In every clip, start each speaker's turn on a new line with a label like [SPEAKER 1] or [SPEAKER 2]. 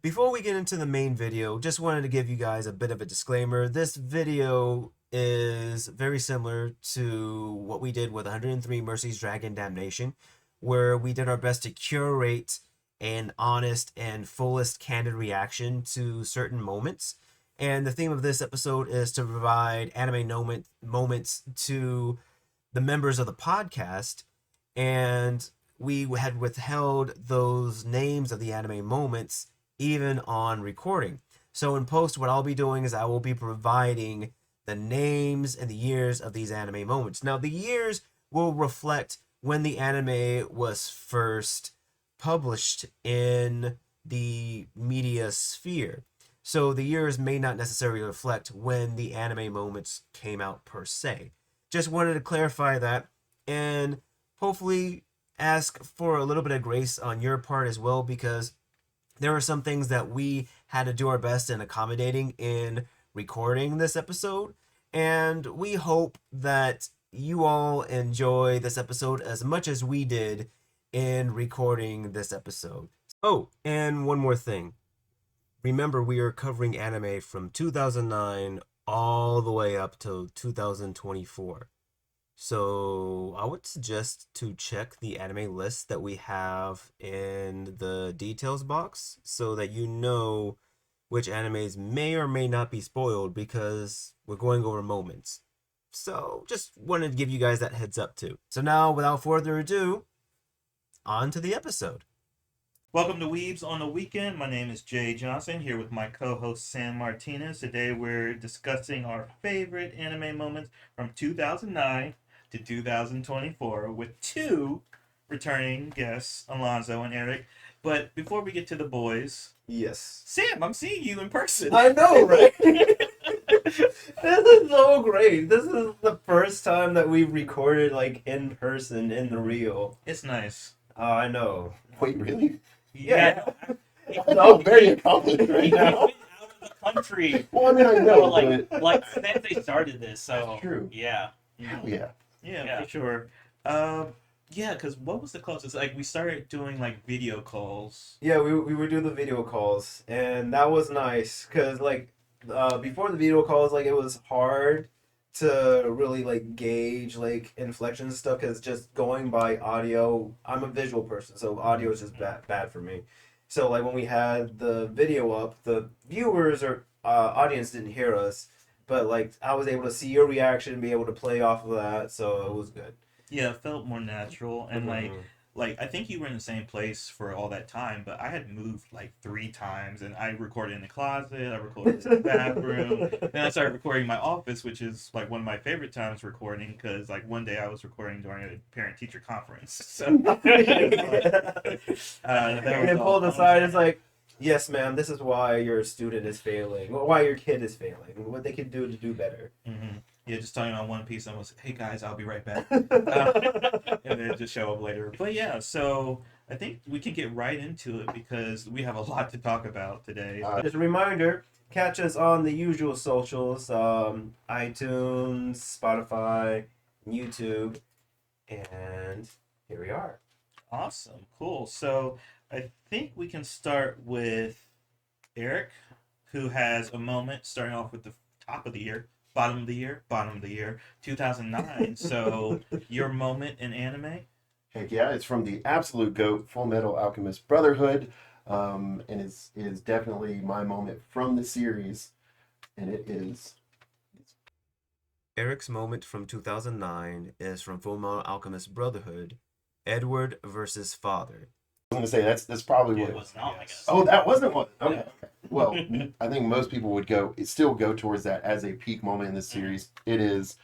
[SPEAKER 1] Before we get into the main video, just wanted to give you guys a bit of a disclaimer. This video is very similar to what we did with 103 Mercy's Dragon Damnation, where we did our best to curate an honest and fullest candid reaction to certain moments. And the theme of this episode is to provide anime moments to the members of the podcast, and we had withheld those names of the anime moments even on recording. So in post, what I'll be doing is I will be providing the names and the years of these anime moments. Now, the years will reflect when the anime was first published in the media sphere. So the years may not necessarily reflect when the anime moments came out per se. Just wanted to clarify that, and hopefully ask for a little bit of grace on your part as well, because there are some things that we had to do our best in accommodating in recording this episode, and we hope that you all enjoy this episode as much as we did in recording this episode. Oh, and one more thing. Remember, we are covering anime from 2009 all the way up to 2024. So I would suggest to check the anime list that we have in the details box so that you know which animes may or may not be spoiled, because we're going over moments. So just wanted to give you guys that heads up too. So now, without further ado, on to the episode.
[SPEAKER 2] Welcome to Weebs on the Weekend. My name is Jay Johnson, here with my co-host Sam Martinez. Today we're discussing our favorite anime moments from 2009 to 2024 with two returning guests, Alonzo and Eric. But before we get to the boys,
[SPEAKER 1] Yes.
[SPEAKER 2] Sam, I'm seeing you in person.
[SPEAKER 1] I know, right? This is so great. This is the first time that we've recorded like in person in the real.
[SPEAKER 2] It's nice.
[SPEAKER 1] I know.
[SPEAKER 3] Wait, really?
[SPEAKER 1] Yeah.
[SPEAKER 3] I feel very accomplished right
[SPEAKER 4] He's been
[SPEAKER 3] now.
[SPEAKER 4] out of the country
[SPEAKER 3] Well, I mean, I know, but
[SPEAKER 4] like since they started this. So
[SPEAKER 3] That's true.
[SPEAKER 4] yeah.
[SPEAKER 3] hell yeah.
[SPEAKER 2] Yeah, for sure. Yeah, because what was the closest? Like, we started doing like video calls.
[SPEAKER 1] Yeah, we would do the video calls, and that was nice because like before the video calls, like it was hard to really like gauge like inflections and stuff, because just going by audio, I'm a visual person, so audio is just bad for me. So like when we had the video up, the viewers or audience didn't hear us, but like I was able to see your reaction and be able to play off of that, so it was good.
[SPEAKER 2] Yeah, it felt more natural, and
[SPEAKER 1] Mhm.
[SPEAKER 2] like I think you were in the same place for all that time, but I had moved like 3 times, and I recorded in the closet, I recorded in the bathroom, then I started recording in my office, which is like one of my favorite times recording, because like one day I was recording during a parent-teacher conference, so that
[SPEAKER 1] And
[SPEAKER 2] was
[SPEAKER 1] pulled
[SPEAKER 2] all
[SPEAKER 1] aside,
[SPEAKER 2] fun.
[SPEAKER 1] it's like, yes, ma'am, this is why your student is failing, or why your kid is failing, what they can do to do better.
[SPEAKER 2] Mm-hmm. Yeah, just talking on One Piece, I was, hey guys, I'll be right back. And then just show up later. But yeah, so I think we can get right into it because we have a lot to talk about today.
[SPEAKER 1] Just a reminder, catch us on the usual socials, iTunes, Spotify, YouTube, and here we are.
[SPEAKER 2] Awesome, cool. So I think we can start with Eric, who has a moment starting off with the top of the year, bottom of the year, 2009. So your moment in anime?
[SPEAKER 3] Heck yeah, it's from the absolute GOAT, Full Metal Alchemist Brotherhood, and is definitely my moment from the series, and it is.
[SPEAKER 1] Eric's moment from 2009 is from Fullmetal Alchemist Brotherhood, Edward versus Father.
[SPEAKER 3] I was gonna say that's probably what
[SPEAKER 4] It was not, I guess.
[SPEAKER 3] Oh, that wasn't one. Okay. Well, I think most people would still go towards that as a peak moment in the series. It is,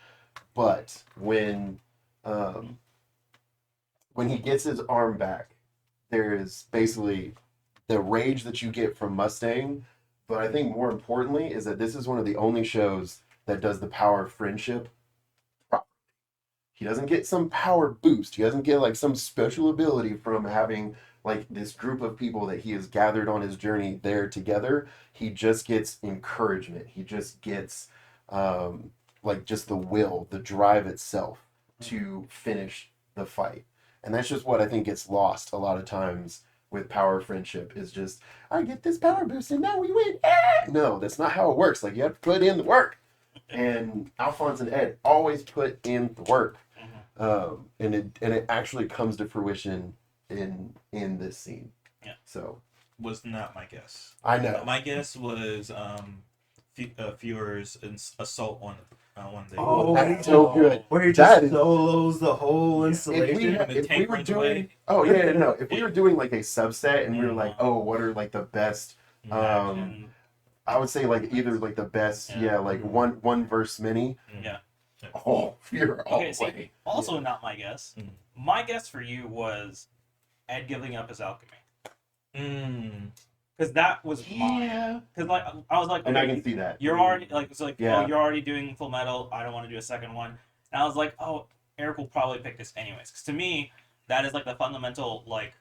[SPEAKER 3] but when he gets his arm back, there is basically the rage that you get from Mustang. But I think more importantly is that this is one of the only shows that does the power of friendship properly. He doesn't get some power boost. He doesn't get like some special ability from having like this group of people that he has gathered on his journey there together. He just gets encouragement. He just gets like just the will, the drive itself to finish the fight. And that's just what I think gets lost a lot of times with power friendship is just, I get this power boost and now we win. Ah! No, that's not how it works. Like, you have to put in the work. And Alphonse and Ed always put in the work. And it actually comes to fruition in this scene.
[SPEAKER 4] Yeah.
[SPEAKER 3] So
[SPEAKER 2] Was not my guess.
[SPEAKER 3] I know.
[SPEAKER 2] My guess was Fuhrer's assault on the.
[SPEAKER 1] Oh,
[SPEAKER 3] That's so good.
[SPEAKER 1] Where he
[SPEAKER 3] That
[SPEAKER 1] just
[SPEAKER 3] is-
[SPEAKER 1] solos the whole
[SPEAKER 3] If we,
[SPEAKER 1] installation.
[SPEAKER 2] The
[SPEAKER 3] if we
[SPEAKER 2] tank
[SPEAKER 3] were
[SPEAKER 2] runs
[SPEAKER 3] doing,
[SPEAKER 2] away.
[SPEAKER 3] oh yeah, no, if we were doing like a subset and we were like,
[SPEAKER 2] Mhm.
[SPEAKER 3] oh, what are like the best,
[SPEAKER 4] And
[SPEAKER 3] I would say like either like the best,
[SPEAKER 4] Yeah.
[SPEAKER 3] like one verse mini.
[SPEAKER 4] yeah.
[SPEAKER 3] Oh, you're all
[SPEAKER 4] Okay,
[SPEAKER 3] the
[SPEAKER 4] see,
[SPEAKER 3] way.
[SPEAKER 4] also not my guess.
[SPEAKER 2] Mm.
[SPEAKER 4] My guess for you was Ed giving up his alchemy. Because that was mine.
[SPEAKER 3] Yeah,
[SPEAKER 4] Because like I was like,
[SPEAKER 3] and I
[SPEAKER 4] okay,
[SPEAKER 3] can see that.
[SPEAKER 4] you're already like it's like
[SPEAKER 3] Yeah.
[SPEAKER 4] oh you're already doing Full Metal. I don't want to do a second one. And I was like, oh, Eric will probably pick this anyways. Because to me, that is like the fundamental like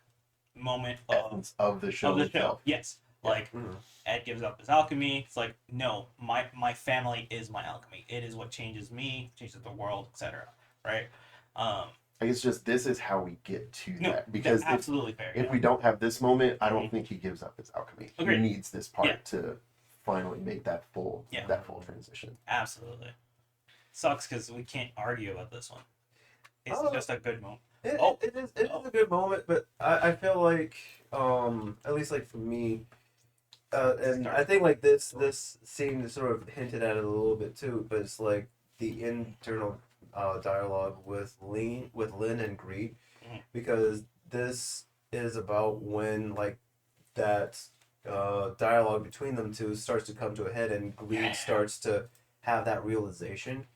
[SPEAKER 4] moment
[SPEAKER 3] Essence of the show
[SPEAKER 4] of the show.
[SPEAKER 3] itself.
[SPEAKER 4] Yes, like
[SPEAKER 1] Mhm.
[SPEAKER 4] Ed gives up his alchemy. It's like no, my family is my alchemy. It is what changes me, changes the world, etc. Right?
[SPEAKER 3] I guess just this is how we get to
[SPEAKER 4] No,
[SPEAKER 3] that, because
[SPEAKER 4] that's absolutely fair.
[SPEAKER 3] if we don't have this moment, I don't think he gives up his alchemy.
[SPEAKER 4] Agreed.
[SPEAKER 3] He needs this part
[SPEAKER 4] Yeah.
[SPEAKER 3] to finally make that full
[SPEAKER 4] Yeah.
[SPEAKER 3] transition.
[SPEAKER 4] Absolutely. Sucks because we can't argue about this one. It's
[SPEAKER 1] Oh.
[SPEAKER 4] just a good moment.
[SPEAKER 1] It
[SPEAKER 4] Oh.
[SPEAKER 1] is a good moment, but I feel like at least like for me, and I think like this scene sort of hinted at it a little bit too, but it's like the internal dialogue with Lynn and Greed,
[SPEAKER 4] Mhm.
[SPEAKER 1] because this is about when like that dialogue between them two starts to come to a head and Greed starts to have that realization.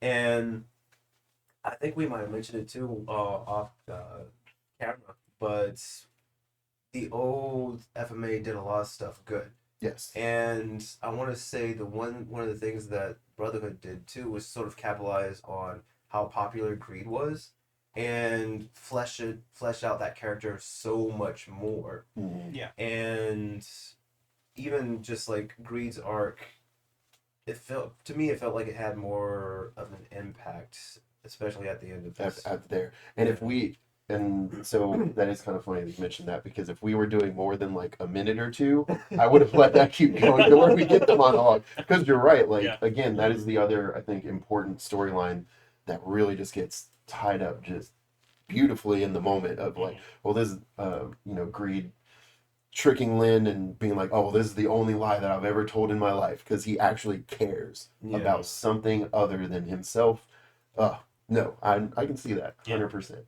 [SPEAKER 1] And I think we might have mentioned it too off camera, but the old FMA did a lot of stuff good.
[SPEAKER 3] Yes.
[SPEAKER 1] And I want to say one of the things that Brotherhood did too was sort of capitalize on how popular Greed was and flesh out that character so much more.
[SPEAKER 3] Mhm.
[SPEAKER 4] Yeah.
[SPEAKER 1] And even just like Greed's arc, it felt like it had more of an impact, especially at the end of this.
[SPEAKER 3] At there. And if we, and so that is kind of funny that you mentioned that, because if we were doing more than like a minute or two, I would have let that keep going to where we get the monologue. Because you're right, like
[SPEAKER 4] Yeah.
[SPEAKER 3] again, that is the other, I think, important storyline that really just gets tied up just beautifully in the moment of like, well, this is Greed tricking Lynn and being like, oh, well, this is the only lie that I've ever told in my life, because he actually cares
[SPEAKER 1] Yeah.
[SPEAKER 3] about something other than himself. No, I can see that 100%.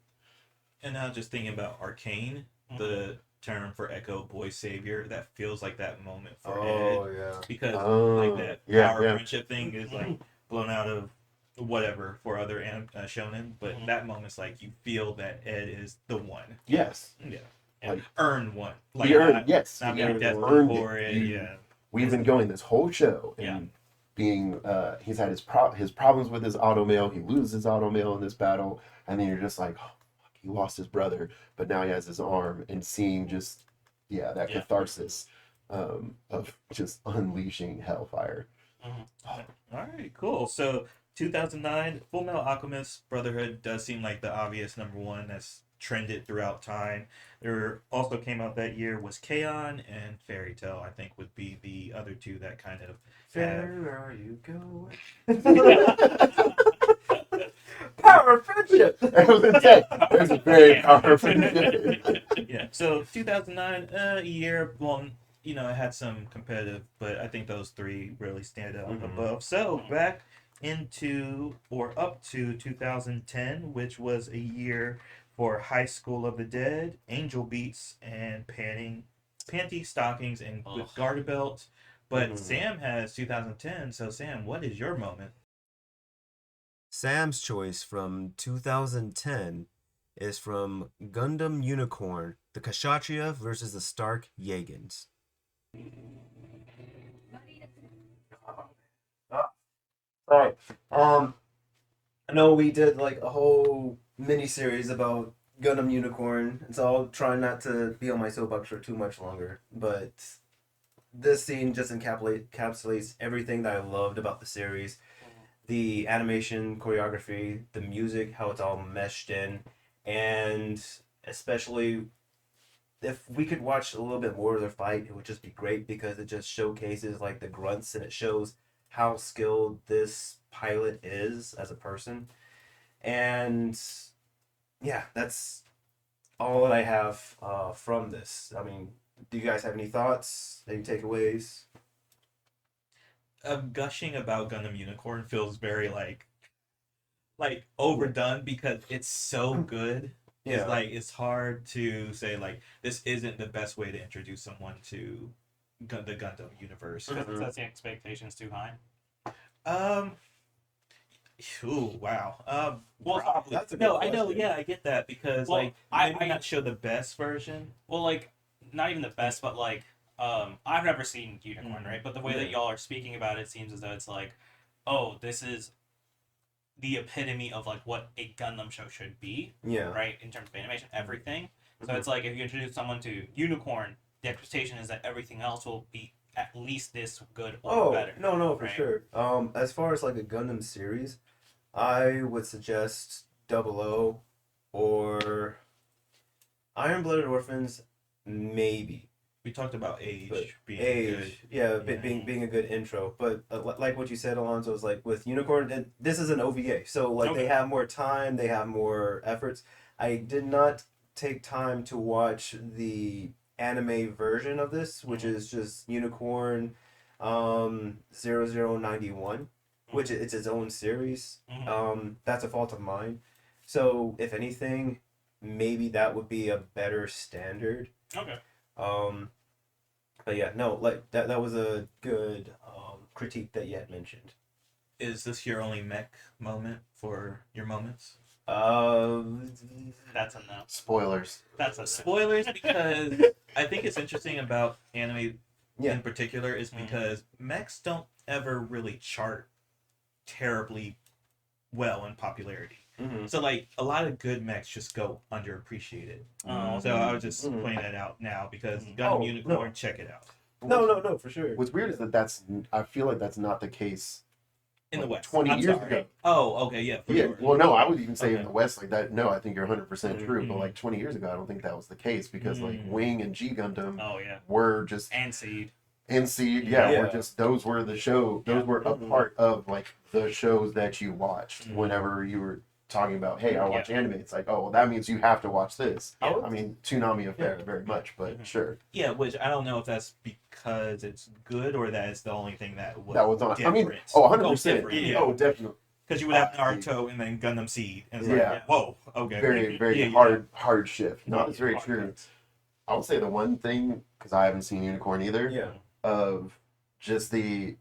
[SPEAKER 2] And now just thinking about Arcane, the term for Echo Boy Savior, that feels like that moment for Ed.
[SPEAKER 1] Yeah.
[SPEAKER 2] Because
[SPEAKER 3] Oh,
[SPEAKER 2] like that
[SPEAKER 3] yeah,
[SPEAKER 2] power
[SPEAKER 3] yeah.
[SPEAKER 2] friendship thing is like blown out of whatever for other shonen, but
[SPEAKER 4] Mhm.
[SPEAKER 2] that moment's like you feel that Ed is the one.
[SPEAKER 3] Yes.
[SPEAKER 2] Yeah.
[SPEAKER 3] Like,
[SPEAKER 2] Earn one.
[SPEAKER 3] he earned, yes.
[SPEAKER 2] Not
[SPEAKER 3] he
[SPEAKER 2] being desperate
[SPEAKER 3] earned
[SPEAKER 2] for it.
[SPEAKER 3] You-
[SPEAKER 2] Yeah.
[SPEAKER 3] We've been going this whole show and
[SPEAKER 4] Yeah.
[SPEAKER 3] being he's had his problems with his automail. He loses his automail in this battle, and then you're just like, oh, fuck, he lost his brother, but now he has his arm, and seeing just that catharsis of just unleashing hellfire.
[SPEAKER 2] All right, cool. So 2009, Full Metal Alchemist Brotherhood does seem like the obvious number one that's trended throughout time. There also came out that year was K-On! And Fairy Tail, I think would be the other two that kind of
[SPEAKER 1] Where are you going? Power of friendship.
[SPEAKER 3] That was intense. It was a very powerful.
[SPEAKER 2] yeah. So 2009, a year, well, it had some competitive, but I think those three really stand out above. So back into or up to 2010, which was a year for High School of the Dead, Angel Beats, and Panty Stockings and with Garter Belt. But Sam has 2010, so Sam, what is your moment?
[SPEAKER 1] Sam's choice from 2010 is from Gundam Unicorn, the Kshatriya versus the Stark Yagans. Alright, I know we did like a whole mini series about Gundam Unicorn, and so I'll try not to be on my soapbox for too much longer, but this scene just encapsulates everything that I loved about the series. The animation, choreography, the music, how it's all meshed in, and especially if we could watch a little bit more of their fight, it would just be great because it just showcases like the grunts and it shows how skilled this pilot is as a person. And yeah, that's all that I have from this. I mean, do you guys have any thoughts, any takeaways?
[SPEAKER 2] Gushing about Gundam Unicorn feels very like overdone because it's so good.
[SPEAKER 1] Yeah.
[SPEAKER 2] It's like it's hard to say like this isn't the best way to introduce someone to the Gundam universe.
[SPEAKER 4] Because it
[SPEAKER 1] Mhm.
[SPEAKER 4] sets the expectations too high.
[SPEAKER 2] Um. Ooh, wow.
[SPEAKER 4] Well,
[SPEAKER 2] Probably.
[SPEAKER 1] that's a good
[SPEAKER 2] No, I know.
[SPEAKER 1] question.
[SPEAKER 2] Yeah, I get that because
[SPEAKER 4] Well,
[SPEAKER 2] like
[SPEAKER 4] I
[SPEAKER 2] maybe not show the best version.
[SPEAKER 4] Well, like, not even the best, but like, I've never seen Unicorn,
[SPEAKER 2] Mhm.
[SPEAKER 4] right? But the way that
[SPEAKER 1] Yeah.
[SPEAKER 4] y'all are speaking about it seems as though it's like, oh, this is the epitome of like what a Gundam show should be,
[SPEAKER 1] Yeah.
[SPEAKER 4] right? In terms of animation, everything. So
[SPEAKER 1] Mhm.
[SPEAKER 4] it's like if you introduce someone to Unicorn, the expectation is that everything else will be at least this good or
[SPEAKER 1] Oh,
[SPEAKER 4] better.
[SPEAKER 1] no, for
[SPEAKER 4] right?
[SPEAKER 1] sure. As far as like a Gundam series, I would suggest Double O or Iron Blooded Orphans, maybe.
[SPEAKER 2] We talked about age
[SPEAKER 1] But
[SPEAKER 2] being
[SPEAKER 1] age,
[SPEAKER 2] good.
[SPEAKER 1] yeah,
[SPEAKER 2] Yeah.
[SPEAKER 1] being a good intro. But like what you said, Alonso, is like with Unicorn, and this is an OVA, so like they
[SPEAKER 4] Okay.
[SPEAKER 1] have more time, they have more efforts. I did not take time to watch the anime version of this, which
[SPEAKER 4] Mhm.
[SPEAKER 1] is just Unicorn, 0091, which it's its own series.
[SPEAKER 4] Mhm.
[SPEAKER 1] That's a fault of mine. So if anything, maybe that would be a better standard.
[SPEAKER 4] Okay.
[SPEAKER 1] Um, but yeah, no, like that was a good critique that you had mentioned.
[SPEAKER 2] Is this your only mech moment for your moments?
[SPEAKER 4] That's a no.
[SPEAKER 3] Spoilers.
[SPEAKER 4] That's a no.
[SPEAKER 2] Spoilers, because I think it's interesting about anime
[SPEAKER 1] Yeah.
[SPEAKER 2] in particular is because mechs don't ever really chart terribly well in popularity.
[SPEAKER 1] Mm-hmm.
[SPEAKER 2] So like a lot of good mechs just go underappreciated.
[SPEAKER 4] Oh,
[SPEAKER 2] So I was just
[SPEAKER 1] Mhm.
[SPEAKER 2] pointing that out now because
[SPEAKER 4] Mhm.
[SPEAKER 2] Gundam
[SPEAKER 1] Oh,
[SPEAKER 2] Unicorn,
[SPEAKER 1] no.
[SPEAKER 2] check it out
[SPEAKER 1] No, for sure.
[SPEAKER 3] What's weird is that's I feel like that's not the case
[SPEAKER 2] in the
[SPEAKER 3] like,
[SPEAKER 2] West.
[SPEAKER 3] 20
[SPEAKER 2] I'm
[SPEAKER 3] years
[SPEAKER 2] sorry.
[SPEAKER 3] ago.
[SPEAKER 2] Oh, okay, yeah. For
[SPEAKER 3] Yeah,
[SPEAKER 2] sure.
[SPEAKER 3] well, no, I would even say
[SPEAKER 2] Okay.
[SPEAKER 3] in the West like that. No, I think you're 100% true. But
[SPEAKER 2] Mhm.
[SPEAKER 3] like 20 years ago, I don't think that was the case because like
[SPEAKER 2] Mm.
[SPEAKER 3] Wing and G Gundam
[SPEAKER 4] Oh yeah.
[SPEAKER 3] were just
[SPEAKER 4] And Seed.
[SPEAKER 3] and Seed. Yeah,
[SPEAKER 1] Yeah.
[SPEAKER 3] were just those were the show. Those
[SPEAKER 4] Yeah.
[SPEAKER 3] were a
[SPEAKER 1] Mhm.
[SPEAKER 3] part of like the shows that you watched
[SPEAKER 2] Mhm.
[SPEAKER 3] whenever you were talking about. Hey, I
[SPEAKER 4] Yeah.
[SPEAKER 3] watch anime. It's like, oh, well, that means you have to watch this.
[SPEAKER 1] Yeah.
[SPEAKER 3] I mean, Toonami effect
[SPEAKER 1] Yeah.
[SPEAKER 3] very much, but
[SPEAKER 4] Mhm.
[SPEAKER 3] sure.
[SPEAKER 2] Yeah, which I don't know if that's because it's good or that it's the only thing that was
[SPEAKER 3] That was on. I
[SPEAKER 2] different.
[SPEAKER 3] mean, oh, 100%.
[SPEAKER 2] different,
[SPEAKER 4] yeah.
[SPEAKER 3] Oh, definitely.
[SPEAKER 2] Because you would have Naruto and then Gundam Seed, and it's
[SPEAKER 3] Yeah.
[SPEAKER 2] like, whoa, okay,
[SPEAKER 3] Very, very
[SPEAKER 2] yeah,
[SPEAKER 3] hard shift. No,
[SPEAKER 2] Yeah,
[SPEAKER 3] it's very
[SPEAKER 4] hard
[SPEAKER 3] true.
[SPEAKER 4] cuts.
[SPEAKER 3] I would say the one thing, because I haven't seen Unicorn either,
[SPEAKER 1] Yeah.
[SPEAKER 3] of just the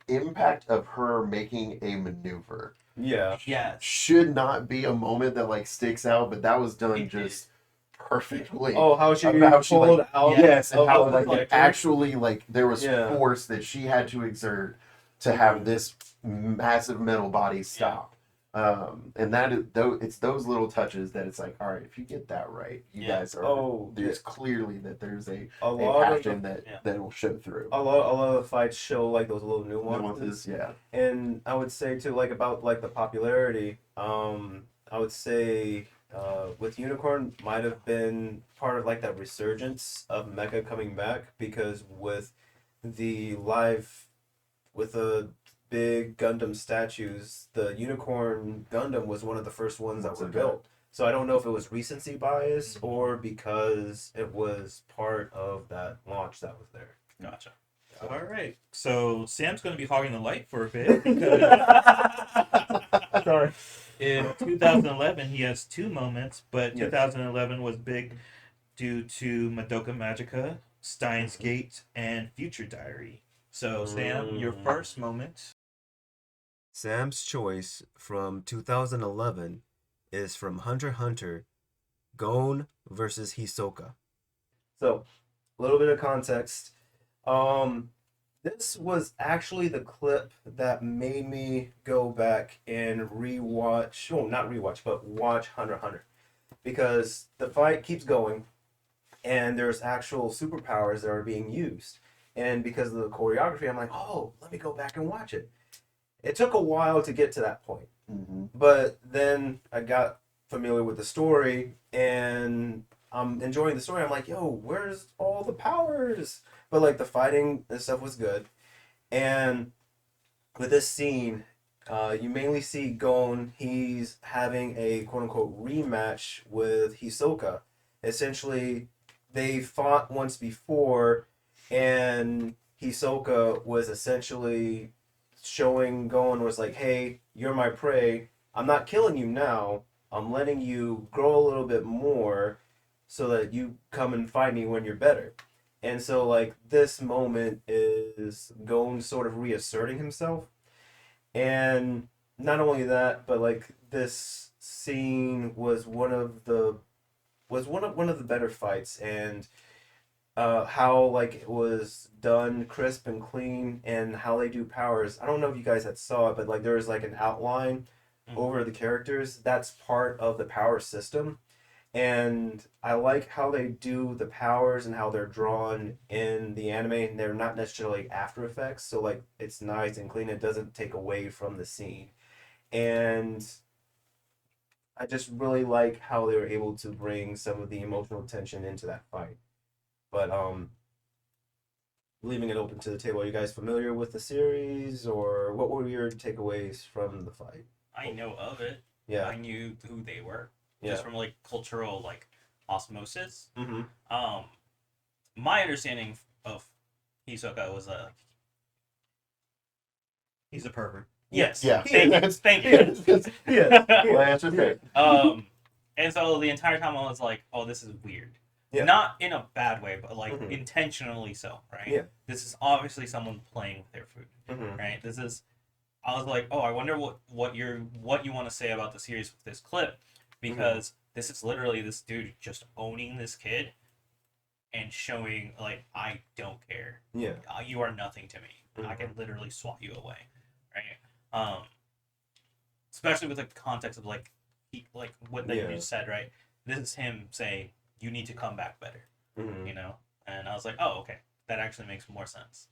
[SPEAKER 3] impact of her making a maneuver
[SPEAKER 1] Yeah.
[SPEAKER 2] Yes.
[SPEAKER 3] should not be a moment that like sticks out, but that was done
[SPEAKER 4] It
[SPEAKER 3] just perfectly.
[SPEAKER 1] Oh, how she
[SPEAKER 3] About how she,
[SPEAKER 1] pulled
[SPEAKER 3] like,
[SPEAKER 1] out.
[SPEAKER 3] Yes, and
[SPEAKER 1] of
[SPEAKER 3] how
[SPEAKER 1] the
[SPEAKER 3] like it
[SPEAKER 1] character.
[SPEAKER 3] actually like there was
[SPEAKER 1] Yeah.
[SPEAKER 3] force that she had to exert to have this massive metal body stop. And that is though it's those little touches that it's like, all right, if you get that right, you
[SPEAKER 4] Yeah.
[SPEAKER 3] guys are.
[SPEAKER 1] Oh,
[SPEAKER 3] There's clearly that there's a
[SPEAKER 1] a lot
[SPEAKER 3] passion
[SPEAKER 1] of
[SPEAKER 3] that will show through.
[SPEAKER 1] a lot of the fights show like those little nuances.
[SPEAKER 3] Nuances, yeah.
[SPEAKER 1] And I would say too, like about like the popularity. I would say with Unicorn might have been part of like that resurgence of Mecha coming back because with the big Gundam statues, the Unicorn Gundam was one of the first ones that were built. So I don't know if it was recency bias or because it was part of that launch that was there.
[SPEAKER 4] Gotcha.
[SPEAKER 2] All right. So Sam's going to be hogging the light for a bit because
[SPEAKER 1] Sorry.
[SPEAKER 2] in 2011 he has two moments, but
[SPEAKER 1] Yes.
[SPEAKER 2] 2011 was big due to Madoka Magica, Steins Gate, and Future Diary. So Sam, your first moment.
[SPEAKER 1] Sam's choice from 2011 is from Hunter x Hunter, Gon versus Hisoka. So, a little bit of context. This was actually the clip that made me go back and rewatch, well, not rewatch, but watch Hunter x Hunter. Because the fight keeps going, and there's actual superpowers that are being used. And because of the choreography, I'm like, oh, let me go back and watch it. It took a while to get to that point.
[SPEAKER 3] Mm-hmm.
[SPEAKER 1] But then I got familiar with the story, and I'm enjoying the story. I'm like, yo, where's all the powers? But like the fighting and stuff was good. And with this scene, you mainly see Gon. He's having a quote unquote rematch with Hisoka. Essentially, they fought once before, and Hisoka was essentially showing Gon was like, "Hey, you're my prey. I'm not killing you now. I'm letting you grow a little bit more, so that you come and fight me when you're better." And so, like, this moment is Gon sort of reasserting himself. And not only that, but like this scene was one of the better fights, and how like it was done crisp and clean, and how they do powers. I don't know if you guys had saw it, but like there was like an outline over the characters. That's part of the power system. And I like how they do the powers and how they're drawn in the anime, and they're not necessarily After Effects, so like it's nice and clean. It doesn't take away from the scene, and I just really like how they were able to bring some of the emotional tension into that fight. But leaving it open to the table, are you guys familiar with the series, or what were your takeaways from the fight?
[SPEAKER 4] I know of it.
[SPEAKER 1] Yeah,
[SPEAKER 4] I knew who they were
[SPEAKER 1] yeah.
[SPEAKER 4] just from like cultural like osmosis.
[SPEAKER 1] Mm-hmm.
[SPEAKER 4] Um, my understanding of Hisoka was
[SPEAKER 2] He's a pervert.
[SPEAKER 4] yes,
[SPEAKER 3] Yeah.
[SPEAKER 4] thank you.
[SPEAKER 1] Yeah.
[SPEAKER 3] Well, that's okay.
[SPEAKER 4] And so the entire time I was like, oh, this is weird.
[SPEAKER 1] Yeah.
[SPEAKER 4] Not in a bad way, but like
[SPEAKER 1] Mhm.
[SPEAKER 4] intentionally so, right?
[SPEAKER 1] Yeah.
[SPEAKER 4] This is obviously someone playing with their food,
[SPEAKER 1] Mm-hmm.
[SPEAKER 4] right? This is. I was like, oh, I wonder what you want to say about the series with this clip, because this is literally this dude just owning this kid and showing like I don't care.
[SPEAKER 1] Yeah.
[SPEAKER 4] You are nothing to me. I
[SPEAKER 1] Mhm.
[SPEAKER 4] can literally swat you away, right? Especially with like the context of like like what they
[SPEAKER 1] Yeah.
[SPEAKER 4] just said, right? This is him saying you need to come back better,
[SPEAKER 1] Mm-hmm.
[SPEAKER 4] you know. And I was like, oh, okay, that actually makes more sense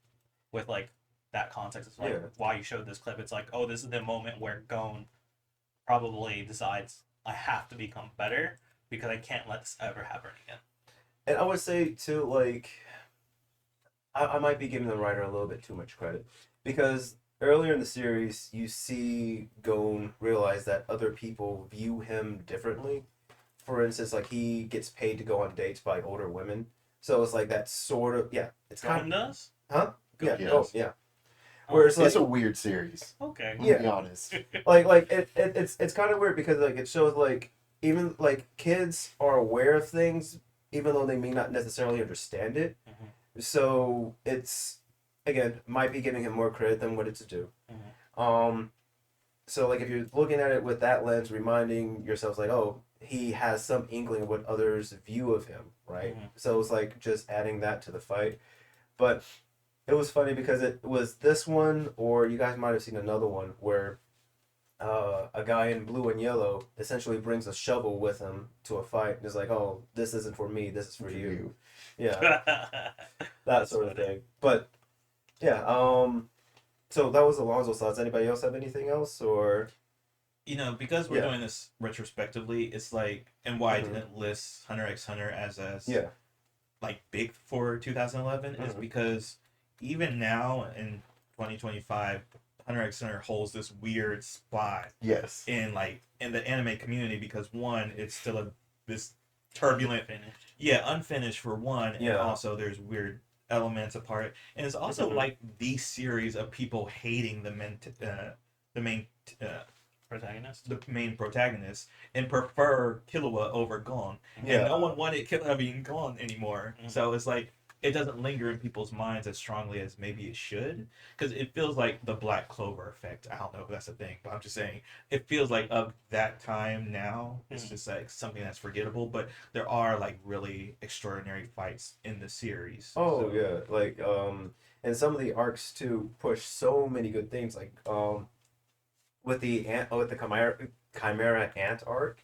[SPEAKER 4] with like that context. It's like
[SPEAKER 1] Yeah.
[SPEAKER 4] why you showed this clip. It's like, oh, this is the moment where Gon probably decides I have to become better because I can't let this ever happen again.
[SPEAKER 1] And I would say too, like, I might be giving the writer a little bit too much credit, because earlier in the series you see Gon realize that other people view him differently. For instance, like he gets paid to go on dates by older women, so it's like that sort of, yeah. It's kind
[SPEAKER 4] Gon
[SPEAKER 1] of,
[SPEAKER 4] does?
[SPEAKER 1] huh? Yeah.
[SPEAKER 3] Yes.
[SPEAKER 1] Oh, yeah.
[SPEAKER 4] Oh,
[SPEAKER 1] Where it's like,
[SPEAKER 3] It's a weird series.
[SPEAKER 4] okay.
[SPEAKER 3] I'm
[SPEAKER 1] Yeah.
[SPEAKER 3] gonna be honest.
[SPEAKER 1] like it's kind of weird, because like it shows like even like kids are aware of things even though they may not necessarily understand it.
[SPEAKER 4] Mhm.
[SPEAKER 1] So it's, again, might be giving him more credit than what it's due.
[SPEAKER 4] Mhm.
[SPEAKER 1] So like if you're looking at it with that lens, reminding yourselves like, oh, he has some inkling of what others view of him, right?
[SPEAKER 4] Mhm.
[SPEAKER 1] So it's like just adding that to the fight. But it was funny because it was this one, or you guys might have seen another one where a guy in blue and yellow essentially brings a shovel with him to a fight and is like, "Oh, this isn't for me. This is for you." Yeah, that sort of thing. But yeah, so that was Alonso's thoughts. Anybody else have anything else, or
[SPEAKER 2] You know, because we're
[SPEAKER 1] Yeah.
[SPEAKER 2] doing this retrospectively, it's like, and why I
[SPEAKER 1] Mhm.
[SPEAKER 2] didn't list Hunter x Hunter as
[SPEAKER 1] yeah,
[SPEAKER 2] like big for 2011 is
[SPEAKER 1] Mhm.
[SPEAKER 2] because even now in 2025, Hunter x Hunter holds this weird spot
[SPEAKER 3] Yes.
[SPEAKER 2] in like in the anime community because one, it's still this turbulent,
[SPEAKER 4] Finished.
[SPEAKER 2] yeah, unfinished for one, and
[SPEAKER 1] Yeah.
[SPEAKER 2] also there's weird elements apart, and it's also
[SPEAKER 1] Mhm.
[SPEAKER 2] like the series of people hating the main uh,
[SPEAKER 4] Protagonist.
[SPEAKER 2] the main protagonist and prefer Killua over Gon.
[SPEAKER 1] yeah,
[SPEAKER 2] And no one wanted Killua being Gon anymore.
[SPEAKER 4] Mhm.
[SPEAKER 2] So it's like it doesn't linger in people's minds as strongly as maybe it should. Because it feels like the Black Clover effect. I don't know if that's a thing, but I'm just saying it feels like of that time now. It's
[SPEAKER 4] Mhm.
[SPEAKER 2] just like something that's forgettable. But there are like really extraordinary fights in the series.
[SPEAKER 1] Oh
[SPEAKER 2] So,
[SPEAKER 1] yeah, like and some of the arcs too push so many good things. Like with the Chimera Ant arc,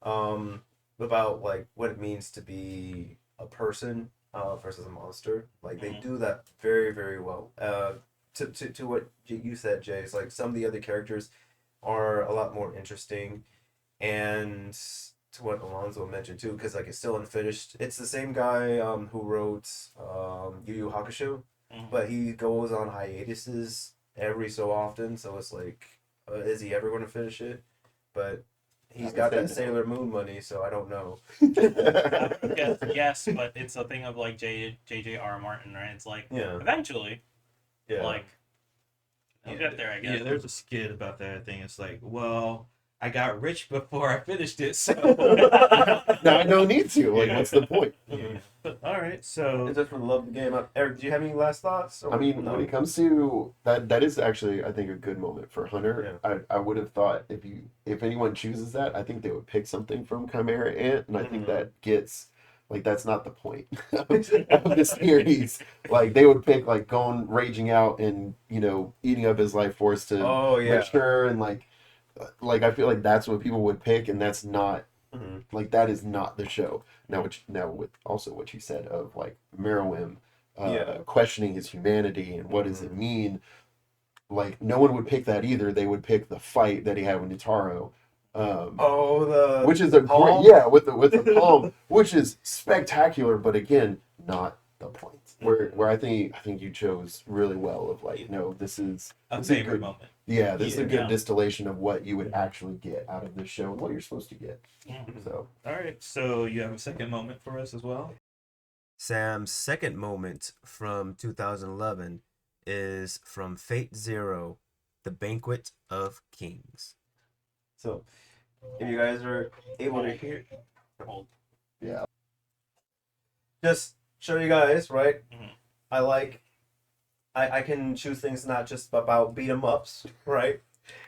[SPEAKER 1] um, about like what it means to be a person versus a monster. Like they
[SPEAKER 4] Mhm.
[SPEAKER 1] do that very very well. To what you said, Jay, it's like some of the other characters are a lot more interesting, and to what Alonso mentioned too, because like it's still unfinished. It's the same guy who wrote Yu Yu Hakusho, but he goes on hiatuses every so often. So it's like, is he ever going to finish it? But he's got that Sailor Moon money, so I don't know.
[SPEAKER 4] Yes, but it's a thing of like J.J.R. Martin, right? It's like eventually, like he'll get there, I guess.
[SPEAKER 2] Yeah, there's a skit about that thing. It's like, well, I got rich before I finished it, so
[SPEAKER 3] now I don't need to. Like, what's the point?
[SPEAKER 2] Yeah. But, all right, so
[SPEAKER 1] It's just for the love of the game. Eric, do you have any last thoughts?
[SPEAKER 3] I mean, when it comes to that is actually, I think, a good moment for Hunter.
[SPEAKER 1] Yeah.
[SPEAKER 3] I would have thought if anyone chooses that, I think they would pick something from Chimera Ant, and I think that gets like that's not the point of the series. Like they would pick like going raging out and eating up his life force to mature and like I feel like that's what people would pick, and that's not like that is not the show. Now with also what you said of like Meruem questioning his humanity and what does it mean, like no one would pick that either. They would pick the fight that he had with Nitaro, which is a
[SPEAKER 1] palm?
[SPEAKER 3] great with the palm, which is spectacular, but again not the point. Where I think you chose really well of like this is
[SPEAKER 2] a favorite moment.
[SPEAKER 3] Yeah, this is a good distillation of what you would actually get out of this show and what you're supposed to get. So,
[SPEAKER 2] all right, so you have a second moment for us as well.
[SPEAKER 1] Sam's second moment from 2011 is from Fate Zero, The Banquet of Kings. So, if you guys are able to hear,
[SPEAKER 3] yeah,
[SPEAKER 1] just show you guys, right? I can choose things not just about beat 'em ups, right?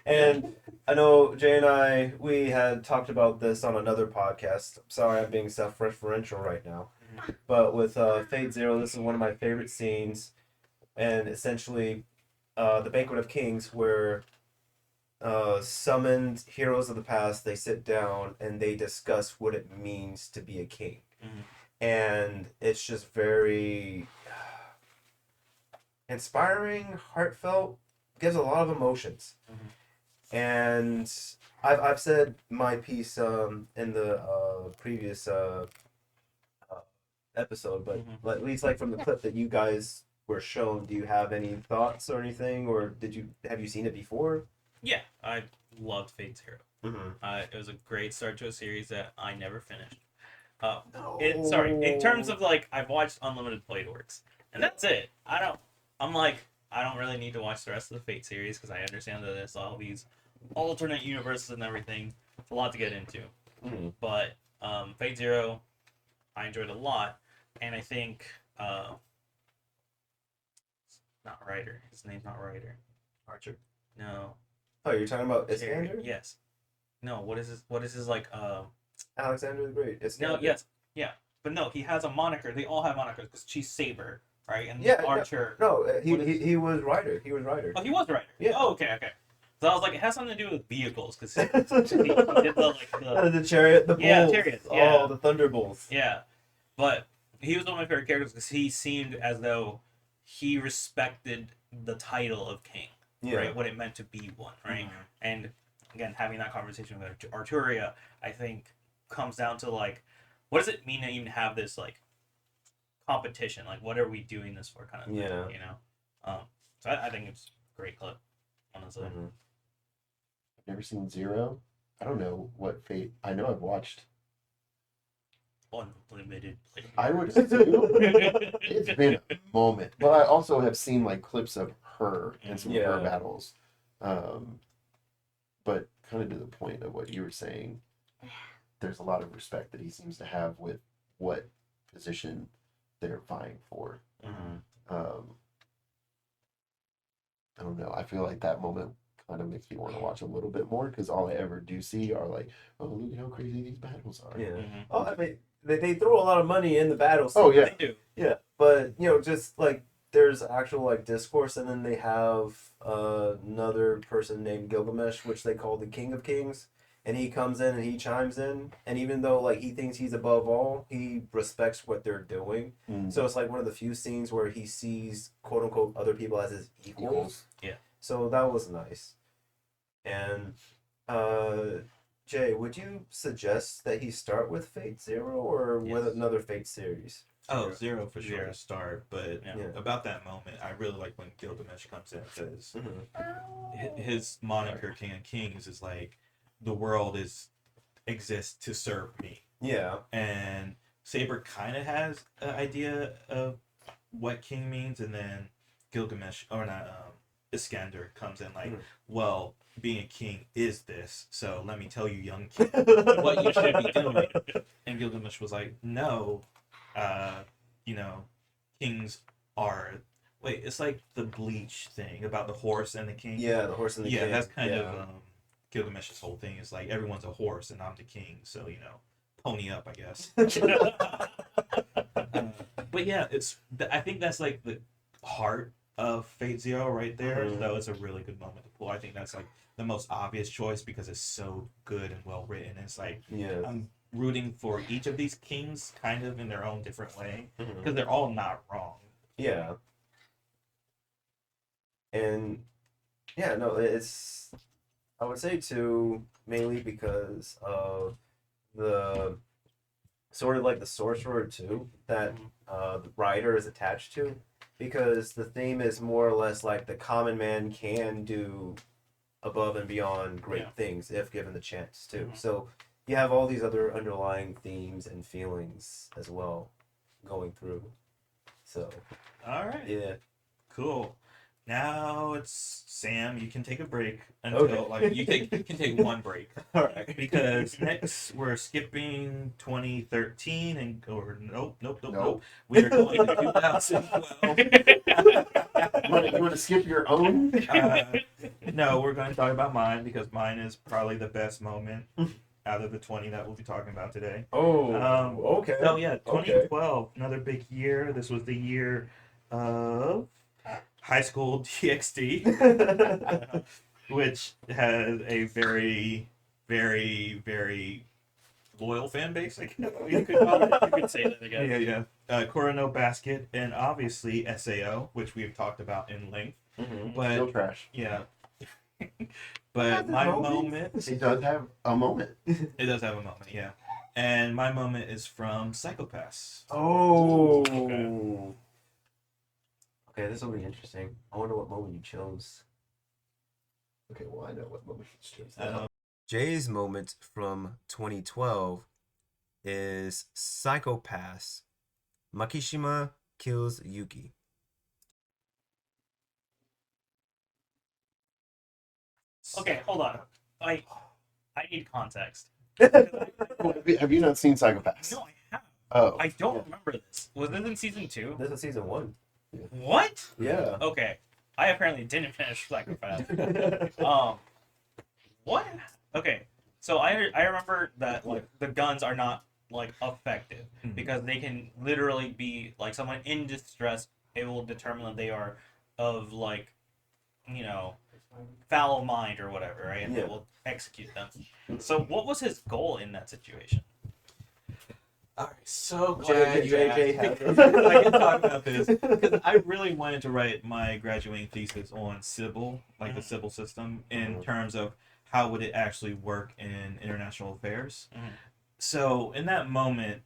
[SPEAKER 1] And I know Jay and we had talked about this on another podcast. I'm sorry I'm being self-referential right now. But with Fate Zero, this is one of my favorite scenes. And essentially, the Banquet of Kings, where summoned heroes of the past, they sit down and they discuss what it means to be a king. And it's just very inspiring, heartfelt, gives a lot of emotions. And I've said my piece in the previous episode, but at least like from the clip that you guys were shown, do you have any thoughts or anything, or have you seen it before?
[SPEAKER 4] Yeah, I loved Fate Zero. It was a great start to a series that I never finished. In terms of like, I've watched Unlimited Blade Works, and that's it. I don't really need to watch the rest of the Fate series because I understand that there's all these alternate universes and everything. It's a lot to get into. But Fate Zero, I enjoyed a lot, and I think not Ryder. His name's not Ryder.
[SPEAKER 1] Archer.
[SPEAKER 4] No.
[SPEAKER 1] Oh, you're talking about Iskander?
[SPEAKER 4] Yes. No. What is his like?
[SPEAKER 1] Alexander the Great. Iskander.
[SPEAKER 4] No. Yes. Yeah. But no, he has a moniker. They all have monikers because she's Saber, right? And
[SPEAKER 1] Yeah,
[SPEAKER 4] Archer.
[SPEAKER 1] No, he was Ryder. He was Ryder.
[SPEAKER 4] Oh, he was Ryder.
[SPEAKER 1] Yeah.
[SPEAKER 4] Oh, okay. So I was like, it has something to do with vehicles because he did the
[SPEAKER 1] chariot, the bulls.
[SPEAKER 4] Yeah, chariots. Yeah.
[SPEAKER 1] Oh, the thunderbolts.
[SPEAKER 4] Yeah, but he was one of my favorite characters because he seemed as though he respected the title of king, right? What it meant to be one, right? And again, having that conversation with Arturia, I think comes down to like, what does it mean to even have this like competition? Like, what are we doing this for, kind of thing, you know? So I think it's a great clip, honestly.
[SPEAKER 3] I've never seen Zero. I don't know what Fate. I know I've watched
[SPEAKER 4] Unlimited.
[SPEAKER 3] I would assume it's been a moment, but I also have seen like clips of her and some of her battles. But kind of to the point of what you were saying, there's a lot of respect that he seems to have with what position they're vying for. I don't know. I feel like that moment kind of makes me want to watch a little bit more because all I ever do see are like, oh, look at how crazy these battles are.
[SPEAKER 1] Oh, I mean, they throw a lot of money in the battles.
[SPEAKER 3] Oh yeah,
[SPEAKER 4] they do.
[SPEAKER 1] Yeah, but just like there's actual like discourse, and then they have another person named Gilgamesh, which they call the King of Kings, and he comes in and he chimes in, and even though like he thinks he's above all, he respects what they're doing. So it's like one of the few scenes where he sees quote unquote other people as his equals.
[SPEAKER 4] Yeah.
[SPEAKER 1] So that was nice, and Jay, would you suggest that he start with Fate Zero or with
[SPEAKER 4] Yes.
[SPEAKER 1] another Fate series?
[SPEAKER 2] Oh, Zero for sure
[SPEAKER 4] Zero.
[SPEAKER 2] to start, but
[SPEAKER 4] Yeah.
[SPEAKER 2] about that moment, I really like when Gilgamesh comes in because
[SPEAKER 1] Mm-hmm.
[SPEAKER 2] his moniker, King of Kings, is like the world exists to serve me,
[SPEAKER 1] Yeah.
[SPEAKER 2] and Saber kind of has an idea of what king means, and then Gilgamesh or not Iskander comes in like, well, being a king is this, so let me tell you, young king, what you should be doing. And Gilgamesh was like, no, you know, kings are. Wait, it's like the Bleach thing about the horse and the king.
[SPEAKER 1] Yeah, the horse and the king.
[SPEAKER 2] That's kind of Gilgamesh's whole thing is like everyone's a horse and I'm the king, so pony up, I guess. But yeah, I think that's like the heart of Fate Zero right there.
[SPEAKER 1] Mhm.
[SPEAKER 2] So it's a really good moment to pull. I think that's like the most obvious choice because it's so good and well written. It's like
[SPEAKER 1] Yeah.
[SPEAKER 2] I'm rooting for each of these kings kind of in their own different way
[SPEAKER 1] Mhm.
[SPEAKER 2] because they're all not wrong.
[SPEAKER 1] Yeah. And yeah, no, it's I would say too mainly because of the sort of like the sorcerer too that the writer is attached to, because the theme is more or less like the common man can do above and beyond great
[SPEAKER 4] Yeah.
[SPEAKER 1] things if given the chance to.
[SPEAKER 4] Mhm.
[SPEAKER 1] So you have all these other underlying themes and feelings as well going through. So
[SPEAKER 2] All right.
[SPEAKER 1] yeah.
[SPEAKER 2] Cool. Now it's Sam. You can take a break until
[SPEAKER 1] Okay.
[SPEAKER 2] you can take one break
[SPEAKER 1] All right.
[SPEAKER 2] because next we're skipping 2013 and nope.
[SPEAKER 3] Nope.
[SPEAKER 2] We are going to 2012.
[SPEAKER 3] You want to skip your own?
[SPEAKER 2] No, we're going to talk about mine because mine is probably the best moment out of the 20 that we'll be talking about today.
[SPEAKER 1] Oh, okay.
[SPEAKER 2] So yeah,
[SPEAKER 1] Okay.
[SPEAKER 2] 2012, another big year. This was the year of High School DxD, which has a very, very, very loyal fan base. I guess you could call it.
[SPEAKER 4] You could say that again.
[SPEAKER 2] Yeah. Corano Basket, and obviously SAO, which we've talked about in length.
[SPEAKER 1] Mhm.
[SPEAKER 2] But
[SPEAKER 3] Still trash.
[SPEAKER 2] yeah. But my moment,
[SPEAKER 3] It does have a moment.
[SPEAKER 2] it does have a moment, yeah. And my moment is from PsychoPass.
[SPEAKER 1] Oh.
[SPEAKER 4] Okay.
[SPEAKER 1] Okay, this will be interesting. I wonder what moment you chose.
[SPEAKER 3] Okay, well, I know what moment it's just.
[SPEAKER 1] Jay's moment from 2012 is PsychoPass. Makishima kills Yuki.
[SPEAKER 4] Okay, hold on. I need context.
[SPEAKER 3] Have you not seen PsychoPass?
[SPEAKER 4] No, I have.
[SPEAKER 3] Oh.
[SPEAKER 4] I don't remember this. Was this in season 2?
[SPEAKER 1] This is season 1.
[SPEAKER 4] What?
[SPEAKER 1] Yeah.
[SPEAKER 4] Okay. I apparently didn't finish Psychopath. What? Okay. So I remember that like the guns are not like effective
[SPEAKER 2] Mhm.
[SPEAKER 4] because they can literally be like someone in distress. It will determine that they are of like, foul mind or whatever, right? And
[SPEAKER 1] Yeah.
[SPEAKER 4] it will execute them. So what was his goal in that situation?
[SPEAKER 2] Alright, so
[SPEAKER 1] glad you asked.
[SPEAKER 2] I can talk about this because I really wanted to write my graduating thesis on Sybil, like the Sybil system, in terms of how would it actually work in international affairs.
[SPEAKER 4] Mhm.
[SPEAKER 2] So in that moment,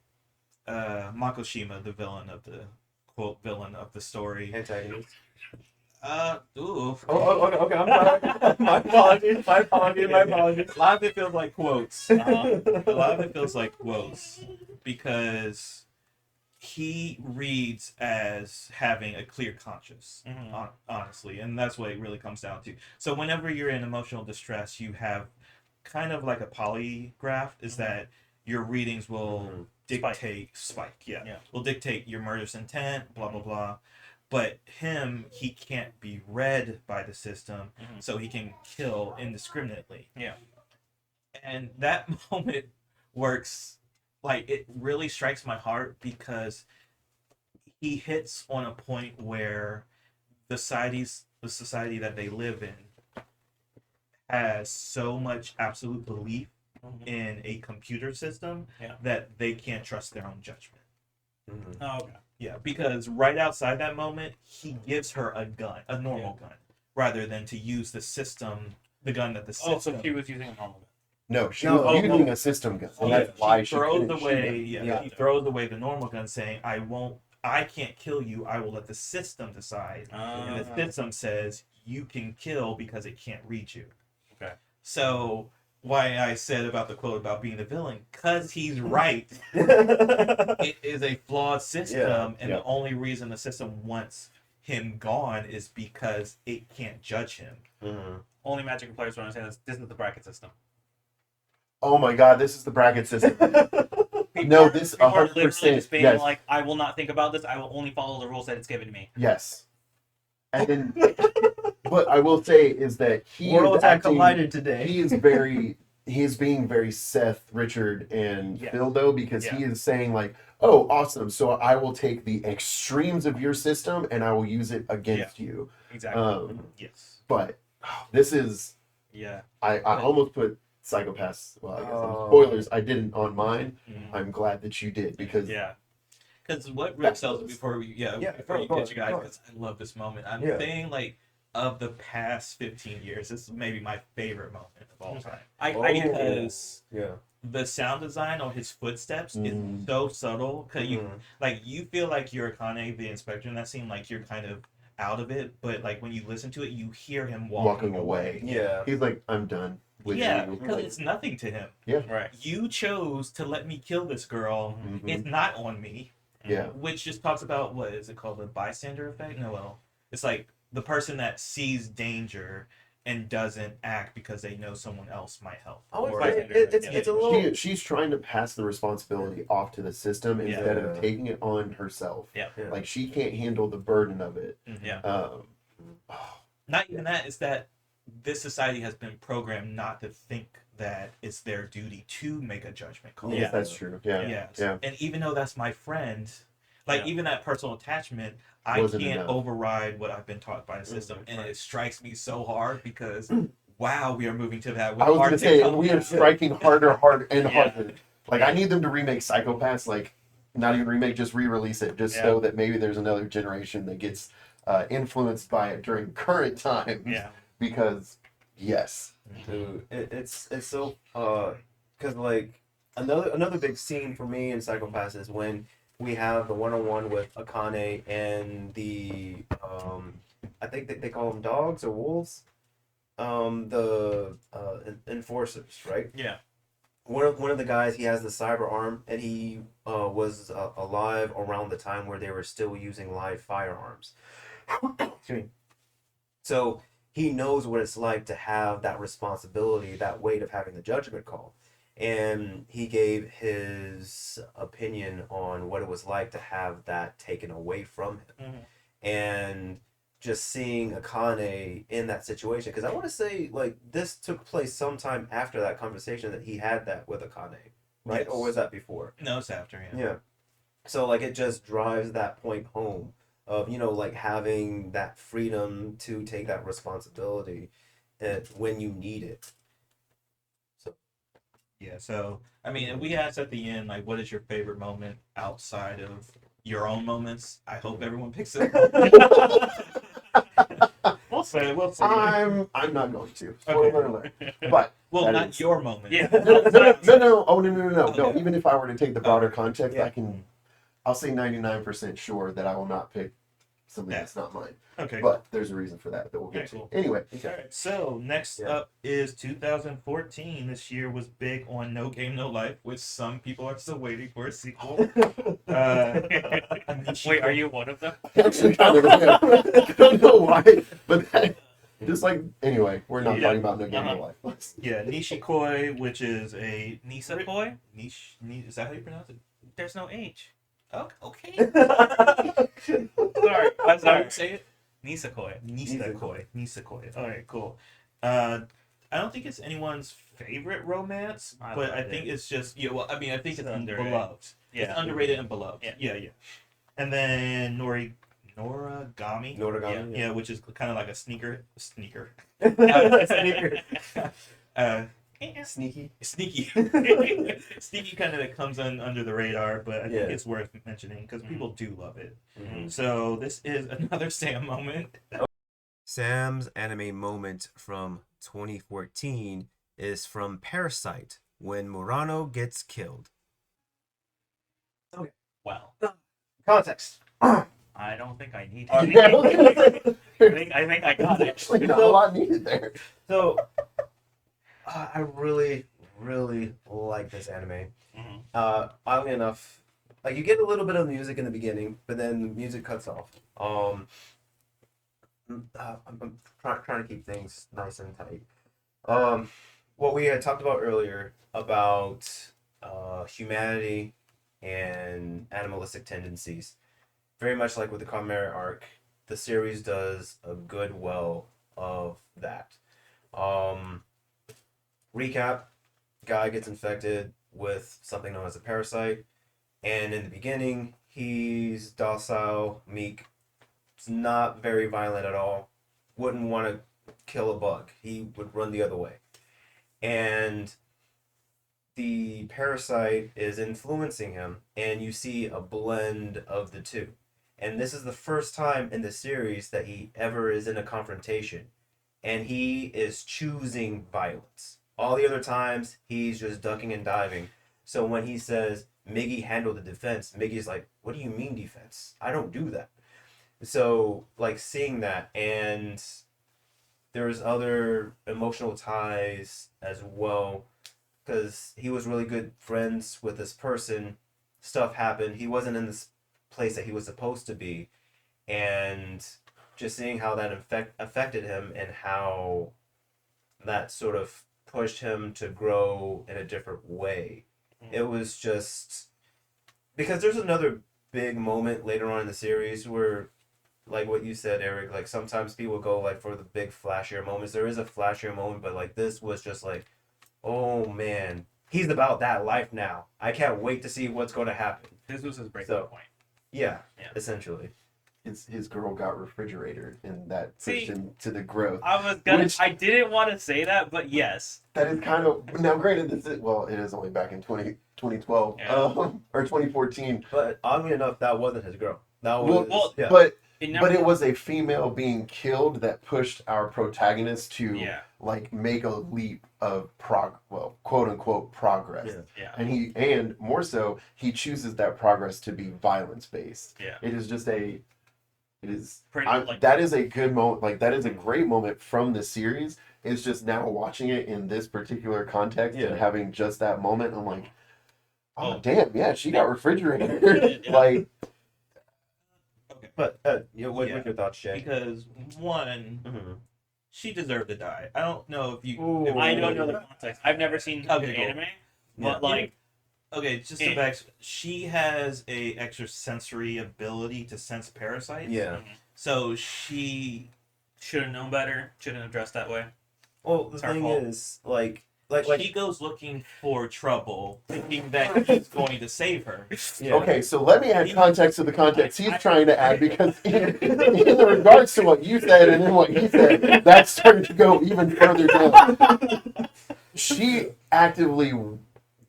[SPEAKER 2] Makoshima, the villain of the quote villain of the story,
[SPEAKER 1] Antagonist.
[SPEAKER 2] ooh.
[SPEAKER 1] Okay, I'm sorry. My apologies. My apologies.
[SPEAKER 2] A lot of it feels like quotes.
[SPEAKER 4] Uh-huh.
[SPEAKER 2] A lot of it feels like quotes because he reads as having a clear conscience,
[SPEAKER 4] Mhm.
[SPEAKER 2] honestly, and that's what it really comes down to. So whenever you're in emotional distress, you have kind of like a polygraph, is that your readings will dictate
[SPEAKER 4] Yeah.
[SPEAKER 2] will dictate your murderous intent, blah blah blah. But he can't be read by the system,
[SPEAKER 4] Mhm.
[SPEAKER 2] so he can kill indiscriminately.
[SPEAKER 4] Yeah.
[SPEAKER 2] And that moment works, like, it really strikes my heart because he hits on a point where the society that they live in has so much absolute belief
[SPEAKER 4] Mhm.
[SPEAKER 2] in a computer system
[SPEAKER 4] Yeah.
[SPEAKER 2] that they can't trust their own judgment.
[SPEAKER 1] Mhm.
[SPEAKER 4] Oh, okay.
[SPEAKER 2] Yeah, because right outside that moment, he gives her a gun, a normal gun, rather than to use the gun that the system.
[SPEAKER 4] Oh, so she was using a normal gun.
[SPEAKER 3] No, she
[SPEAKER 1] No,
[SPEAKER 3] was
[SPEAKER 1] oh,
[SPEAKER 3] using a system gun, and that's why she
[SPEAKER 2] throws
[SPEAKER 3] couldn't shoot
[SPEAKER 2] away.
[SPEAKER 3] him.
[SPEAKER 2] Yeah, he throws away the normal gun, saying, I can't kill you. I will let the system decide." And the system says you can kill because it can't reach you.
[SPEAKER 4] Okay.
[SPEAKER 2] So why I said about the quote about being the villain, because he's right. It is a flawed system, and the only reason the system wants him gone is because it can't judge him.
[SPEAKER 1] Mhm.
[SPEAKER 4] Only Magic players will understand this isn't the bracket system.
[SPEAKER 3] Oh my God, this is the bracket system.
[SPEAKER 4] People
[SPEAKER 3] No,
[SPEAKER 4] are-
[SPEAKER 3] this
[SPEAKER 4] people are
[SPEAKER 3] 100%,
[SPEAKER 4] literally just being
[SPEAKER 3] yes.
[SPEAKER 4] like, I will not think about this. I will only follow the rules that it's given to me.
[SPEAKER 3] Yes. And then, what I will say is that he
[SPEAKER 1] Worlds
[SPEAKER 3] is
[SPEAKER 1] have
[SPEAKER 3] acting,
[SPEAKER 1] collided today.
[SPEAKER 3] he is being very Seth, Richard, and
[SPEAKER 4] Yes.
[SPEAKER 3] Phil, though, because
[SPEAKER 4] Yeah.
[SPEAKER 3] he is saying, like, oh, awesome, so I will take the extremes of your system and I will use it against you.
[SPEAKER 4] Exactly.
[SPEAKER 2] Yes.
[SPEAKER 3] But this is,
[SPEAKER 4] Yeah.
[SPEAKER 3] I almost put PsychoPass, well, I guess
[SPEAKER 1] Oh.
[SPEAKER 3] spoilers, I didn't on mine.
[SPEAKER 4] Mhm.
[SPEAKER 3] I'm glad that you did, because
[SPEAKER 4] Yeah.
[SPEAKER 2] Because what Rick tells me before we before you
[SPEAKER 1] go
[SPEAKER 2] get you guys,
[SPEAKER 1] on.
[SPEAKER 2] because I love this moment. I'm
[SPEAKER 1] Yeah.
[SPEAKER 2] saying, like, of the past 15 years, this is maybe my favorite moment of all time.
[SPEAKER 4] I
[SPEAKER 1] Oh.
[SPEAKER 4] get
[SPEAKER 2] Because
[SPEAKER 1] Yeah.
[SPEAKER 2] the sound design on his footsteps is
[SPEAKER 3] Mm.
[SPEAKER 2] so subtle. Cause
[SPEAKER 1] Mhm.
[SPEAKER 2] you feel like you're Akane, the inspector in that scene, like you're kind of out of it, but like when you listen to it, you hear him walking away.
[SPEAKER 1] Yeah.
[SPEAKER 3] he's like, I'm done with
[SPEAKER 2] Yeah,
[SPEAKER 3] you.
[SPEAKER 2] because it's nothing to him.
[SPEAKER 4] right.
[SPEAKER 2] You chose to let me kill this girl.
[SPEAKER 3] Mhm.
[SPEAKER 2] It's not on me.
[SPEAKER 3] Yeah.
[SPEAKER 2] Which just talks about, what is it called, the bystander effect? No, well, it's like the person that sees danger and doesn't act because they know someone else might help.
[SPEAKER 1] I would
[SPEAKER 2] Or-
[SPEAKER 1] say it's a little.
[SPEAKER 3] She's trying to pass the responsibility off to the system instead of
[SPEAKER 1] Yeah.
[SPEAKER 3] taking it on herself.
[SPEAKER 4] Yeah.
[SPEAKER 1] Yeah.
[SPEAKER 3] Like, she can't handle the burden of it.
[SPEAKER 4] Yeah.
[SPEAKER 2] Not even that, is that this society has been programmed not to think that it's their duty to make a judgment call.
[SPEAKER 3] Yes, that's true. Yeah.
[SPEAKER 2] Yes.
[SPEAKER 3] Yeah.
[SPEAKER 2] And even though that's my friend, like
[SPEAKER 4] Yeah.
[SPEAKER 2] even that personal attachment, I
[SPEAKER 3] Wasn't
[SPEAKER 2] can't
[SPEAKER 3] enough.
[SPEAKER 2] override what I've been taught by the system. And
[SPEAKER 4] right.
[SPEAKER 2] it strikes me so hard because wow, we are moving to that.
[SPEAKER 3] I was
[SPEAKER 2] hard
[SPEAKER 3] going to say,
[SPEAKER 2] TikTok.
[SPEAKER 3] we are striking harder and
[SPEAKER 4] Yeah.
[SPEAKER 3] harder. Like, I need them to remake PsychoPass, like, not even remake, just re-release it, just so that maybe there's another generation that gets influenced by it during current times.
[SPEAKER 4] Yeah.
[SPEAKER 3] Because, yes.
[SPEAKER 1] Dude, it's so because like another big scene for me in PsychoPass is when we have the one-on-one with Akane and the I think they call them dogs or wolves, the enforcers, right?
[SPEAKER 4] Yeah.
[SPEAKER 1] One of the guys, he has the cyber arm, and he was alive around the time where they were still using live firearms. Excuse me. So he knows what it's like to have that responsibility, that weight of having the judgment call. And he gave his opinion on what it was like to have that taken away from him.
[SPEAKER 4] Mhm.
[SPEAKER 1] And just seeing Akane in that situation, because I want to say, like, this took place sometime after that conversation that he had that with Akane, right?
[SPEAKER 2] Yes.
[SPEAKER 1] Or was that before?
[SPEAKER 2] No, it's after him.
[SPEAKER 1] Yeah. So, like, it just drives that point home of, like, having that freedom to take that responsibility when you need it.
[SPEAKER 2] Yeah, so I mean, if we asked at the end, like, what is your favorite moment outside of your own moments? I hope everyone picks it. We'll say.
[SPEAKER 3] I'm not going to. Spoiler alert. But
[SPEAKER 2] Well,
[SPEAKER 3] that
[SPEAKER 2] not
[SPEAKER 3] is-
[SPEAKER 2] your moment.
[SPEAKER 4] Yeah.
[SPEAKER 3] no. Oh, no.
[SPEAKER 2] Okay.
[SPEAKER 3] Even if I were to take the broader context,
[SPEAKER 1] Yeah.
[SPEAKER 3] I'll say 99% sure that I will not pick something
[SPEAKER 2] Yeah.
[SPEAKER 3] that's not mine.
[SPEAKER 2] Okay.
[SPEAKER 3] But there's a reason for that we'll get
[SPEAKER 2] Okay,
[SPEAKER 3] to.
[SPEAKER 2] cool.
[SPEAKER 3] Anyway,
[SPEAKER 2] All right. So next
[SPEAKER 1] Yeah.
[SPEAKER 2] up is 2014. This year was big on No Game No Life, which some people are still waiting for a sequel.
[SPEAKER 4] Wait, are you one of them?
[SPEAKER 3] actually kind of am. I don't know why, but just like, anyway, we're not
[SPEAKER 2] Yeah.
[SPEAKER 3] talking about No Game No Life.
[SPEAKER 2] Yeah, Nishikoi, which is a
[SPEAKER 4] Nisakoi?
[SPEAKER 2] Is that how you pronounce it?
[SPEAKER 4] There's no H.
[SPEAKER 2] Okay.
[SPEAKER 4] Sorry. I'm sorry.
[SPEAKER 2] Say it.
[SPEAKER 4] Nisakoi.
[SPEAKER 2] Nisekoi. All right, cool. I don't think it's anyone's favorite romance,
[SPEAKER 4] I
[SPEAKER 2] but I
[SPEAKER 4] loved
[SPEAKER 2] think
[SPEAKER 4] it.
[SPEAKER 2] it's just well, I mean, I think
[SPEAKER 4] It's
[SPEAKER 2] it's
[SPEAKER 4] underrated.
[SPEAKER 2] beloved.
[SPEAKER 4] Yeah.
[SPEAKER 2] It's underrated and beloved.
[SPEAKER 4] Yeah.
[SPEAKER 2] Yeah. And then Noragami.
[SPEAKER 1] Noragami.
[SPEAKER 2] Yeah, which is kind of like a sneaker.
[SPEAKER 1] Sneaker.
[SPEAKER 2] Sneaky.
[SPEAKER 1] Sneaky.
[SPEAKER 2] Sneaky kind of comes under the radar, but I
[SPEAKER 1] Yeah.
[SPEAKER 2] think it's worth mentioning because people do love it.
[SPEAKER 1] Mhm.
[SPEAKER 2] So this is another Sam moment.
[SPEAKER 1] Sam's anime moment from 2014 is from Parasyte, when Murano gets killed.
[SPEAKER 4] Well,
[SPEAKER 3] Context.
[SPEAKER 4] I don't think I need
[SPEAKER 3] Yeah,
[SPEAKER 4] it. I think I got it.
[SPEAKER 3] Actually, not a lot needed there.
[SPEAKER 1] So, I really, really like this anime. Oddly enough, like, you get a little bit of music in the beginning, but then the music cuts off. I'm trying to keep things nice and tight. What we had talked about earlier about humanity and animalistic tendencies, very much like with the Chimera arc, the series does a good well of that. Recap: guy gets infected with something known as a parasite, and in the beginning he's docile, meek, not very violent at all, wouldn't want to kill a bug, he would run the other way, and the parasite is influencing him, and you see a blend of the two. And this is the first time in the series that he ever is in a confrontation, and he is choosing violence. All the other times, he's just ducking and diving. So when he says, Miggy handled the defense, Miggy's like, what do you mean defense? I don't do that. So, like, seeing that, and there's other emotional ties as well, because he was really good friends with this person. Stuff happened. He wasn't in this place that he was supposed to be. And just seeing how that affected him and how that sort of pushed him to grow in a different way. It was just... Because there's another big moment later on in the series where, like what you said, Eric, like sometimes people go like for the big flashier moments. There is a flashier moment, but like this was just like, oh man, he's about that life now. I can't wait to see what's going to happen.
[SPEAKER 4] This was his breaking point.
[SPEAKER 1] Yeah, essentially.
[SPEAKER 3] His girl got refrigerator, and that pushed
[SPEAKER 4] See,
[SPEAKER 3] him to the growth.
[SPEAKER 4] I didn't want to say that, but yes.
[SPEAKER 3] That is kind of, now granted, it is only back in 2012, or 2014.
[SPEAKER 1] But oddly enough, that wasn't his girl. That was,
[SPEAKER 3] But it was a female being killed that pushed our protagonist to like make a leap of quote unquote progress.
[SPEAKER 4] Yeah.
[SPEAKER 3] And more so, he chooses that progress to be violence based.
[SPEAKER 4] Yeah.
[SPEAKER 3] It is just
[SPEAKER 4] Pretty,
[SPEAKER 3] that is a good moment. Like, that is a great moment from the series. It's just now watching it in this particular context and having just that moment. I'm like, oh damn, yeah, she got refrigerator. Like,
[SPEAKER 2] Okay.
[SPEAKER 1] But what's your thoughts, Jay?
[SPEAKER 2] Because one, she deserved to die. I don't know if you.
[SPEAKER 1] Ooh.
[SPEAKER 4] I don't know the context. I've never seen the anime, but like,
[SPEAKER 2] okay, just to back. She has a extrasensory ability to sense parasites.
[SPEAKER 1] Yeah.
[SPEAKER 2] So she
[SPEAKER 4] should have known better. Shouldn't have dressed that way.
[SPEAKER 1] Well, the thing is, like
[SPEAKER 2] she goes looking for trouble, thinking that he's going to save her.
[SPEAKER 1] Yeah.
[SPEAKER 3] okay, so let me add context to the context he's trying to add, because in regards to what you said and then what he said, that's starting to go even further down. She actively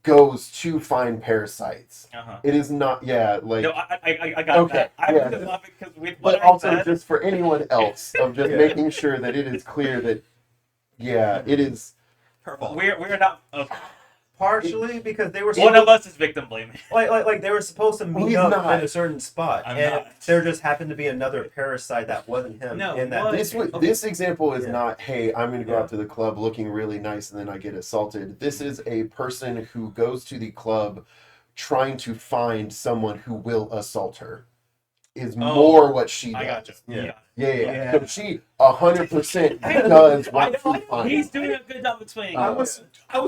[SPEAKER 3] goes to find parasites. It is not, like...
[SPEAKER 4] No, I got that. I was just laughing because with what
[SPEAKER 3] But also, just for anyone else, of just making sure that it is clear that, it is...
[SPEAKER 2] Her fault.
[SPEAKER 4] We're not...
[SPEAKER 1] Partially because they were
[SPEAKER 4] one of us is victim blaming.
[SPEAKER 1] Like they were supposed to meet up
[SPEAKER 3] not.
[SPEAKER 1] in a certain spot, and there just happened to be another parasite that wasn't him.
[SPEAKER 2] No,
[SPEAKER 1] in that
[SPEAKER 3] this example is not, hey, I'm going to go out to the club looking really nice and then I get assaulted. This is a person who goes to the club trying to find someone who will assault her. Is more what she does.
[SPEAKER 4] I got you.
[SPEAKER 3] Yeah. So she 100% does want to find.
[SPEAKER 4] He's doing a good job explaining.
[SPEAKER 2] I was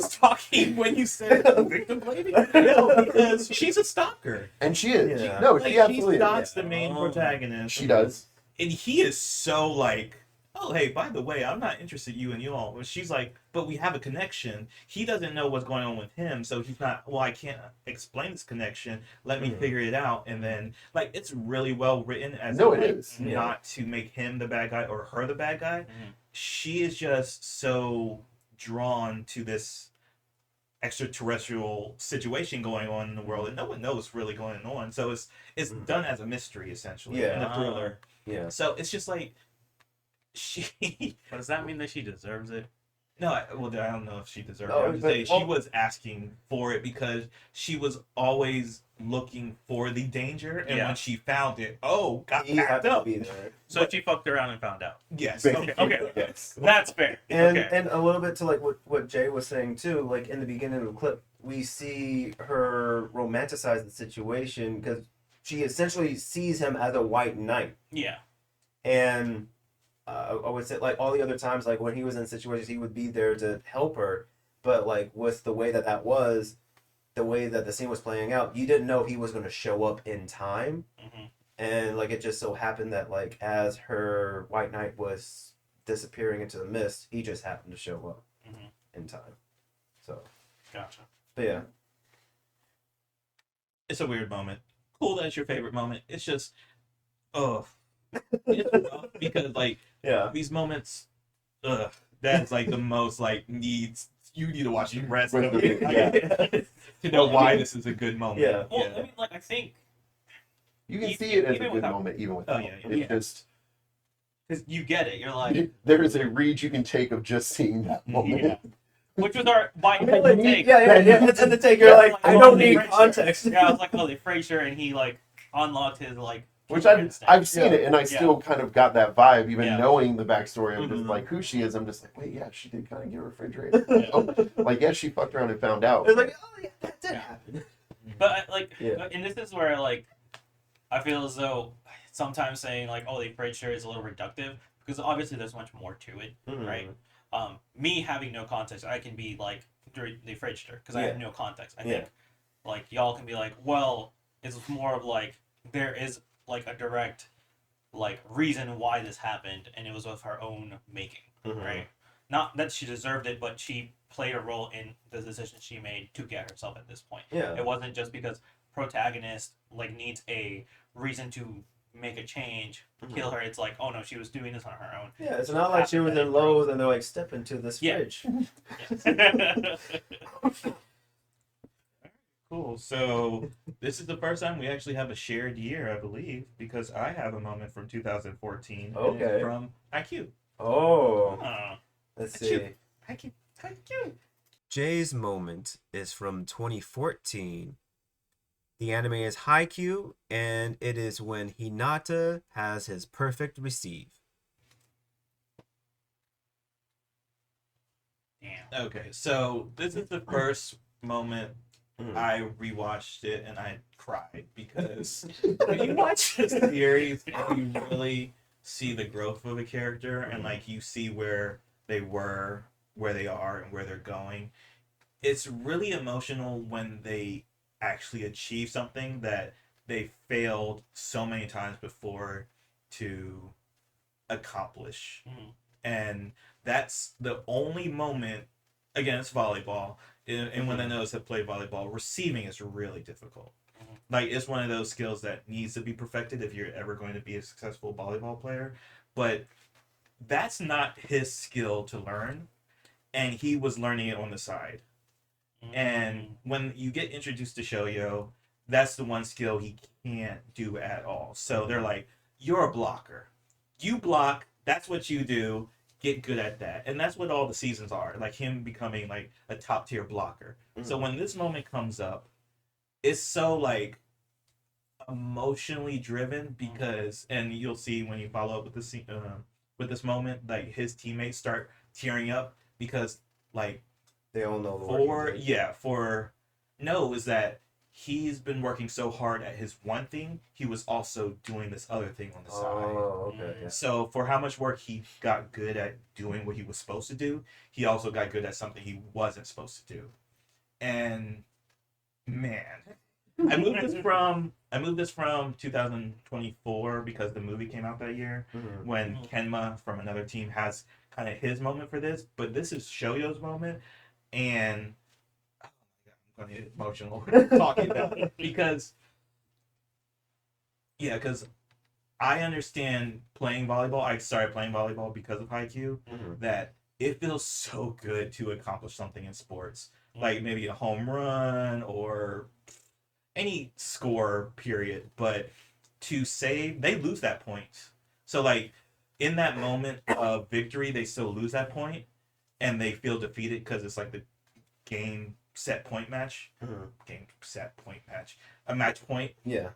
[SPEAKER 2] talking when you said victim blaming. No, because she's a stalker.
[SPEAKER 3] And she is.
[SPEAKER 1] Yeah.
[SPEAKER 3] She absolutely
[SPEAKER 2] she stalks
[SPEAKER 3] is.
[SPEAKER 2] the main protagonist.
[SPEAKER 3] She does.
[SPEAKER 2] And he is so like, oh, hey, by the way, I'm not interested in you and you all. But she's like, but we have a connection. He doesn't know what's going on with him, so he's not, well, I can't explain this connection. Let me figure it out. And then, like, it's really well written as
[SPEAKER 3] it is.
[SPEAKER 2] Not to make him the bad guy or her the bad guy. She is just so drawn to this extraterrestrial situation going on in the world, and no one knows what's really going on. So it's done as a mystery, essentially, in a thriller.
[SPEAKER 1] Yeah.
[SPEAKER 2] So it's just like, she...
[SPEAKER 4] But does that mean that she deserves it?
[SPEAKER 2] No, well, I don't know if she deserved
[SPEAKER 1] No,
[SPEAKER 2] it. I'm just
[SPEAKER 1] but-
[SPEAKER 2] saying she was asking for it because she was always looking for the danger, and
[SPEAKER 4] Yeah.
[SPEAKER 2] when she found it, got
[SPEAKER 1] He had
[SPEAKER 2] packed
[SPEAKER 1] to
[SPEAKER 2] up.
[SPEAKER 1] be there.
[SPEAKER 4] So she fucked around and found out.
[SPEAKER 2] Yes.
[SPEAKER 4] Okay. Okay.
[SPEAKER 3] Yes.
[SPEAKER 4] That's fair.
[SPEAKER 1] And
[SPEAKER 4] Okay.
[SPEAKER 1] and a little bit to like what Jay was saying too, like in the beginning of the clip, we see her romanticize the situation because she essentially sees him as a white knight.
[SPEAKER 4] Yeah.
[SPEAKER 1] And I would say like all the other times, like when he was in situations, he would be there to help her. But like with the way that was, the way that the scene was playing out, you didn't know he was going to show up in time.
[SPEAKER 4] Mm-hmm.
[SPEAKER 1] And like it just so happened that like as her white knight was disappearing into the mist, he just happened to show up in time. So
[SPEAKER 4] Gotcha.
[SPEAKER 1] but yeah.
[SPEAKER 2] It's a weird moment. Cool that it's your favorite moment. It's just, it's rough because like
[SPEAKER 1] Yeah.
[SPEAKER 2] these moments, that's like the most like you need to watch the rest of it to know why this is a good moment.
[SPEAKER 1] Yeah.
[SPEAKER 4] Well, I mean, like I think
[SPEAKER 3] You can
[SPEAKER 4] Even-
[SPEAKER 3] see it as a
[SPEAKER 4] even
[SPEAKER 3] good
[SPEAKER 4] without-
[SPEAKER 3] moment, even with
[SPEAKER 2] Oh, yeah,
[SPEAKER 3] It's
[SPEAKER 4] yeah.
[SPEAKER 3] just
[SPEAKER 4] because you get it. You're like,
[SPEAKER 3] there is a read you can take of just seeing that moment.
[SPEAKER 4] yeah. Which was our my
[SPEAKER 1] Yeah,
[SPEAKER 4] intended take.
[SPEAKER 1] yeah. It's in the take. You're
[SPEAKER 4] Yeah,
[SPEAKER 1] like,
[SPEAKER 4] like,
[SPEAKER 1] I
[SPEAKER 4] oh,
[SPEAKER 1] don't
[SPEAKER 4] they
[SPEAKER 1] need
[SPEAKER 4] French
[SPEAKER 1] context.
[SPEAKER 4] Yeah, I was like, oh, they Frasier, and he like unlocked his like.
[SPEAKER 3] Which
[SPEAKER 4] killer
[SPEAKER 3] I've
[SPEAKER 4] instinct.
[SPEAKER 3] seen it, and I still kind of got that vibe, even
[SPEAKER 4] Yeah.
[SPEAKER 3] knowing the backstory of just
[SPEAKER 1] Mhm.
[SPEAKER 3] like who she is. I'm just like, wait, yeah, she did kind of get refrigerated. Like, yeah, she fucked around and found out.
[SPEAKER 1] It's like, oh yeah, that did
[SPEAKER 4] Yeah.
[SPEAKER 1] happen.
[SPEAKER 4] But like,
[SPEAKER 1] Yeah.
[SPEAKER 4] and this is where like, I feel as though sometimes saying like, oh, they Frasier is a little reductive because obviously there's much more to it, right? Me having no context, I can be like, they Frasier because I have no context. I think like y'all can be like, well, it's more of like there is like a direct like reason why this happened, and it was of her own making, right? Not that she deserved it, but she played a role in the decision she made to get herself at this point.
[SPEAKER 1] Yeah.
[SPEAKER 4] It wasn't just because protagonist like needs a reason to make a change, kill her. It's like, oh no, she was doing this on her own.
[SPEAKER 1] Yeah, it's not like she was in Lowe's and they're like, step into this
[SPEAKER 4] Yeah.
[SPEAKER 1] fridge.
[SPEAKER 2] Cool. So this is the first time we actually have a shared year, I believe, because I have a moment from 2014. and it's
[SPEAKER 1] Okay.
[SPEAKER 2] From Haikyuu.
[SPEAKER 1] Oh,
[SPEAKER 4] Oh.
[SPEAKER 1] let's
[SPEAKER 2] Haikyuu.
[SPEAKER 1] see.
[SPEAKER 2] Haikyuu.
[SPEAKER 1] Jay's moment is from 2014. The anime is Haikyuu, and it is when Hinata has his perfect receive.
[SPEAKER 4] Damn.
[SPEAKER 2] Okay, so this is the first moment I rewatched it and I cried because when you watch this series and you really see the growth of a character and like you see where they were, where they are, and where they're going. It's really emotional when they actually achieve something that they failed so many times before to accomplish. And that's the only moment. Again, it's volleyball, and when the knows have played volleyball, receiving is really difficult. Like, it's one of those skills that needs to be perfected if you're ever going to be a successful volleyball player. But that's not his skill to learn, and he was learning it on the side. And when you get introduced to Shoyo, that's the one skill he can't do at all. So they're like, you're a blocker. You block, that's what you do. Get good at that. And that's what all the seasons are. Like him becoming like a top tier blocker. So when this moment comes up, it's so like emotionally driven because, and you'll see when you follow up with this with this moment, like his teammates start tearing up because like
[SPEAKER 1] They all know the work he did.
[SPEAKER 2] is that he's been working so hard at his one thing, he was also doing this other thing on the side.
[SPEAKER 1] Oh, okay. Yeah.
[SPEAKER 2] So for how much work he got good at doing what he was supposed to do, he also got good at something he wasn't supposed to do. And man, I moved this from 2024 because the movie came out that year when Kenma from another team has kind of his moment for this, but this is Shoyo's moment, and oh my God, I'm going to get emotional talking about it because I understand playing volleyball. I started playing volleyball because of Haikyuu. That it feels so good to accomplish something in sports, like maybe a home run or any score period. But to save, they lose that point. So like in that moment of victory, they still lose that point. and they feel defeated because it's like the game set point match.
[SPEAKER 1] Mhm.
[SPEAKER 2] Game set point match. A match point.
[SPEAKER 1] Yeah.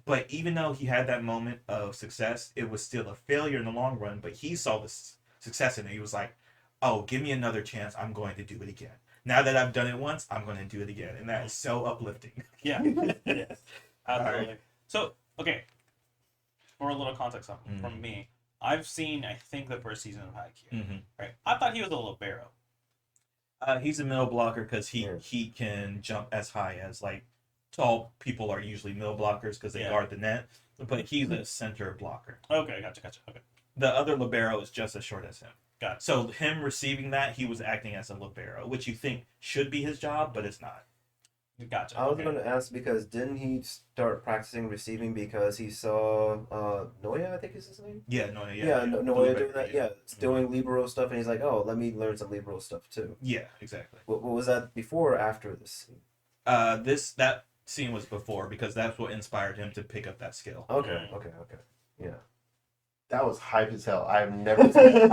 [SPEAKER 2] But even though he had that moment of success, it was still a failure in the long run. But he saw the success in it. He was like, oh, give me another chance. I'm going to do it again. Now that I've done it once, I'm going to do it again. And that is so uplifting.
[SPEAKER 4] Yeah, it is. Absolutely.
[SPEAKER 2] Alright.
[SPEAKER 4] So, okay, for a little context from me, I've seen, I think, the first season of Haikyuu.
[SPEAKER 2] Mm-hmm.
[SPEAKER 4] Right? I thought he was a libero.
[SPEAKER 2] He's a middle blocker because
[SPEAKER 1] Yeah.
[SPEAKER 2] he can jump as high as, like, tall people are usually middle blockers because they guard the net. But he's a center blocker.
[SPEAKER 4] Okay, gotcha. Okay,
[SPEAKER 2] The other libero is just as short as him.
[SPEAKER 4] got it.
[SPEAKER 2] So him receiving that, he was acting as a libero, which you think should be his job, but it's not.
[SPEAKER 4] Gotcha.
[SPEAKER 1] I was
[SPEAKER 4] okay.
[SPEAKER 1] going to ask because didn't he start practicing receiving because he saw Noya, I think is his name?
[SPEAKER 2] Yeah,
[SPEAKER 1] Noya doing that. Yeah, it's doing libero stuff, and he's like, oh, let me learn some libero stuff too.
[SPEAKER 2] Yeah, exactly.
[SPEAKER 1] What was that before or after this scene?
[SPEAKER 2] That scene was before because that's what inspired him to pick up that skill.
[SPEAKER 1] Okay. Yeah.
[SPEAKER 3] That was hype as hell. I have never seen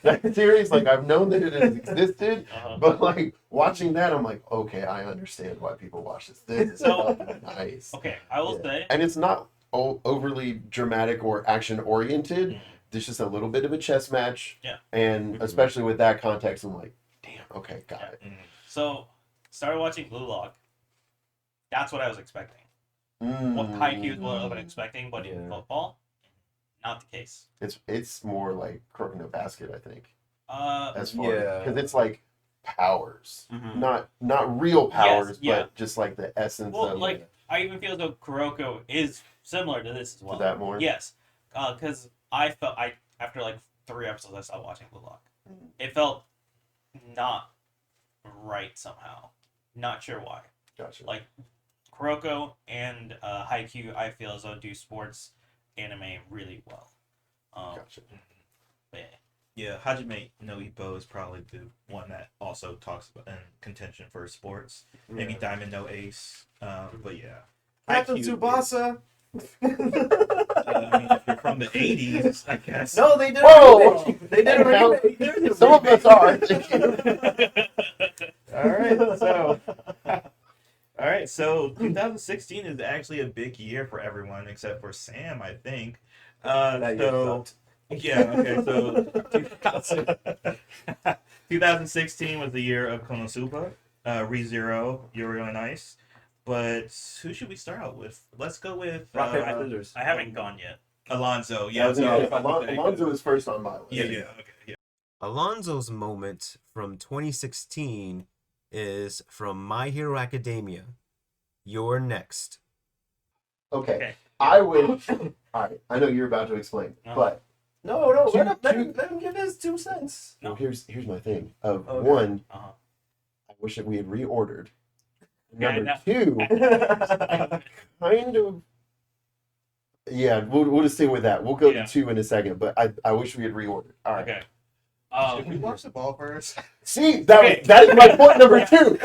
[SPEAKER 3] that series. Like, I've known that it has existed, but like watching that, I'm like, okay, I understand why people watch this. This is fucking nice.
[SPEAKER 4] Okay, I will say.
[SPEAKER 3] And it's not overly dramatic or action oriented. There's just a little bit of a chess match.
[SPEAKER 4] Yeah.
[SPEAKER 3] And especially with that context, I'm like, damn, okay, got it.
[SPEAKER 4] So, started watching Blue Lock. That's what I was expecting.
[SPEAKER 3] Mm.
[SPEAKER 4] What Haikyuu is what I was expecting, but in football, not the case.
[SPEAKER 3] It's more like Crook in a Basket, I think. As far
[SPEAKER 1] yeah.
[SPEAKER 3] because it's like powers,
[SPEAKER 1] Mhm.
[SPEAKER 3] not real powers,
[SPEAKER 4] yeah.
[SPEAKER 3] but just like the essence
[SPEAKER 4] Well,
[SPEAKER 3] of
[SPEAKER 4] like I even feel as though Kuroko is similar to this as well.
[SPEAKER 3] that more.
[SPEAKER 4] Yes, because I felt after like 3 episodes I stopped watching Blue Lock. It felt not right somehow. Not sure why.
[SPEAKER 3] Gotcha.
[SPEAKER 4] Like Kuroko and Haikyuu, I feel as though do sports anime really well.
[SPEAKER 3] Gotcha.
[SPEAKER 4] But
[SPEAKER 2] Yeah, Hajime no Ippo is probably the one that also talks about in contention for sports. Maybe Diamond no Ace. But yeah.
[SPEAKER 1] Captain
[SPEAKER 2] Haikyuu
[SPEAKER 1] Tsubasa.
[SPEAKER 2] I mean, if you're from the 80s, I guess.
[SPEAKER 1] No, they did.
[SPEAKER 3] Whoa!
[SPEAKER 1] They did a remake. There's a
[SPEAKER 3] Some of
[SPEAKER 1] remake.
[SPEAKER 3] us are. Thank you.
[SPEAKER 2] All right, so 2016 is actually a big year for everyone except for Sam, I think.
[SPEAKER 1] That year
[SPEAKER 2] So
[SPEAKER 1] sucked.
[SPEAKER 2] yeah, okay, so 2016 was the year of Konosuba, ReZero, Yuri on Ice. But who should we start out with? Let's go with
[SPEAKER 1] Rock, paper, scissors.
[SPEAKER 4] I haven't gone yet.
[SPEAKER 2] Alonzo.
[SPEAKER 3] I
[SPEAKER 2] Yeah,
[SPEAKER 3] was gonna say, Alonzo is first on my list.
[SPEAKER 2] Yeah, okay, yeah.
[SPEAKER 1] Alonzo's moment from 2016 is from My Hero Academia. You're next.
[SPEAKER 3] Okay. I would. All right. I know you're about to explain, but
[SPEAKER 1] No, let
[SPEAKER 3] Two-
[SPEAKER 1] him give his 2 cents.
[SPEAKER 3] well, here's my thing. Of
[SPEAKER 1] Okay.
[SPEAKER 3] one,
[SPEAKER 4] Uh-huh.
[SPEAKER 3] I wish that we had reordered.
[SPEAKER 4] Yeah,
[SPEAKER 3] Number
[SPEAKER 4] no.
[SPEAKER 3] 2, kind of. Yeah, we'll just stay with that. We'll go
[SPEAKER 4] Yeah.
[SPEAKER 3] to 2 in a second, but I wish we had reordered. All right.
[SPEAKER 4] Okay.
[SPEAKER 2] Should we watch the ball first?
[SPEAKER 3] See, that
[SPEAKER 4] Okay.
[SPEAKER 3] that is my point number 2.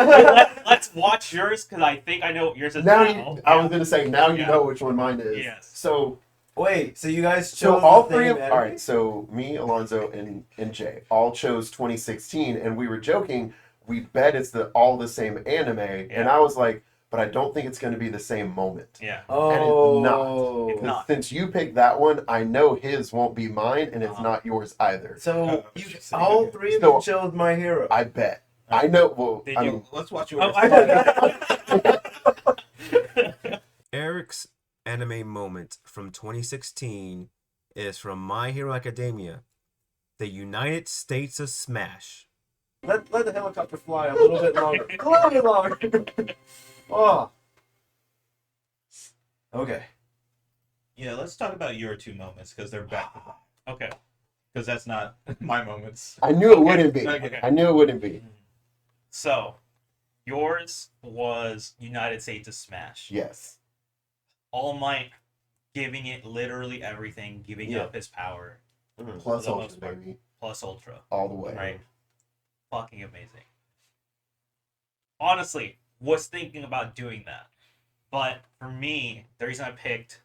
[SPEAKER 4] Let's watch yours because I think I know what yours is
[SPEAKER 3] Now
[SPEAKER 4] now.
[SPEAKER 3] I was gonna say now you
[SPEAKER 4] Yeah.
[SPEAKER 3] know which one mine is.
[SPEAKER 4] Yes.
[SPEAKER 3] So
[SPEAKER 1] Wait, so you guys chose
[SPEAKER 3] so all
[SPEAKER 1] the
[SPEAKER 3] three
[SPEAKER 1] same
[SPEAKER 3] of
[SPEAKER 1] anime?
[SPEAKER 3] all right. So me, Alonzo, and Jay all chose 2016, and we were joking. We bet it's all the same anime, and I was like, but I don't think it's going to be the same moment.
[SPEAKER 4] Yeah.
[SPEAKER 1] Oh,
[SPEAKER 4] It's not.
[SPEAKER 3] Since you picked that one, I know his won't be mine, and it's not yours either.
[SPEAKER 1] So
[SPEAKER 2] you
[SPEAKER 1] all 3 of
[SPEAKER 3] So-
[SPEAKER 1] you chose My Hero.
[SPEAKER 3] I bet. I know. Well,
[SPEAKER 4] Did
[SPEAKER 3] I
[SPEAKER 4] you-
[SPEAKER 3] mean,
[SPEAKER 2] Let's watch
[SPEAKER 4] Oh,
[SPEAKER 2] yours.
[SPEAKER 1] Eric's anime moment from 2016 is from My Hero Academia, The United States of Smash. Let the helicopter fly a little bit longer. A little bit longer. Oh. Okay.
[SPEAKER 2] Yeah, let's talk about your 2 moments because they're back to back.
[SPEAKER 4] Okay.
[SPEAKER 2] Because that's not my moments.
[SPEAKER 3] I knew it wouldn't be.
[SPEAKER 2] Okay.
[SPEAKER 3] I knew it wouldn't be.
[SPEAKER 4] So, yours was United States of Smash.
[SPEAKER 3] Yes.
[SPEAKER 4] All Might giving it literally everything, giving
[SPEAKER 1] Yeah.
[SPEAKER 4] up his power,
[SPEAKER 3] Plus
[SPEAKER 4] For the
[SPEAKER 3] Ultra,
[SPEAKER 4] most part.
[SPEAKER 3] baby,
[SPEAKER 4] plus Ultra.
[SPEAKER 3] all the way.
[SPEAKER 4] Right? Fucking amazing. Honestly, was thinking about doing that. But for me, the reason I picked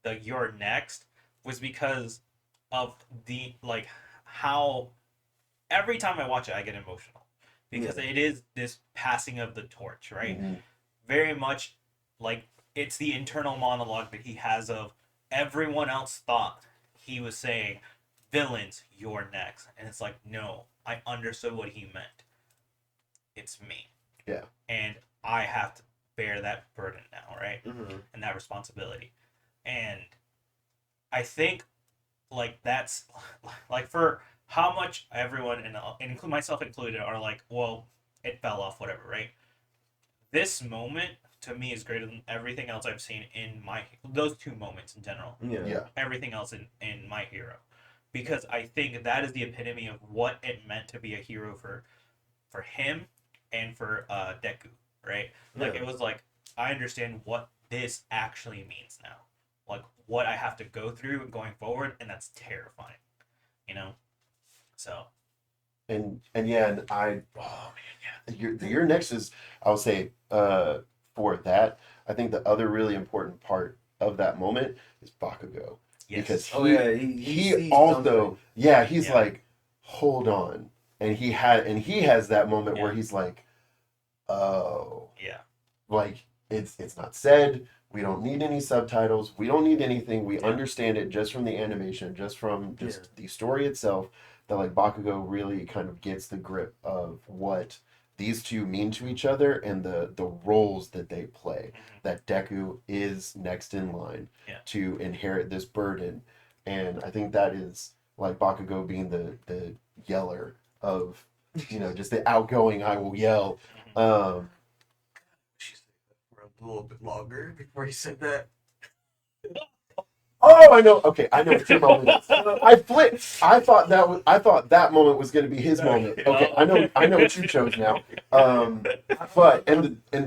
[SPEAKER 4] the You're Next was because of the, like, how every time I watch it, I get emotional because it is this passing of the torch, right?
[SPEAKER 3] Mhm.
[SPEAKER 4] Very much like it's the internal monologue that he has of everyone else thought he was saying, villains, you're next. And it's like, no, I understood what he meant. It's me.
[SPEAKER 3] Yeah.
[SPEAKER 4] And I have to bear that burden now, right?
[SPEAKER 1] Mm-hmm.
[SPEAKER 4] And that responsibility. And I think like that's like for how much everyone and include myself included are like, well, it fell off, whatever, right? This moment to me is greater than everything else I've seen in my those two moments in general.
[SPEAKER 1] Yeah.
[SPEAKER 3] Yeah.
[SPEAKER 4] Everything else in My Hero, because I think that is the epitome of what it meant to be a hero for him and for Deku, right? Like
[SPEAKER 1] Yeah.
[SPEAKER 4] it was like I understand what this actually means now, like what I have to go through going forward, and that's terrifying, you know. So
[SPEAKER 3] And yeah, and oh man, yeah. Your next is, I'll say, for that, I think the other really important part of that moment is Bakugo.
[SPEAKER 4] yes,
[SPEAKER 3] Because
[SPEAKER 1] Oh yeah,
[SPEAKER 3] he
[SPEAKER 1] sees
[SPEAKER 3] also,
[SPEAKER 1] something.
[SPEAKER 3] yeah, he's
[SPEAKER 4] Yeah.
[SPEAKER 3] like, hold on. And he has that moment where
[SPEAKER 4] Yeah.
[SPEAKER 3] he's like, oh,
[SPEAKER 4] yeah,
[SPEAKER 3] like it's not said. We don't need any subtitles. We don't need anything. We
[SPEAKER 4] Yeah.
[SPEAKER 3] understand it just from the animation, just from
[SPEAKER 1] Yeah.
[SPEAKER 3] the story itself. That like Bakugo really kind of gets the grip of what these two mean to each other and the roles that they play. That Deku is next in line
[SPEAKER 4] Yeah.
[SPEAKER 3] to inherit this burden, and I think that is like Bakugo being the yeller of, just the outgoing. I will yell.
[SPEAKER 1] She said that for a little bit longer before he said that.
[SPEAKER 3] Oh, I know. Okay, I know what your moment is. I flipped. I thought that moment was going to be his moment. Okay, I know what you chose now. But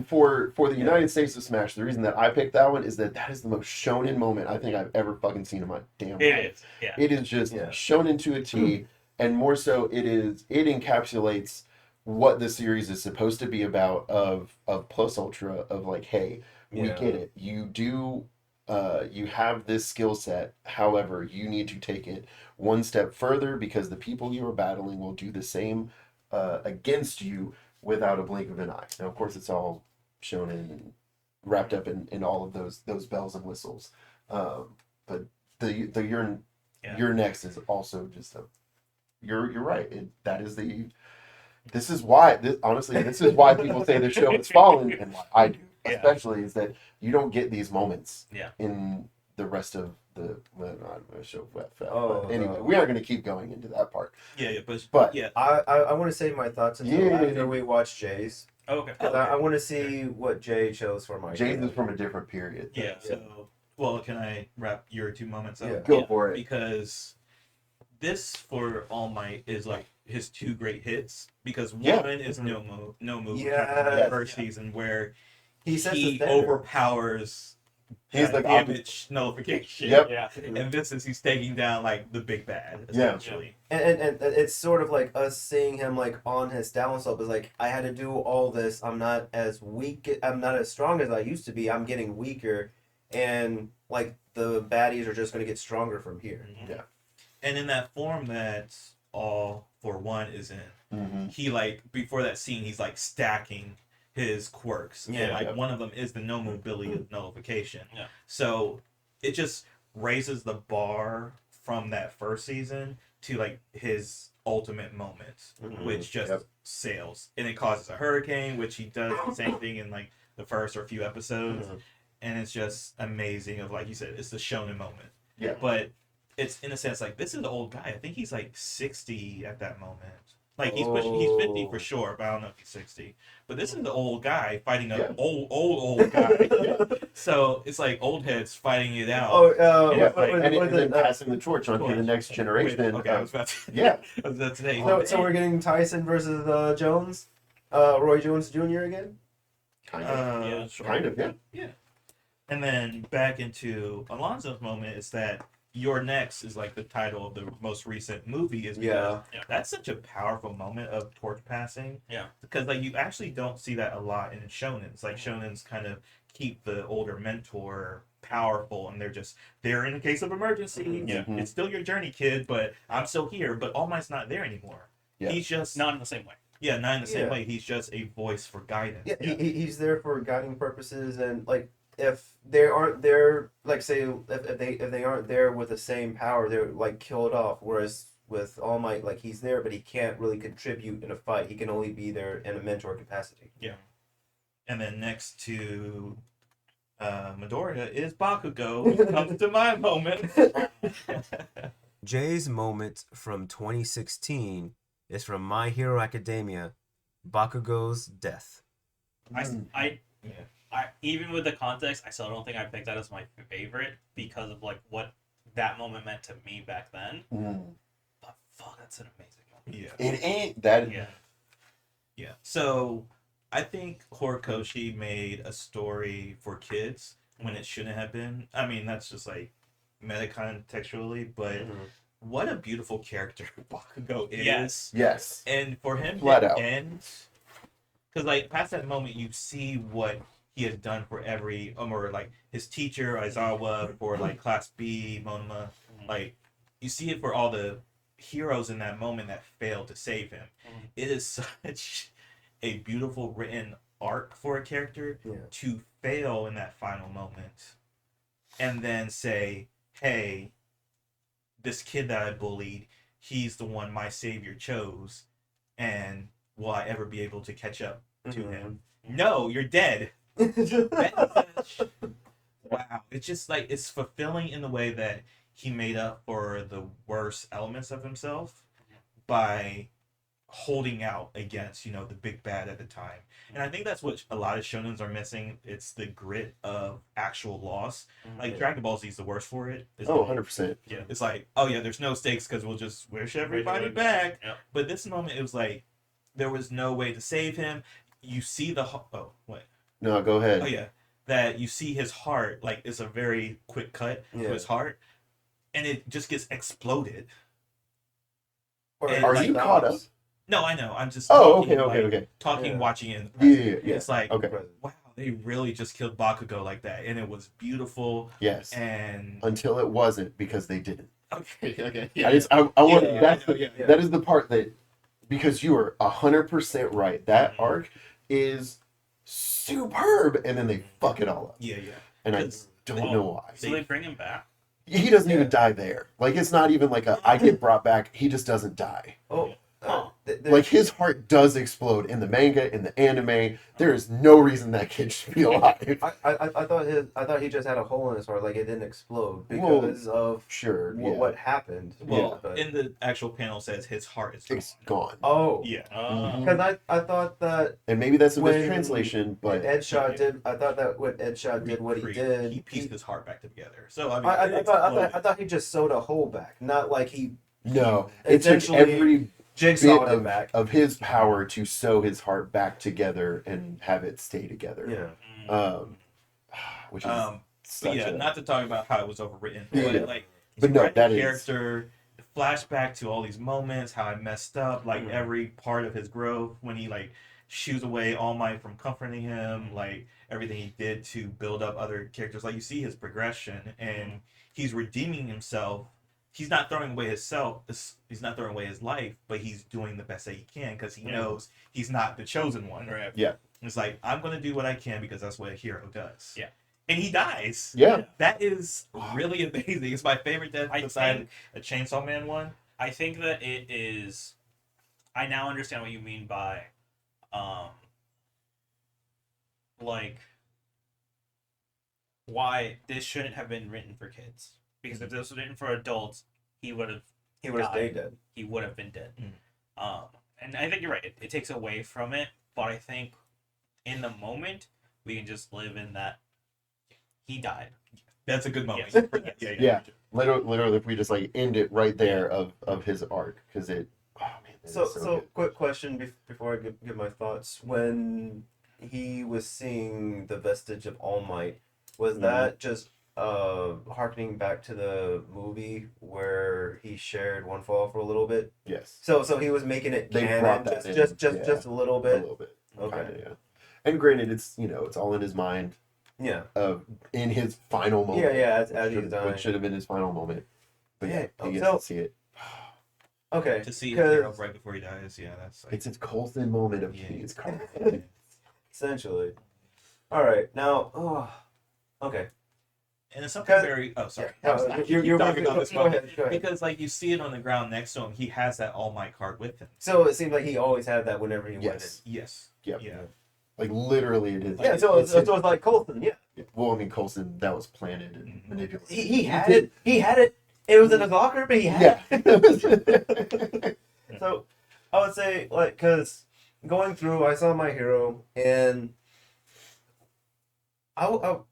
[SPEAKER 3] for the United States of Smash, the reason that I picked that one is that is the most shonen moment I think I've ever fucking seen in my damn life.
[SPEAKER 4] it is. Yeah,
[SPEAKER 3] It is just
[SPEAKER 1] Yeah.
[SPEAKER 3] shonen to a T, and more so, it encapsulates what the series is supposed to be about of Plus Ultra, of like, hey, we
[SPEAKER 1] Yeah.
[SPEAKER 3] get it. You have this skill set. However, you need to take it one step further because the people you are battling will do the same against you without a blink of an eye. Now, of course, it's all shown and wrapped up in all of those bells and whistles. But the your next is also just you're right. This is why people say the show has fallen, and why I do especially is that you don't get these moments in the rest of the show. But anyway, we aren't going to keep going into that part.
[SPEAKER 2] Yeah,
[SPEAKER 3] But
[SPEAKER 2] yeah.
[SPEAKER 1] I want to save my thoughts until after we watch Jay's.
[SPEAKER 4] Oh, okay.
[SPEAKER 1] Because I want to see what Jay chose for my
[SPEAKER 3] James is from a different period.
[SPEAKER 4] Yeah.
[SPEAKER 2] So, well, can I wrap your 2 moments up?
[SPEAKER 1] Yeah.
[SPEAKER 3] Go for it.
[SPEAKER 2] Because this for All Might is like his 2 great hits. Because one is No Move
[SPEAKER 1] Yeah.
[SPEAKER 2] the first season where
[SPEAKER 1] He sets the
[SPEAKER 2] he
[SPEAKER 1] standard.
[SPEAKER 2] overpowers
[SPEAKER 3] He's like
[SPEAKER 2] damage nullification.
[SPEAKER 3] Yep.
[SPEAKER 4] Yeah.
[SPEAKER 2] And this is he's taking down like the big bad,
[SPEAKER 3] Yeah.
[SPEAKER 2] essentially.
[SPEAKER 1] And it's sort of like us seeing him like on his down slope. Is like, I had to do all this. I'm not as strong as I used to be. I'm getting weaker, and like the baddies are just going to get stronger from here.
[SPEAKER 3] Yeah.
[SPEAKER 2] And in that form that All for One is in,
[SPEAKER 3] Mm-hmm.
[SPEAKER 2] he like before that scene he's like stacking his quirks.
[SPEAKER 1] Yeah.
[SPEAKER 2] And like one of them is the no mobility of nullification.
[SPEAKER 4] Yeah.
[SPEAKER 2] So it just raises the bar from that first season to like his ultimate moment, which just sails. And it causes a hurricane, which he does the same thing in like the first or a few episodes. And it's just amazing of like you said, it's the shonen moment.
[SPEAKER 3] Yeah.
[SPEAKER 2] But it's in a sense like this is an old guy. I think he's like 60 at that moment. Like he's 50 for sure, but I don't know if he's 60. But this is the old guy fighting an old guy. So it's like old heads fighting it out.
[SPEAKER 3] And then passing the torch on to the next generation.
[SPEAKER 2] Okay, I was about to.
[SPEAKER 3] Yeah.
[SPEAKER 2] I was about to say.
[SPEAKER 1] So we're getting Tyson versus Jones, Roy Jones Jr. again.
[SPEAKER 3] Kind of.
[SPEAKER 2] Sure.
[SPEAKER 3] Kind of. Yeah.
[SPEAKER 2] Yeah. And then back into Alonzo's moment is that Your Next is like the title of the most recent movie is because that's such a powerful moment of torch passing.
[SPEAKER 4] Yeah.
[SPEAKER 2] Because like you actually don't see that a lot in shonens. Like shonens kind of keep the older mentor powerful and they're just there in case of emergency.
[SPEAKER 3] Mhm.
[SPEAKER 2] It's still your journey, kid, but I'm still here. But All Might's not there anymore.
[SPEAKER 3] Yeah.
[SPEAKER 2] He's just
[SPEAKER 4] Not in the same way.
[SPEAKER 2] yeah, not in the same
[SPEAKER 1] Yeah.
[SPEAKER 2] way. He's just a voice for guidance.
[SPEAKER 1] Yeah, he's there for guiding purposes, and like if they aren't there, like say if they aren't there with the same power, they're like killed off. Whereas with All Might, like he's there, but he can't really contribute in a fight. He can only be there in a mentor capacity.
[SPEAKER 2] And then next to Midoriya is Bakugo, who comes to my moment.
[SPEAKER 1] Jay's moment from 2016 is from My Hero Academia, Bakugo's death.
[SPEAKER 4] I even with the context, I still don't think I picked that as my favorite because of like what that moment meant to me back then. But fuck, that's an amazing moment.
[SPEAKER 2] Yeah.
[SPEAKER 3] It ain't that.
[SPEAKER 4] Yeah.
[SPEAKER 2] Yeah. So I think Horikoshi made a story for kids when it shouldn't have been. I mean, that's just like meta contextually, but what a beautiful character Bakugo is.
[SPEAKER 4] Yes.
[SPEAKER 3] Yes.
[SPEAKER 2] And for him
[SPEAKER 3] Flat
[SPEAKER 2] to
[SPEAKER 3] out.
[SPEAKER 2] end, because like past that moment, you see what he has done for every, or like his teacher Aizawa for like Class B, Monoma, like you see it for all the heroes in that moment that failed to save him. It is such a beautiful written arc for a character to fail in that final moment and then say, hey, this kid that I bullied, he's the one my savior chose, and will I ever be able to catch up to him? No, you're dead. Wow. It's just like, it's fulfilling in the way that he made up for the worst elements of himself by holding out against, the big bad at the time. And I think that's what a lot of shonens are missing. It's the grit of actual loss. Like Dragon Ball Z is the worst for it. It's
[SPEAKER 3] Oh,
[SPEAKER 2] like,
[SPEAKER 3] 100%.
[SPEAKER 2] yeah, it's like, oh yeah, there's no stakes because we'll just wish everybody back.
[SPEAKER 4] Yep.
[SPEAKER 2] But this moment, it was like there was no way to save him. You see the
[SPEAKER 3] No, go ahead.
[SPEAKER 2] Oh yeah, that you see his heart, like it's a very quick cut to his heart, and it just gets exploded.
[SPEAKER 3] Are you caught up?
[SPEAKER 2] No, I know. I'm just
[SPEAKER 3] Oh,
[SPEAKER 2] talking,
[SPEAKER 3] okay.
[SPEAKER 2] talking,
[SPEAKER 1] Yeah.
[SPEAKER 2] watching it.
[SPEAKER 3] Yeah.
[SPEAKER 2] It's like,
[SPEAKER 3] Okay.
[SPEAKER 2] wow, they really just killed Bakugo like that, and it was beautiful.
[SPEAKER 3] Yes.
[SPEAKER 2] And
[SPEAKER 3] Until it wasn't, because they didn't.
[SPEAKER 2] okay,
[SPEAKER 3] I want
[SPEAKER 2] Yeah.
[SPEAKER 3] that is the part that, because you are 100% right. That arc is superb, and then they fuck it all up.
[SPEAKER 2] Yeah.
[SPEAKER 3] And I
[SPEAKER 2] 'Cause-
[SPEAKER 3] don't know why.
[SPEAKER 4] So they bring him back.
[SPEAKER 3] He doesn't even die there. Like, it's not even like I get brought back. He just doesn't die. Like, his heart does explode in the manga, in the anime. There is no reason that kid should be alive.
[SPEAKER 1] I thought he just had a hole in his heart, like it didn't explode because of
[SPEAKER 3] Sure, yeah.
[SPEAKER 1] what happened.
[SPEAKER 2] Well,
[SPEAKER 1] but
[SPEAKER 2] in the actual panel says his heart is gone.
[SPEAKER 3] It's gone.
[SPEAKER 1] oh,
[SPEAKER 2] Yeah.
[SPEAKER 1] because I thought that
[SPEAKER 3] And maybe that's a
[SPEAKER 1] when
[SPEAKER 3] mistranslation, but
[SPEAKER 1] Ed Shot did. I thought that when Ed Shot did what he did,
[SPEAKER 2] He pieced his heart back together. So I mean,
[SPEAKER 1] I thought he just sewed a hole back, not like he
[SPEAKER 3] no. It took
[SPEAKER 1] essentially
[SPEAKER 3] every
[SPEAKER 1] jigsawed
[SPEAKER 3] bit
[SPEAKER 1] it back.
[SPEAKER 3] of his power to sew his heart back together and have it stay together.
[SPEAKER 1] Yeah.
[SPEAKER 3] Which is
[SPEAKER 2] but
[SPEAKER 3] such
[SPEAKER 2] yeah,
[SPEAKER 3] a...
[SPEAKER 2] not to talk about how it was overwritten,
[SPEAKER 3] Yeah.
[SPEAKER 2] but like,
[SPEAKER 3] But no,
[SPEAKER 2] write
[SPEAKER 3] that
[SPEAKER 2] the
[SPEAKER 3] is...
[SPEAKER 2] character, the flashback to all these moments, how I messed up, like every part of his growth when he like shoos away All Might from comforting him, like everything he did to build up other characters. Like you see his progression, and he's redeeming himself. He's not throwing away himself. He's not throwing away his life, but he's doing the best that he can because he knows he's not the chosen one.
[SPEAKER 4] Right.
[SPEAKER 3] Yeah.
[SPEAKER 2] It's like, I'm gonna do what I can because that's what a hero does.
[SPEAKER 4] Yeah.
[SPEAKER 2] And he dies.
[SPEAKER 3] Yeah.
[SPEAKER 2] That is really amazing. It's my favorite death
[SPEAKER 4] I
[SPEAKER 2] besides
[SPEAKER 4] think-
[SPEAKER 2] a Chainsaw Man one.
[SPEAKER 4] I think that it is. I now understand what you mean by, like, why this shouldn't have been written for kids. Because if this was written for adults, he would have
[SPEAKER 1] stayed dead.
[SPEAKER 4] He would have been dead. And I think you're right. It takes away from it, but I think in the moment we can just live in that he died.
[SPEAKER 2] That's a good moment.
[SPEAKER 4] Yes.
[SPEAKER 3] Yeah. Literally, if we just like end it right there of his arc, because it... Oh, man. It
[SPEAKER 1] So
[SPEAKER 3] is so good.
[SPEAKER 1] quick question before I give my thoughts. When he was seeing the vestige of All Might, was that just harkening back to the movie where he shared One Fall for a little bit?
[SPEAKER 3] Yes.
[SPEAKER 1] So he was making it
[SPEAKER 3] They
[SPEAKER 1] canon,
[SPEAKER 3] brought that
[SPEAKER 1] just
[SPEAKER 3] in.
[SPEAKER 1] a little
[SPEAKER 3] A
[SPEAKER 1] bit.
[SPEAKER 3] little bit.
[SPEAKER 1] Okay.
[SPEAKER 3] Kinda, yeah. And granted, it's it's all in his mind.
[SPEAKER 1] Yeah.
[SPEAKER 3] In his final moment.
[SPEAKER 1] Yeah, as he's dying.
[SPEAKER 3] Which should have been his final moment. But yeah,
[SPEAKER 1] Yeah,
[SPEAKER 3] he gets
[SPEAKER 1] so-
[SPEAKER 3] to see it.
[SPEAKER 1] Okay.
[SPEAKER 2] To see his hero
[SPEAKER 1] 'cause
[SPEAKER 2] right before he dies, yeah, that's like,
[SPEAKER 3] It's his Coulson moment of
[SPEAKER 2] Yeah.
[SPEAKER 3] his Coulson.
[SPEAKER 1] essentially. All right. Now, okay.
[SPEAKER 2] and it's something
[SPEAKER 1] 'Cause-
[SPEAKER 2] very. Oh, sorry.
[SPEAKER 1] Yeah,
[SPEAKER 2] I keep
[SPEAKER 1] you're
[SPEAKER 2] talking about this
[SPEAKER 1] go
[SPEAKER 2] moment
[SPEAKER 1] ahead, go ahead.
[SPEAKER 2] because like you see it on the ground next to him. He has that All Might card with him.
[SPEAKER 1] So it seems like he always had that whenever he
[SPEAKER 3] Yes.
[SPEAKER 2] Yes.
[SPEAKER 3] Yep.
[SPEAKER 2] Yeah.
[SPEAKER 3] Like literally, it is.
[SPEAKER 1] wanted. Yeah. So it's like Colton. Yeah.
[SPEAKER 3] Well, I mean, Coulson, that was planted and
[SPEAKER 2] Mhm.
[SPEAKER 3] manipulated.
[SPEAKER 1] He had it. He had it. It was in his locker, but he had it.
[SPEAKER 3] Yeah.
[SPEAKER 1] So I would say, like, because going through, I saw My Hero, and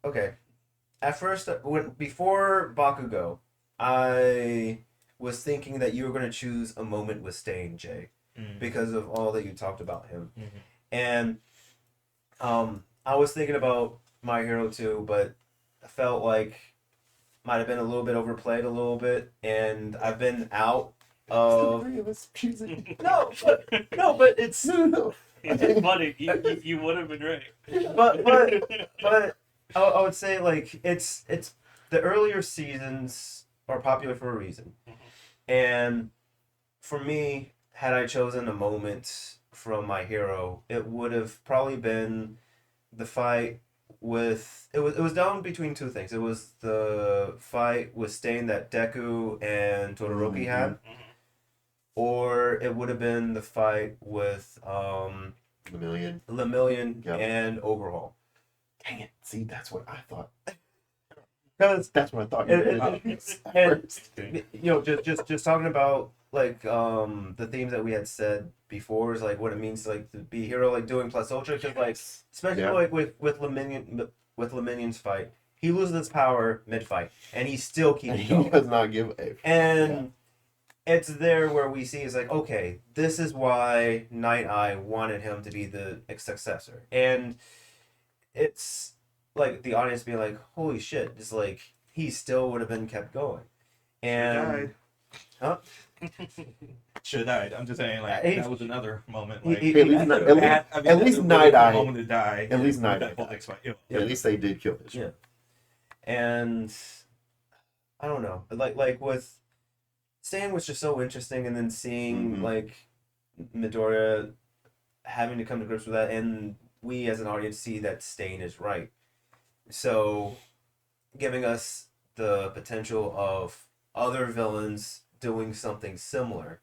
[SPEAKER 1] okay. At first, before Bakugo, I was thinking that you were going to choose a moment with Stain, Jay,
[SPEAKER 2] Mhm.
[SPEAKER 1] because of all that you talked about him.
[SPEAKER 2] Mhm.
[SPEAKER 1] And I was thinking about My Hero too, but I felt like might have been a little bit overplayed a little bit, and I've been out
[SPEAKER 3] So
[SPEAKER 1] of
[SPEAKER 3] three of us choosing.
[SPEAKER 1] no, but it's
[SPEAKER 3] No.
[SPEAKER 4] It's funny. You would have been right.
[SPEAKER 1] but I would say like it's the earlier seasons are popular for a reason, and for me, had I chosen a moment from My Hero, it would have probably been the fight with it was down between two things. It was the fight with Stain that Deku and Todoroki had, or it would have been the fight with
[SPEAKER 3] Lemillion.
[SPEAKER 1] Lemillion
[SPEAKER 3] Yep.
[SPEAKER 1] and Overhaul.
[SPEAKER 3] Dang it! See, that's what I thought.
[SPEAKER 1] Because
[SPEAKER 3] That's what I thought. You
[SPEAKER 1] And-
[SPEAKER 3] were
[SPEAKER 1] and-
[SPEAKER 3] first.
[SPEAKER 1] just talking about like the themes that we had said before is like what it means to like to be a hero, like doing plus ultra, because like especially
[SPEAKER 3] Yeah.
[SPEAKER 1] like with Leminion's fight, he loses his power mid fight and he still keeps
[SPEAKER 3] And he
[SPEAKER 1] going.
[SPEAKER 3] does not give a.
[SPEAKER 1] And it's there where we see is like, okay, this is why Night Eye wanted him to be the successor. And it's like the audience being like, holy shit, it's like he still would have been kept going. And
[SPEAKER 2] died.
[SPEAKER 1] Huh?
[SPEAKER 2] Should have died. I'm just saying, like
[SPEAKER 1] He-
[SPEAKER 2] that was another moment.
[SPEAKER 1] he-
[SPEAKER 2] Like
[SPEAKER 1] he-
[SPEAKER 3] At least,
[SPEAKER 1] at
[SPEAKER 3] at least,
[SPEAKER 2] at
[SPEAKER 3] least
[SPEAKER 2] a
[SPEAKER 3] Night Eye.
[SPEAKER 2] moment to die.
[SPEAKER 3] At least
[SPEAKER 2] with
[SPEAKER 3] Night
[SPEAKER 2] that
[SPEAKER 3] Eye
[SPEAKER 2] whole
[SPEAKER 3] died.
[SPEAKER 2] next fight. Yeah.
[SPEAKER 1] Yeah.
[SPEAKER 3] At least they did kill this.
[SPEAKER 1] Yeah. And I don't know, like with Stan was just so interesting, and then seeing
[SPEAKER 3] Mhm.
[SPEAKER 1] like Midoriya having to come to grips with that, and we as an audience see that Stain is right. So, giving us the potential of other villains doing something similar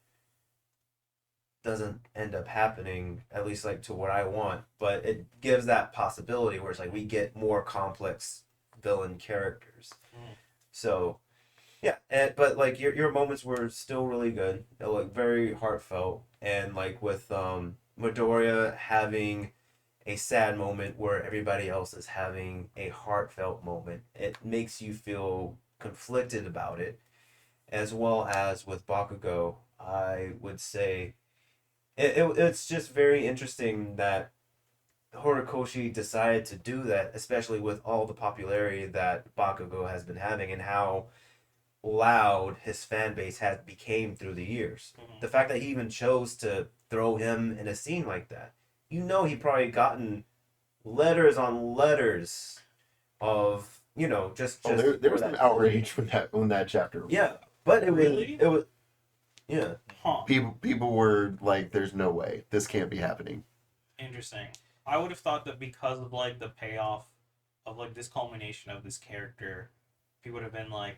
[SPEAKER 1] doesn't end up happening, at least like to what I want, but it gives that possibility where it's like we get more complex villain characters. So, yeah, but like your moments were still really good, like very heartfelt, and like with Midoriya having a sad moment where everybody else is having a heartfelt moment, it makes you feel conflicted about it, as well as with Bakugo. I would say it's just very interesting that Horikoshi decided to do that, especially with all the popularity that Bakugo has been having and how loud his fan base has became through the years. The fact that he even chose to throw him in a scene like that, you know, he probably gotten letters on letters of just.
[SPEAKER 3] Oh, there was some outrage when that chapter.
[SPEAKER 1] Yeah, but
[SPEAKER 4] Really?
[SPEAKER 1] it was yeah.
[SPEAKER 4] Huh.
[SPEAKER 3] People were like, "There's no way this can't be happening."
[SPEAKER 4] Interesting. I would have thought that because of like the payoff of like this culmination of this character, people would have been like,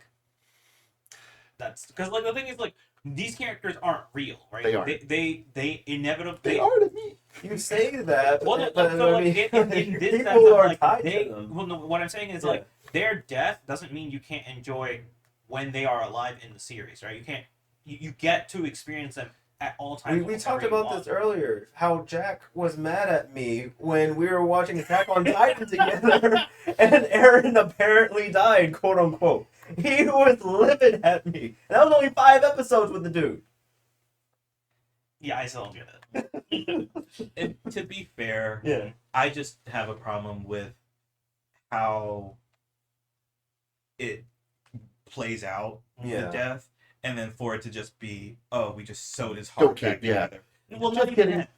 [SPEAKER 4] "That's because like the thing is like these characters aren't real, right?
[SPEAKER 3] They aren't.
[SPEAKER 4] They inevitably
[SPEAKER 3] They are to me.
[SPEAKER 1] You say that,
[SPEAKER 4] Well, no,
[SPEAKER 1] but
[SPEAKER 4] so, like,
[SPEAKER 1] I mean,
[SPEAKER 4] in this sense
[SPEAKER 1] people
[SPEAKER 4] of,
[SPEAKER 1] are
[SPEAKER 4] like,
[SPEAKER 1] tied
[SPEAKER 4] they,
[SPEAKER 1] to them.
[SPEAKER 4] well, no, what I'm saying is like their death doesn't mean you can't enjoy when they are alive in the series, right? You can't. You get to experience them at all times.
[SPEAKER 1] We
[SPEAKER 4] whenever
[SPEAKER 1] talked
[SPEAKER 4] you
[SPEAKER 1] about
[SPEAKER 4] want.
[SPEAKER 1] this earlier. How Jack was mad at me when we were watching Attack on Titan together, and Aaron apparently died, quote unquote. He was livid at me. And that was only 5 episodes with the dude.
[SPEAKER 4] Yeah, I still don't get it.
[SPEAKER 2] And to be fair,
[SPEAKER 1] Yeah.
[SPEAKER 2] I just have a problem with how it plays out
[SPEAKER 1] Yeah.
[SPEAKER 2] the death, and then for it to just be, oh, we just sewed his
[SPEAKER 3] Don't
[SPEAKER 2] heart back
[SPEAKER 3] kid, yeah.
[SPEAKER 2] together. Well,
[SPEAKER 3] Just
[SPEAKER 2] not even
[SPEAKER 3] kidding.
[SPEAKER 2] that.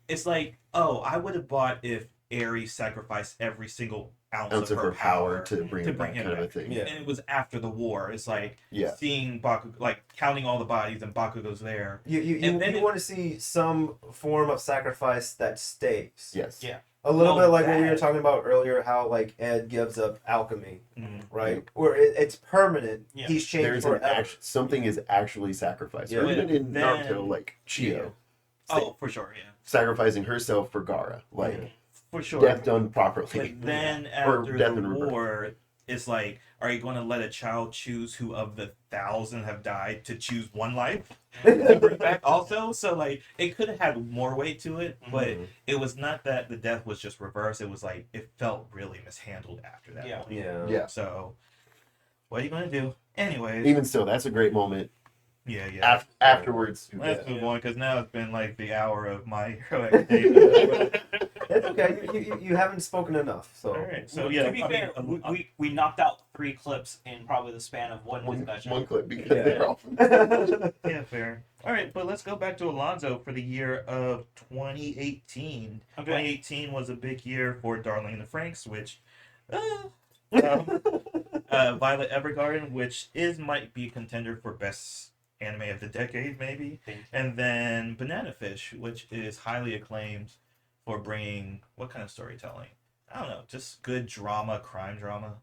[SPEAKER 2] It's like, oh, I would have bought if Ares sacrificed every single ounce
[SPEAKER 3] Ounce
[SPEAKER 2] of her power
[SPEAKER 3] to bring him back, kind of a thing.
[SPEAKER 1] Yeah.
[SPEAKER 2] and it was after the war. It's like
[SPEAKER 3] Yeah.
[SPEAKER 2] seeing Baku, like counting all the bodies, and Bakugo's there.
[SPEAKER 1] You want to see some form of sacrifice that stays.
[SPEAKER 3] Yes.
[SPEAKER 4] Yeah.
[SPEAKER 1] A little
[SPEAKER 4] No,
[SPEAKER 1] bit like what we were
[SPEAKER 4] that-
[SPEAKER 1] talking about earlier, how like Ed gives up alchemy,
[SPEAKER 2] Mhm.
[SPEAKER 1] right? Where it's permanent.
[SPEAKER 4] Yeah.
[SPEAKER 1] He's changed
[SPEAKER 3] There's an
[SPEAKER 1] forever.
[SPEAKER 3] something is actually sacrificed.
[SPEAKER 1] Yeah.
[SPEAKER 3] Or even in
[SPEAKER 2] Then-
[SPEAKER 3] Naruto, like Chio,
[SPEAKER 2] Oh, for sure, yeah,
[SPEAKER 3] sacrificing herself for Gaara, like
[SPEAKER 1] Yeah.
[SPEAKER 2] for sure.
[SPEAKER 3] death done properly.
[SPEAKER 2] But then
[SPEAKER 3] Or
[SPEAKER 2] after
[SPEAKER 3] death
[SPEAKER 2] the
[SPEAKER 3] in reverse.
[SPEAKER 2] war, it's like, are you going to let a child choose who of the 1,000 have died to choose one life to bring back also? So like, it could have had more weight to it, but
[SPEAKER 1] Mhm.
[SPEAKER 2] it was not that the death was just reversed. It was like it felt really mishandled after that
[SPEAKER 4] Yeah.
[SPEAKER 2] point.
[SPEAKER 1] Yeah.
[SPEAKER 3] Yeah.
[SPEAKER 2] So, what are you going to do? Anyways,
[SPEAKER 3] Even still, that's a great moment.
[SPEAKER 2] yeah.
[SPEAKER 3] Afterwards,
[SPEAKER 2] Let's
[SPEAKER 1] Yeah.
[SPEAKER 2] move on because now it's been like the hour of My Hero Academia.
[SPEAKER 1] It's okay. You haven't spoken enough. So
[SPEAKER 2] All right, so
[SPEAKER 4] Well,
[SPEAKER 2] yeah,
[SPEAKER 4] to be fair, we knocked out 3 clips in probably the span of one discussion.
[SPEAKER 3] one clip because
[SPEAKER 1] Yeah.
[SPEAKER 3] they're all.
[SPEAKER 2] yeah, fair. All right, but let's go back to Alonzo for the year of 2018.
[SPEAKER 4] Okay.
[SPEAKER 2] 2018 was a big year for Darling in the Franxx, which Violet Evergarden, which might be a contender for best anime of the decade, maybe.
[SPEAKER 4] Thank you.
[SPEAKER 2] And then Banana Fish, which is highly acclaimed for bringing what kind of storytelling? I don't know, just good drama, crime drama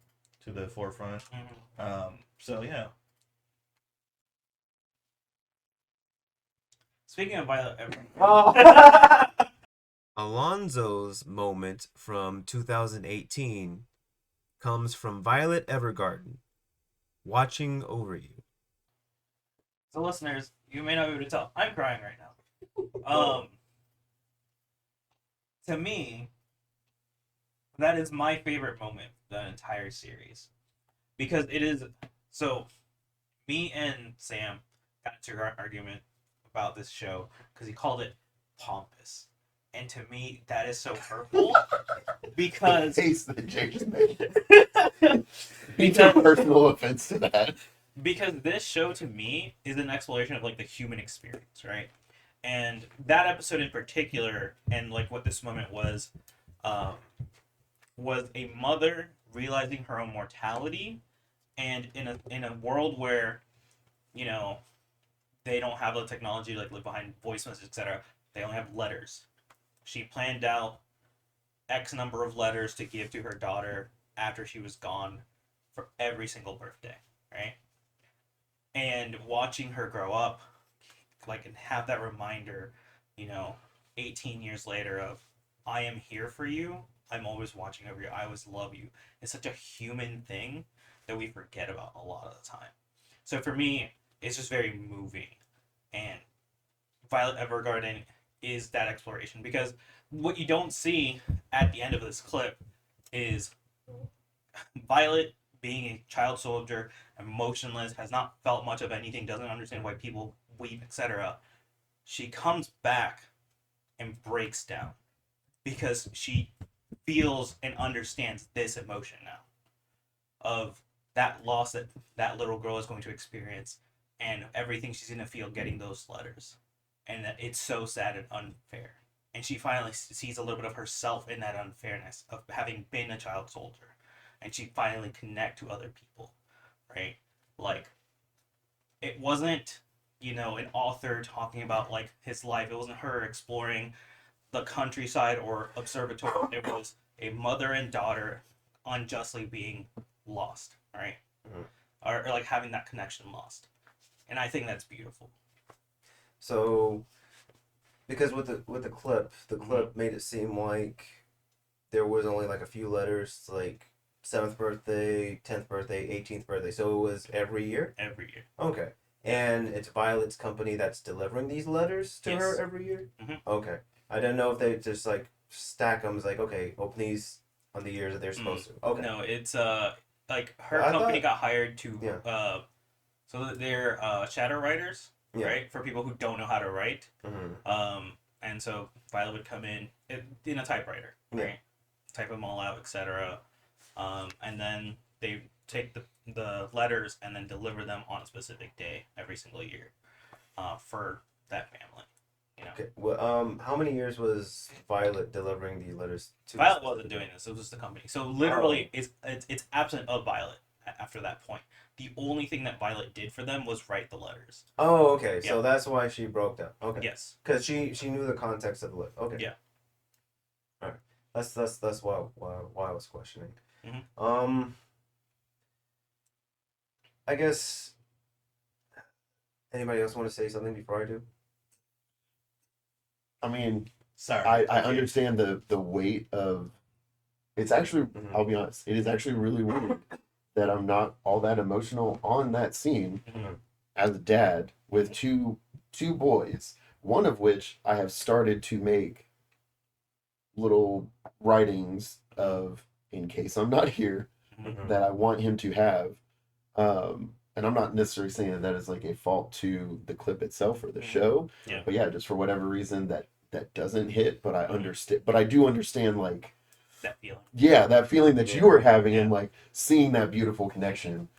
[SPEAKER 2] to the forefront. So yeah.
[SPEAKER 4] Speaking of Violet Evergarden,
[SPEAKER 1] Alonzo's moment from 2018 comes from Violet Evergarden, watching over you.
[SPEAKER 4] so listeners, you may not be able to tell, I'm crying right now. To me, that is my favorite moment of the entire series, because it is so. Me and Sam got into an argument about this show because he called it pompous, and to me that is so hurtful because
[SPEAKER 3] Face that Jay just made. He took personal offense to that.
[SPEAKER 4] because this show to me is an exploration of like the human experience, right? And that episode in particular, and like what this moment was a mother realizing her own mortality, and in a world where, you know, they don't have the technology like live behind voice messages, etc. They only have letters. She planned out X number of letters to give to her daughter after she was gone for every single birthday, right? And watching her grow up, like, and have that reminder, 18 years later of, I am here for you. I'm always watching over you. I always love you. It's such a human thing that we forget about a lot of the time. So for me, it's just very moving. And Violet Evergarden is that exploration, because what you don't see at the end of this clip is Violet being a child soldier, emotionless, has not felt much of anything, doesn't understand why people weep, etc. She comes back and breaks down because she feels and understands this emotion now of that loss that that little girl is going to experience and everything she's going to feel getting those letters, and that it's so sad and unfair. And she finally sees a little bit of herself in that unfairness of having been a child soldier, and she finally connect to other people, right? Like, it wasn't, an author talking about like his life. It wasn't her exploring the countryside or observatory. It was a mother and daughter unjustly being lost, right?
[SPEAKER 1] Mhm.
[SPEAKER 4] Or like having that connection lost. And I think that's beautiful.
[SPEAKER 1] So, because with the clip made it seem like there was only like a few letters, like 7th birthday, 10th birthday, 18th birthday. So it was every year?
[SPEAKER 4] Every year.
[SPEAKER 1] Okay. And it's Violet's company that's delivering these letters to her
[SPEAKER 4] Yes.
[SPEAKER 1] every year?
[SPEAKER 4] Mhm.
[SPEAKER 1] Okay. I didn't know if they just like stack them. It's like, okay, open these on the years that they're supposed to. Okay.
[SPEAKER 4] No, it's like her
[SPEAKER 1] I
[SPEAKER 4] company
[SPEAKER 1] thought-
[SPEAKER 4] got hired to
[SPEAKER 1] Yeah.
[SPEAKER 4] so that they're shadow writers,
[SPEAKER 1] Yeah.
[SPEAKER 4] right? For people who don't know how to write.
[SPEAKER 1] Mm-hmm.
[SPEAKER 4] And so Violet would come in a typewriter,
[SPEAKER 1] Yeah.
[SPEAKER 4] right? Type them all out, etc. And then they take the letters and then deliver them on a specific day every single year for that family.
[SPEAKER 1] Okay. Well, how many years was Violet delivering the letters to?
[SPEAKER 4] Violet wasn't doing this; it was the company. So literally, it's absent of Violet after that point. The only thing that Violet did for them was write the letters.
[SPEAKER 1] Oh, okay. So
[SPEAKER 4] Yeah.
[SPEAKER 1] that's why she broke down. Okay.
[SPEAKER 4] Yes.
[SPEAKER 1] Because she knew the context of the letter. Okay.
[SPEAKER 4] Yeah.
[SPEAKER 1] All right. That's why I was questioning.
[SPEAKER 4] Mhm.
[SPEAKER 1] I guess. Anybody else want to say something before I do?
[SPEAKER 3] I mean,
[SPEAKER 2] Sorry.
[SPEAKER 3] I understand the weight of. It's actually,
[SPEAKER 1] Mhm.
[SPEAKER 3] I'll be honest, it is actually really weird that I'm not all that emotional on that scene
[SPEAKER 4] Mhm.
[SPEAKER 3] as a dad with two boys, one of which I have started to make little writings of in case I'm not here
[SPEAKER 1] Mhm.
[SPEAKER 3] that I want him to have. And I'm not necessarily saying that is like a fault to the clip itself or the show,
[SPEAKER 4] Yeah.
[SPEAKER 3] but yeah, just for whatever reason that doesn't hit. But I understand. But I do understand, like,
[SPEAKER 4] That feeling.
[SPEAKER 3] yeah, that feeling that you were having and
[SPEAKER 4] Yeah.
[SPEAKER 3] like seeing that beautiful connection.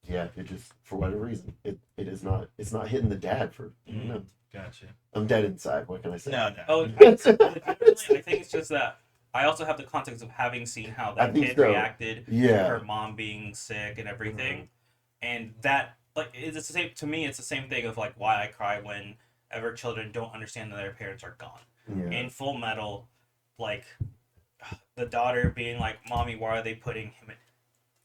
[SPEAKER 3] Yeah, it just for whatever reason it's not hitting the dad for I don't know.
[SPEAKER 2] Gotcha.
[SPEAKER 3] I'm dead inside. What can I say?
[SPEAKER 2] No.
[SPEAKER 4] Oh, I think it's just that I also have the context of having seen how
[SPEAKER 3] I
[SPEAKER 4] that
[SPEAKER 3] think
[SPEAKER 4] kid
[SPEAKER 3] so.
[SPEAKER 4] reacted to
[SPEAKER 3] Yeah.
[SPEAKER 4] her mom being sick and everything, and that like it's the same to me. It's the same thing of like why I cry whenever children don't understand that their parents are gone.
[SPEAKER 3] Yeah.
[SPEAKER 4] In Full Metal, like the daughter being like, "Mommy, why are they putting him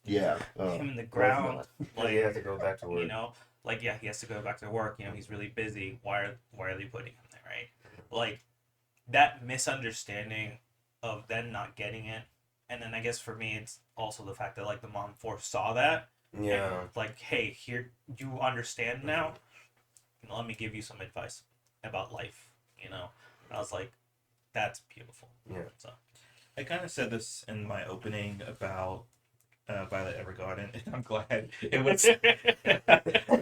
[SPEAKER 3] Yeah.
[SPEAKER 4] in the ground?"
[SPEAKER 1] Like he had to go back to work.
[SPEAKER 4] You know, like yeah, he has to go back to work. You know, he's really busy. Why are they putting him there, right? Like that misunderstanding of them not getting it, and then I guess for me, it's also the fact that like the mom foresaw that.
[SPEAKER 1] Yeah.
[SPEAKER 4] And, like, hey, here you understand now. Let me give you some advice about life. You know, and I was like, that's beautiful.
[SPEAKER 1] Yeah.
[SPEAKER 4] So
[SPEAKER 2] I kind of said this in my opening about Violet Evergarden, and I'm glad it was.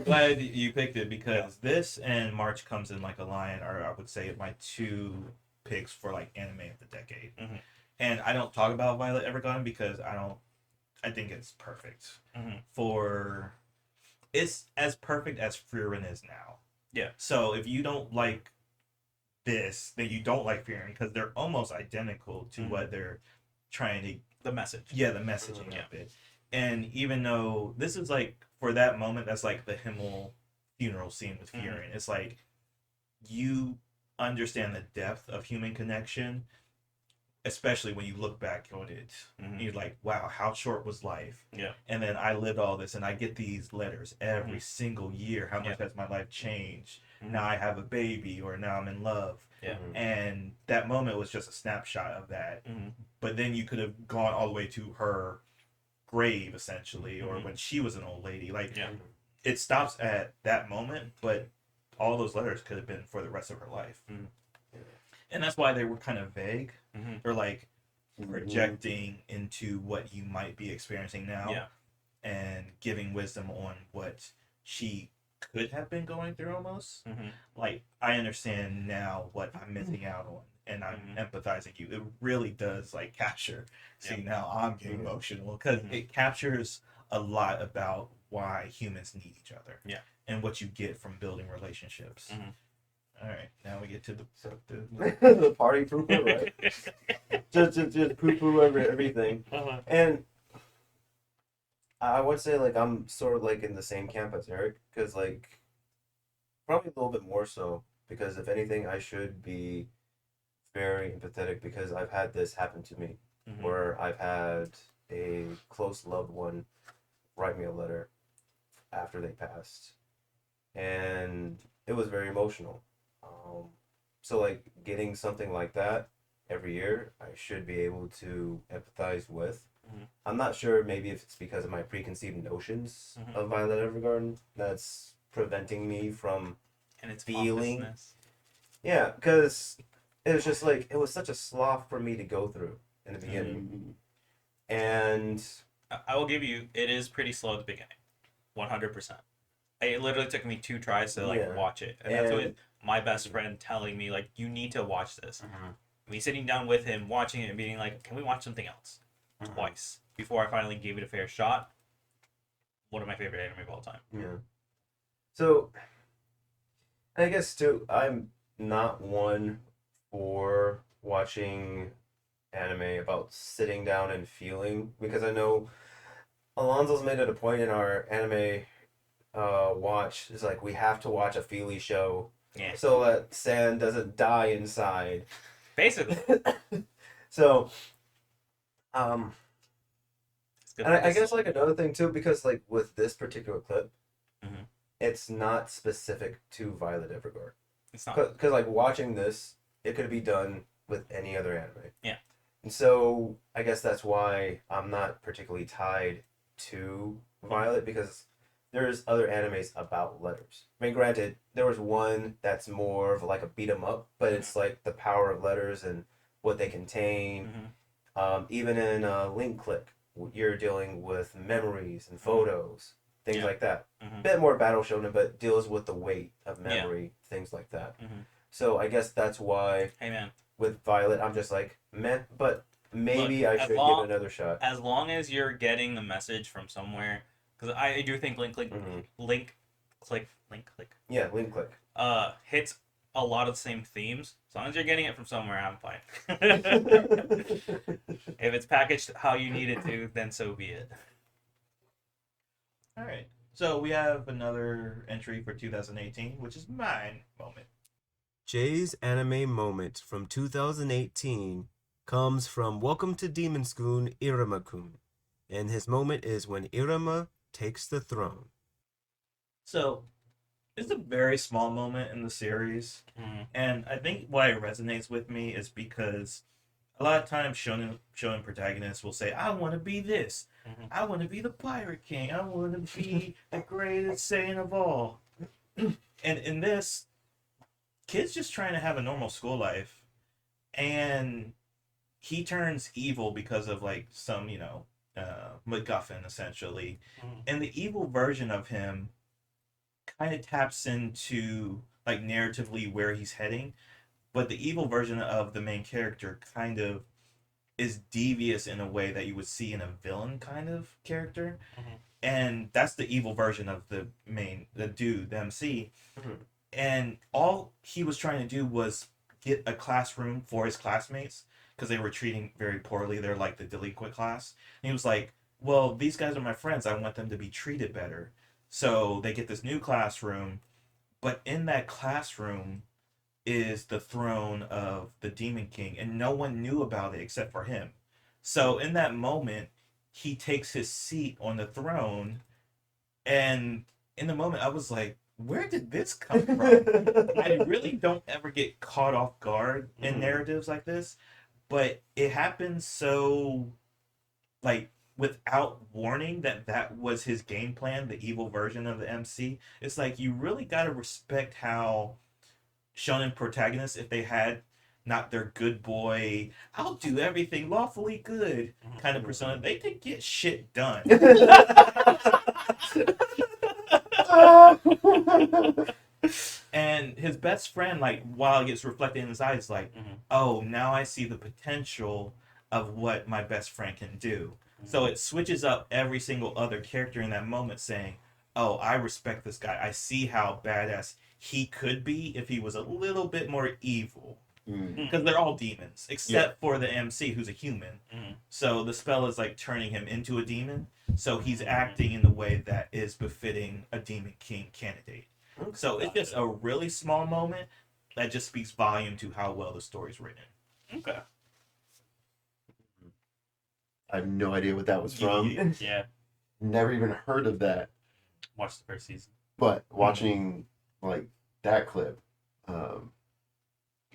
[SPEAKER 2] Glad you picked it because this and March Comes in Like a Lion are, I would say, my two picks for like anime of the decade.
[SPEAKER 4] Mhm.
[SPEAKER 2] And I don't talk about Violet Evergarden because I think it's perfect
[SPEAKER 4] Mhm.
[SPEAKER 2] for. It's as perfect as frieren is now.
[SPEAKER 4] Yeah.
[SPEAKER 2] So if you don't like this, then you don't like frieren because they're almost identical to what they're trying to.
[SPEAKER 4] the message.
[SPEAKER 2] Yeah, the messaging
[SPEAKER 4] Yeah.
[SPEAKER 2] of it. And even though this is like for that moment, that's like the Himmel funeral scene with Fury. It's like you understand the depth of human connection, especially when you look back on it. And you're like, wow, how short was life?
[SPEAKER 4] Yeah.
[SPEAKER 2] And then I lived all this, and I get these letters every single year. How much has my life changed? Now I have a baby, or now I'm in love.
[SPEAKER 4] Yeah.
[SPEAKER 2] And that moment was just a snapshot of that. But then you could have gone all the way to her grave, essentially, or when she was an old lady. Like, it stops at that moment, but all those letters could have been for the rest of her life. And that's why they were kind of vague. Or like projecting into what you might be experiencing now and giving wisdom on what she could have been going through almost. Like, I understand now what I'm missing out on, and I'm empathizing you. It really does like capture. See, now I'm getting emotional because it captures a lot about why humans need each other.
[SPEAKER 4] Yeah.
[SPEAKER 2] And what you get from building relationships. All right, now we get to the
[SPEAKER 1] The party poo-poo, right? just poo-poo everything. And I would say like I'm sort of like in the same camp as Eric because like probably a little bit more so because if anything I should be very empathetic because I've had this happen to me where I've had a close loved one write me a letter after they passed and it was very emotional. So like getting something like that every year, I should be able to empathize with. I'm not sure maybe if it's because of my preconceived notions of Violet Evergarden that's preventing me from
[SPEAKER 4] And it's
[SPEAKER 1] feeling.
[SPEAKER 4] pompousness.
[SPEAKER 1] Yeah, because it was just like it was such a slough for me to go through in the beginning. And
[SPEAKER 4] I will give you, it is pretty slow at the beginning, 100%. It literally took me 2 tries to like watch it, and that's with my best friend telling me like you need to watch this. Me sitting down with him, watching it, and being like, "Can we watch something else?" Twice before I finally gave it a fair shot. One of my favorite anime of all time.
[SPEAKER 1] Yeah. So I guess too, I'm not one for watching anime about sitting down and feeling because I know Alonso's made it a point in our anime watch. It's like we have to watch a feely show
[SPEAKER 4] Yeah.
[SPEAKER 1] so that San doesn't die inside.
[SPEAKER 4] Basically.
[SPEAKER 1] So, um,
[SPEAKER 4] It's good
[SPEAKER 1] and
[SPEAKER 4] for
[SPEAKER 1] I
[SPEAKER 4] this.
[SPEAKER 1] guess like another thing too, because like with this particular clip,
[SPEAKER 4] Mhm.
[SPEAKER 1] it's not specific to Violet Evergarden.
[SPEAKER 4] It's not.
[SPEAKER 1] Because like watching this, it could be done with any other anime.
[SPEAKER 4] Yeah.
[SPEAKER 1] And so I guess that's why I'm not particularly tied to Violet because there's other animes about letters. I mean, granted, there was one that's more of like a beat 'em up, but it's like the power of letters and what they contain. Even in Link Click, you're dealing with memories and photos, things
[SPEAKER 4] Yeah.
[SPEAKER 1] like that.
[SPEAKER 4] Mhm.
[SPEAKER 1] Bit more battle shonen, but deals with the weight of
[SPEAKER 4] Yeah.
[SPEAKER 1] memory, things like that.
[SPEAKER 4] Mhm.
[SPEAKER 1] So I guess that's why
[SPEAKER 4] Hey man,
[SPEAKER 1] with Violet, I'm just like, meh, but maybe
[SPEAKER 4] Look,
[SPEAKER 1] I
[SPEAKER 4] as
[SPEAKER 1] should give
[SPEAKER 4] long-
[SPEAKER 1] it another shot.
[SPEAKER 4] as long as you're getting the message from somewhere, because I do think Link Click,
[SPEAKER 1] Mhm.
[SPEAKER 4] Link Click,
[SPEAKER 1] Yeah, Link Click.
[SPEAKER 4] hits a lot of the same themes. As long as you're getting it from somewhere, I'm fine. If it's packaged how you need it to, then so be it.
[SPEAKER 2] All right. So we have another entry for 2018, which is mine moment.
[SPEAKER 1] Jay's anime moment from 2018 comes from Welcome to Demon School Iruma-kun. And his moment is when Iruma takes the throne.
[SPEAKER 2] So it's a very small moment in the series, and I think why it resonates with me is because a lot of times shonen protagonists will say, "I want to be this.
[SPEAKER 4] Mhm.
[SPEAKER 2] I want to be the pirate king. I want to be the greatest Saiyan of all." And in this, kid's just trying to have a normal school life, and he turns evil because of like some MacGuffin essentially, and the evil version of him kind of taps into like narratively where he's heading, but the evil version of the main character kind of is devious in a way that you would see in a villain kind of character.
[SPEAKER 4] Mhm.
[SPEAKER 2] And that's the evil version of the dude, the MC.
[SPEAKER 1] Mhm.
[SPEAKER 2] And all he was trying to do was get a classroom for his classmates because they were treating very poorly. They're like the delinquent class. And he was like, well, these guys are my friends. I want them to be treated better. So they get this new classroom, but in that classroom is the throne of the Demon King, and no one knew about it except for him. So in that moment, he takes his seat on the throne, and in the moment, I was like, where did this come from? I really don't ever get caught off guard in narratives like this, but it happens so like without warning that was his game plan, the evil version of the MC. It's like you really got to respect how shonen protagonists, if they had not their good boy, I'll do everything lawfully good kind of persona, they could get shit done. And his best friend, like, while it gets reflected in his eyes, like, oh, now I see the potential of what my best friend can do. So it switches up every single other character in that moment, saying, oh, I respect this guy. I see how badass he could be if he was a little bit more evil. Because they're all demons, except for the MC, who's a human. So the spell is like turning him into a demon. So he's acting in the way that is befitting a Demon King candidate. So it's just a really small moment that just speaks volume to how well the story's written.
[SPEAKER 4] Okay.
[SPEAKER 3] I have no idea what that was from.
[SPEAKER 4] Yeah.
[SPEAKER 3] Never even heard of that.
[SPEAKER 4] Watch the first season.
[SPEAKER 3] But watching like that clip,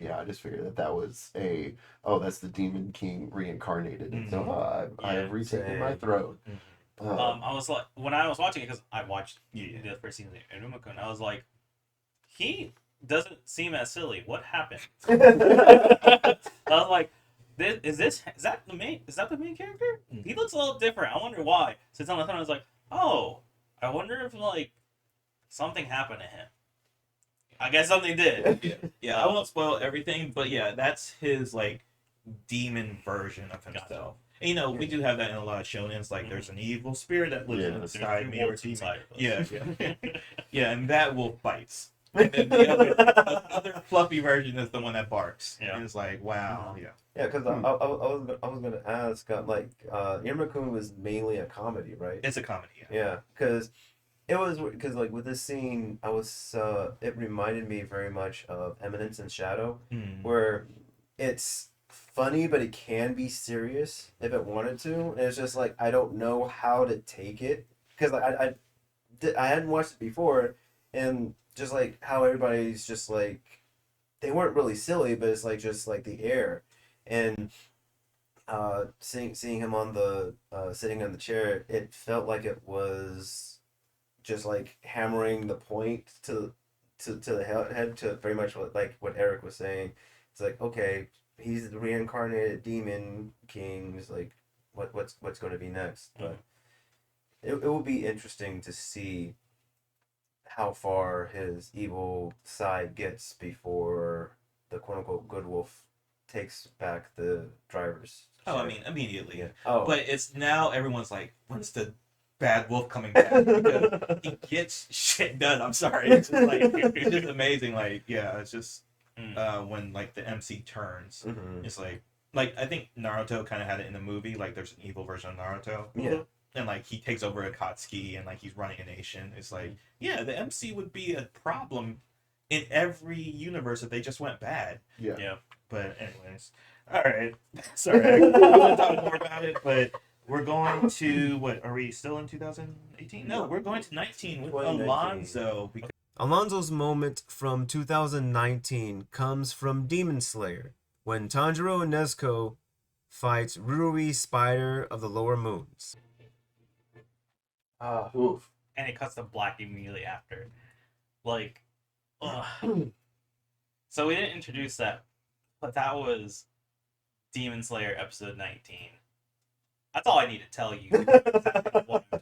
[SPEAKER 3] yeah, I just figured that was that's the Demon King reincarnated. And so I have retaken my throne.
[SPEAKER 4] I was like, when I was watching it, because I watched the first season of Iruma-kun, I was like, he doesn't seem as silly. What happened? I was like, is that the main character? He looks a little different. I wonder why. Sits on the throne, I was like, oh, I wonder if like something happened to him. I guess something did.
[SPEAKER 2] Yeah, I won't spoil everything, but yeah, that's his like demon version of himself. Gotcha. And, we do have that in a lot of shonens. Like, there's an evil spirit that lives inside me, or demon. Yeah, and that wolf bites. And then the other fluffy version is the one that barks.
[SPEAKER 4] Yeah.
[SPEAKER 2] And it's like, wow, yeah.
[SPEAKER 5] Yeah, because I was gonna ask, Iruma-kun was mainly a comedy, right?
[SPEAKER 2] It's a comedy. Yeah.
[SPEAKER 5] Yeah, because like with this scene, it reminded me very much of Eminence and Shadow,
[SPEAKER 2] Hmm.
[SPEAKER 5] where it's funny, but it can be serious if it wanted to. And it's just like I don't know how to take it because I hadn't watched it before, and just like how everybody's just like they weren't really silly, but it's like just like the air, and seeing him on the sitting on the chair, it felt like it was just like hammering the point to the head to very much what Eric was saying. It's like, okay, he's the reincarnated demon king. It's like what's going to be next, but it will be interesting to see how far his evil side gets before the quote unquote good wolf takes back the driver's
[SPEAKER 2] Oh, I
[SPEAKER 5] chair.
[SPEAKER 2] mean, immediately.
[SPEAKER 5] Yeah. Oh.
[SPEAKER 2] But it's now everyone's like, when's the bad wolf coming back? Because he gets shit done. I'm sorry. It's just like, it's just amazing. Like, yeah, it's just when like the MC turns,
[SPEAKER 5] Mhm.
[SPEAKER 2] it's like I think Naruto kind of had it in the movie. Like, there's an evil version of Naruto.
[SPEAKER 5] Yeah.
[SPEAKER 2] And like he takes over Akatsuki and like he's running a nation. It's like, yeah, the MC would be a problem in every universe if they just went bad.
[SPEAKER 3] Yeah.
[SPEAKER 4] Yeah.
[SPEAKER 2] But anyways, all right. Sorry, I want to talk more about it, but we're going to what? Are we still in 2018? No, we're going to 19 with
[SPEAKER 5] 2019.
[SPEAKER 2] Alonzo. Because
[SPEAKER 1] Alonso's moment from 2019 comes from Demon Slayer, when Tanjiro and Nezuko fights Ruri Spider of the Lower Moons.
[SPEAKER 3] Oof.
[SPEAKER 4] And it cuts to black immediately after. Like, ugh. So we didn't introduce that, but that was Demon Slayer episode 19. That's all I need to tell you. Exactly what I'm talking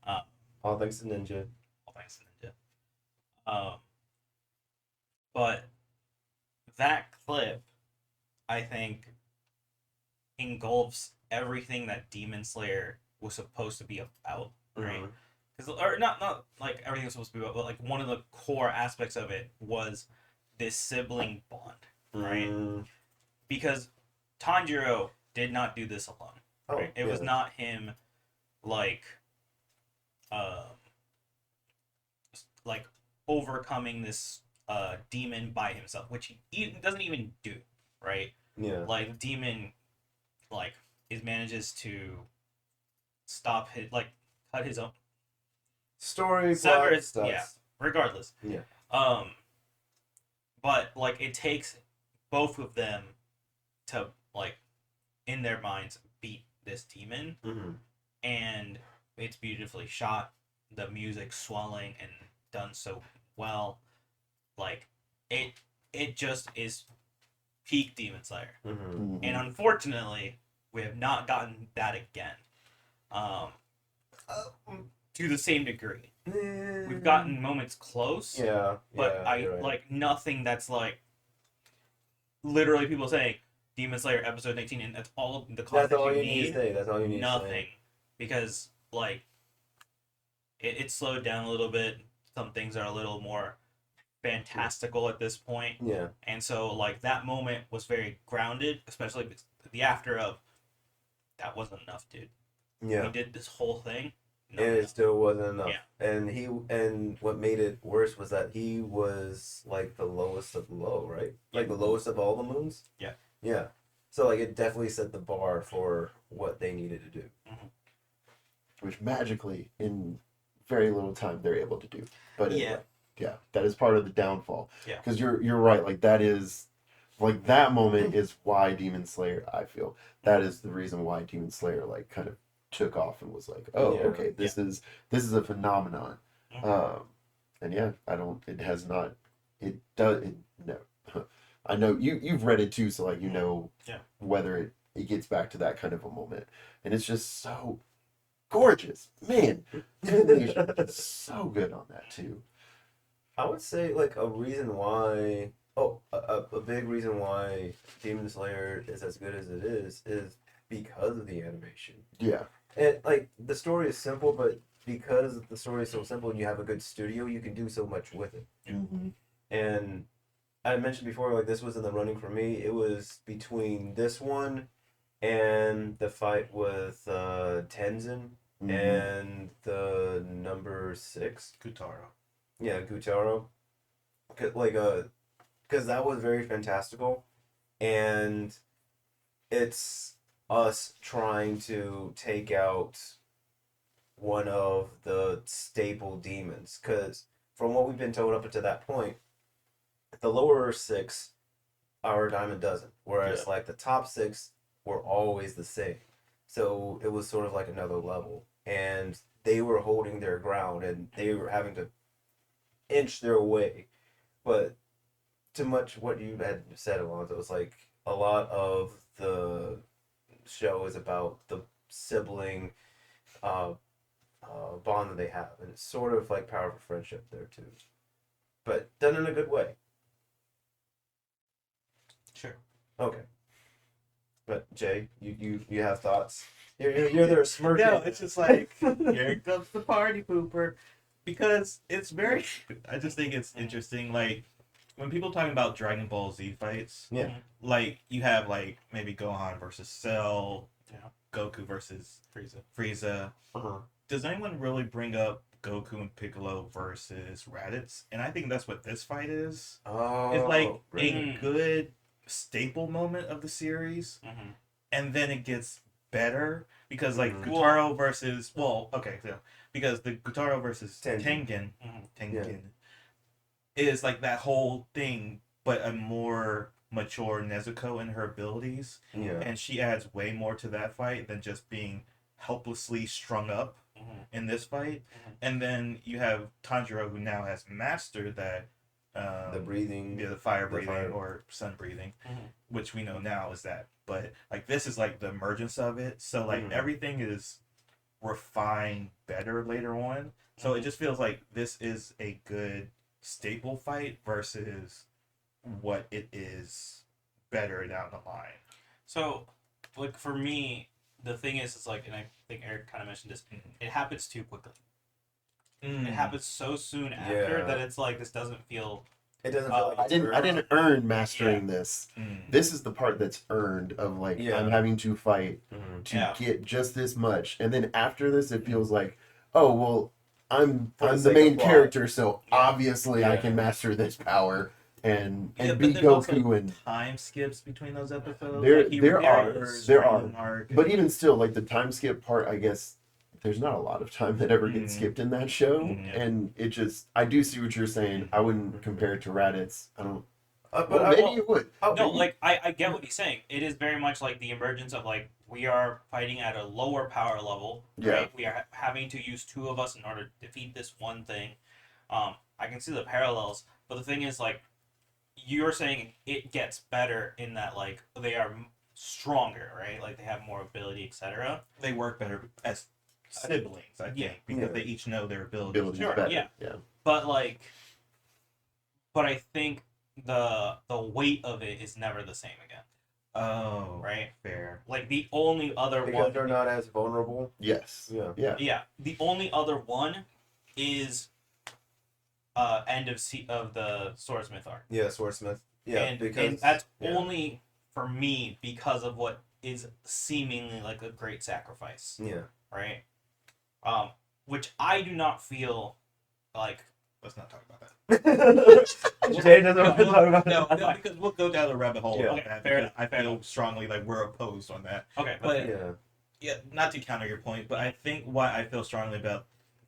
[SPEAKER 4] about.
[SPEAKER 5] All thanks to Ninja.
[SPEAKER 4] All thanks to Ninja. But that clip, I think, engulfs everything that Demon Slayer was supposed to be about, right?
[SPEAKER 5] Mhm.
[SPEAKER 4] Or not like everything was supposed to be about, but like one of the core aspects of it was this sibling bond, right?
[SPEAKER 5] Mm.
[SPEAKER 4] Because Tanjiro did not do this alone.
[SPEAKER 5] Oh,
[SPEAKER 4] Right? It was not him like overcoming this demon by himself, which he doesn't even do, right?
[SPEAKER 5] Yeah.
[SPEAKER 4] Like the demon manages to stop his cut his own
[SPEAKER 5] Story
[SPEAKER 4] sever
[SPEAKER 5] plot
[SPEAKER 4] his,
[SPEAKER 5] stuff.
[SPEAKER 4] yeah, regardless.
[SPEAKER 5] Yeah.
[SPEAKER 4] But like it takes both of them to like in their minds beat this demon,
[SPEAKER 5] Mm-hmm.
[SPEAKER 4] and it's beautifully shot. The music swelling and done so well. Like it just is peak Demon Slayer.
[SPEAKER 5] Mm-hmm.
[SPEAKER 4] And unfortunately, we have not gotten that again. To the same degree. We've gotten moments close,
[SPEAKER 5] Yeah.
[SPEAKER 4] but
[SPEAKER 5] yeah,
[SPEAKER 4] I
[SPEAKER 5] you're right.
[SPEAKER 4] like nothing that's like literally people saying Demon Slayer episode 19 and that's all the
[SPEAKER 5] That's
[SPEAKER 4] content
[SPEAKER 5] all
[SPEAKER 4] you
[SPEAKER 5] you need
[SPEAKER 4] need.
[SPEAKER 5] to say. That's all you need to
[SPEAKER 4] Nothing.
[SPEAKER 5] say.
[SPEAKER 4] Because like it slowed down a little bit. Some things are a little more fantastical at this point.
[SPEAKER 5] Yeah.
[SPEAKER 4] And so like that moment was very grounded, especially with the after of that wasn't enough, dude.
[SPEAKER 5] Yeah.
[SPEAKER 4] We did this whole thing.
[SPEAKER 5] And it still wasn't enough.
[SPEAKER 4] Yeah.
[SPEAKER 5] And what made it worse was that he was like the lowest of the low, right? Like the lowest of all the moons.
[SPEAKER 4] Yeah.
[SPEAKER 5] Yeah. So like it definitely set the bar for what they needed to do.
[SPEAKER 3] Which magically, in very little time, they're able to do. But
[SPEAKER 4] Yeah.
[SPEAKER 3] yeah, that is part of the downfall.
[SPEAKER 4] Yeah.
[SPEAKER 3] Because you're right. Like that is, like that moment is why Demon Slayer. I feel that is the reason why Demon Slayer like kind of took off and was like, oh,
[SPEAKER 5] Yeah.
[SPEAKER 3] okay, this is a phenomenon. And yeah, it has not. It does. No. I know you've read it too, so like you know whether it gets back to that kind of a moment, and it's just so gorgeous, man. Animation is so good on that too.
[SPEAKER 5] I would say like a reason why a big reason why Demon Slayer is as good as it is because of the animation.
[SPEAKER 3] Yeah,
[SPEAKER 5] And like the story is simple, but because the story is so simple and you have a good studio, you can do so much with it.
[SPEAKER 3] Mhm.
[SPEAKER 5] And I mentioned before, like this was in the running for me. It was between this one and the fight with Tenzin
[SPEAKER 3] Mhm.
[SPEAKER 5] and the number 6.
[SPEAKER 2] Kutaro.
[SPEAKER 5] Yeah, Gutaro. Because that was very fantastical, and it's us trying to take out one of the staple demons. Because from what we've been told up until that point, the lower 6 are a dime a dozen, whereas like the top 6 were always the same. So it was sort of like another level, and they were holding their ground, and they were having to inch their way. But too much what you had said, Alonzo, it was like a lot of the show is about the sibling uh, bond that they have, and it's sort of like powerful friendship there too, but done in a good way.
[SPEAKER 4] Sure.
[SPEAKER 5] Okay, but Jay, you have thoughts? You're there smirking.
[SPEAKER 2] No, it's just like here comes the party pooper, because it's very. I just think it's interesting. Like when people talking about Dragon Ball Z fights,
[SPEAKER 5] Yeah.
[SPEAKER 2] like you have like maybe Gohan versus Cell,
[SPEAKER 4] Yeah.
[SPEAKER 2] Goku versus
[SPEAKER 4] Frieza.
[SPEAKER 2] Frieza.
[SPEAKER 5] Uh-huh.
[SPEAKER 2] Does anyone really bring up Goku and Piccolo versus Raditz? And I think that's what this fight is.
[SPEAKER 5] Oh,
[SPEAKER 2] It's like
[SPEAKER 5] right.
[SPEAKER 2] a good staple moment of the series,
[SPEAKER 4] Mm-hmm.
[SPEAKER 2] and then it gets better because like
[SPEAKER 5] Mhm.
[SPEAKER 2] Gutaro versus because the Gutaro versus
[SPEAKER 5] Tengen.
[SPEAKER 2] Tengen
[SPEAKER 4] Mm-hmm.
[SPEAKER 2] Tengen is like that whole thing, but a more mature Nezuko in her abilities,
[SPEAKER 5] Yeah.
[SPEAKER 2] and she adds way more to that fight than just being helplessly strung up
[SPEAKER 4] Mm-hmm.
[SPEAKER 2] in this fight.
[SPEAKER 4] Mhm.
[SPEAKER 2] And then you have Tanjiro, who now has mastered that
[SPEAKER 5] The breathing.
[SPEAKER 2] the fire
[SPEAKER 5] the
[SPEAKER 2] breathing
[SPEAKER 5] fire.
[SPEAKER 2] or sun breathing,
[SPEAKER 4] Mhm.
[SPEAKER 2] which we know now is that. But like this is like the emergence of it. So like
[SPEAKER 5] Mhm.
[SPEAKER 2] everything is refined better later on. So it just feels like this is a good staple fight versus what it is better down the line.
[SPEAKER 4] So, like for me, the thing is, it's like, and I think Eric kind of mentioned this. It happens too quickly. It happens so soon after
[SPEAKER 5] Yeah.
[SPEAKER 4] that it's like this doesn't feel.
[SPEAKER 5] It doesn't feel like
[SPEAKER 3] I
[SPEAKER 5] it's
[SPEAKER 3] didn't. I
[SPEAKER 5] earned.
[SPEAKER 3] didn't earn mastering this.
[SPEAKER 2] Mm.
[SPEAKER 3] This is the part that's earned of like
[SPEAKER 5] Yeah.
[SPEAKER 3] I'm having to fight
[SPEAKER 5] Mhm.
[SPEAKER 3] to
[SPEAKER 4] Yeah.
[SPEAKER 3] get just this much, and then after this, it feels like, oh well, I'm
[SPEAKER 5] For the
[SPEAKER 3] the
[SPEAKER 5] sake of
[SPEAKER 3] main
[SPEAKER 5] plot.
[SPEAKER 3] character, so
[SPEAKER 4] Yeah.
[SPEAKER 3] obviously I
[SPEAKER 5] Yeah.
[SPEAKER 3] can master this power and
[SPEAKER 2] Yeah,
[SPEAKER 3] be
[SPEAKER 2] but there's also
[SPEAKER 3] Goku and.
[SPEAKER 2] time skips between those episodes.
[SPEAKER 3] There-
[SPEAKER 2] like he
[SPEAKER 3] there
[SPEAKER 4] are-
[SPEAKER 2] remembers
[SPEAKER 3] there
[SPEAKER 2] Raiden
[SPEAKER 3] are.
[SPEAKER 2] arc.
[SPEAKER 3] But even still, like the time skip part, I guess there's not a lot of time that ever gets
[SPEAKER 2] Mhm.
[SPEAKER 3] skipped in that show,
[SPEAKER 2] Mhm.
[SPEAKER 3] and it just I do see what you're saying. I wouldn't compare it to Raditz. I don't.
[SPEAKER 5] But
[SPEAKER 3] Well, maybe you would.
[SPEAKER 4] No, like I get what he's saying. It is very much like the emergence of like we are fighting at a lower power level, right?
[SPEAKER 3] Yeah.
[SPEAKER 4] We are having to use two of us in order to defeat this one thing. I can see the parallels, but the thing is like you're saying it gets better in that like they are stronger, right? Like they have more ability, etc.
[SPEAKER 2] They work better as siblings, I think,
[SPEAKER 4] Yeah.
[SPEAKER 2] because
[SPEAKER 5] Yeah.
[SPEAKER 2] they each know their abilities.
[SPEAKER 3] Abilities
[SPEAKER 4] Sure,
[SPEAKER 3] better.
[SPEAKER 4] yeah.
[SPEAKER 3] Yeah.
[SPEAKER 4] But I think the weight of it is never the same again,
[SPEAKER 2] Oh,
[SPEAKER 4] right?
[SPEAKER 2] fair.
[SPEAKER 4] Like the only other
[SPEAKER 5] because
[SPEAKER 4] one,
[SPEAKER 5] they're not as vulnerable.
[SPEAKER 3] Yes.
[SPEAKER 5] Yeah.
[SPEAKER 3] Yeah.
[SPEAKER 4] yeah, the only other one is end of the Swordsmith arc.
[SPEAKER 5] Yeah, Swordsmith. Yeah,
[SPEAKER 4] and
[SPEAKER 5] because
[SPEAKER 4] that's
[SPEAKER 5] yeah.
[SPEAKER 4] only for me because of what is seemingly like a great sacrifice,
[SPEAKER 5] Yeah.
[SPEAKER 4] right? Which I do not feel like.
[SPEAKER 2] Let's not talk about that.
[SPEAKER 5] Jay doesn't want to talk about
[SPEAKER 2] No,
[SPEAKER 5] that.
[SPEAKER 2] no, because we'll go down the rabbit hole
[SPEAKER 5] Yeah.
[SPEAKER 2] about
[SPEAKER 4] Okay,
[SPEAKER 2] that.
[SPEAKER 4] fair
[SPEAKER 2] Because I
[SPEAKER 4] fair
[SPEAKER 2] feel
[SPEAKER 4] enough.
[SPEAKER 2] strongly like we're opposed on that.
[SPEAKER 4] Okay,
[SPEAKER 2] But
[SPEAKER 5] Yeah.
[SPEAKER 2] yeah, not to counter your point, but I think why I feel strongly about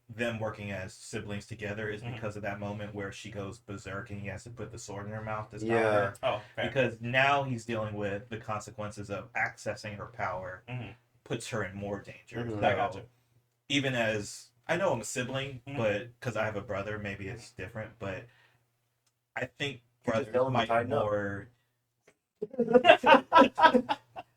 [SPEAKER 2] them working as siblings together is
[SPEAKER 4] Mhm.
[SPEAKER 2] because of that moment where she goes berserk and he has to put the sword in her mouth to stop
[SPEAKER 5] Yeah.
[SPEAKER 2] her.
[SPEAKER 4] oh, fair.
[SPEAKER 2] Because now he's dealing with the consequences of accessing her power,
[SPEAKER 4] Mhm.
[SPEAKER 2] puts her in more danger.
[SPEAKER 5] Mhm.
[SPEAKER 2] So,
[SPEAKER 4] I gotcha.
[SPEAKER 2] even as I know I'm a sibling,
[SPEAKER 4] Mhm.
[SPEAKER 2] but because I have a brother, maybe it's different. But I think
[SPEAKER 5] You just tell
[SPEAKER 2] brothers
[SPEAKER 5] him to
[SPEAKER 2] might
[SPEAKER 5] tighten up.
[SPEAKER 2] more.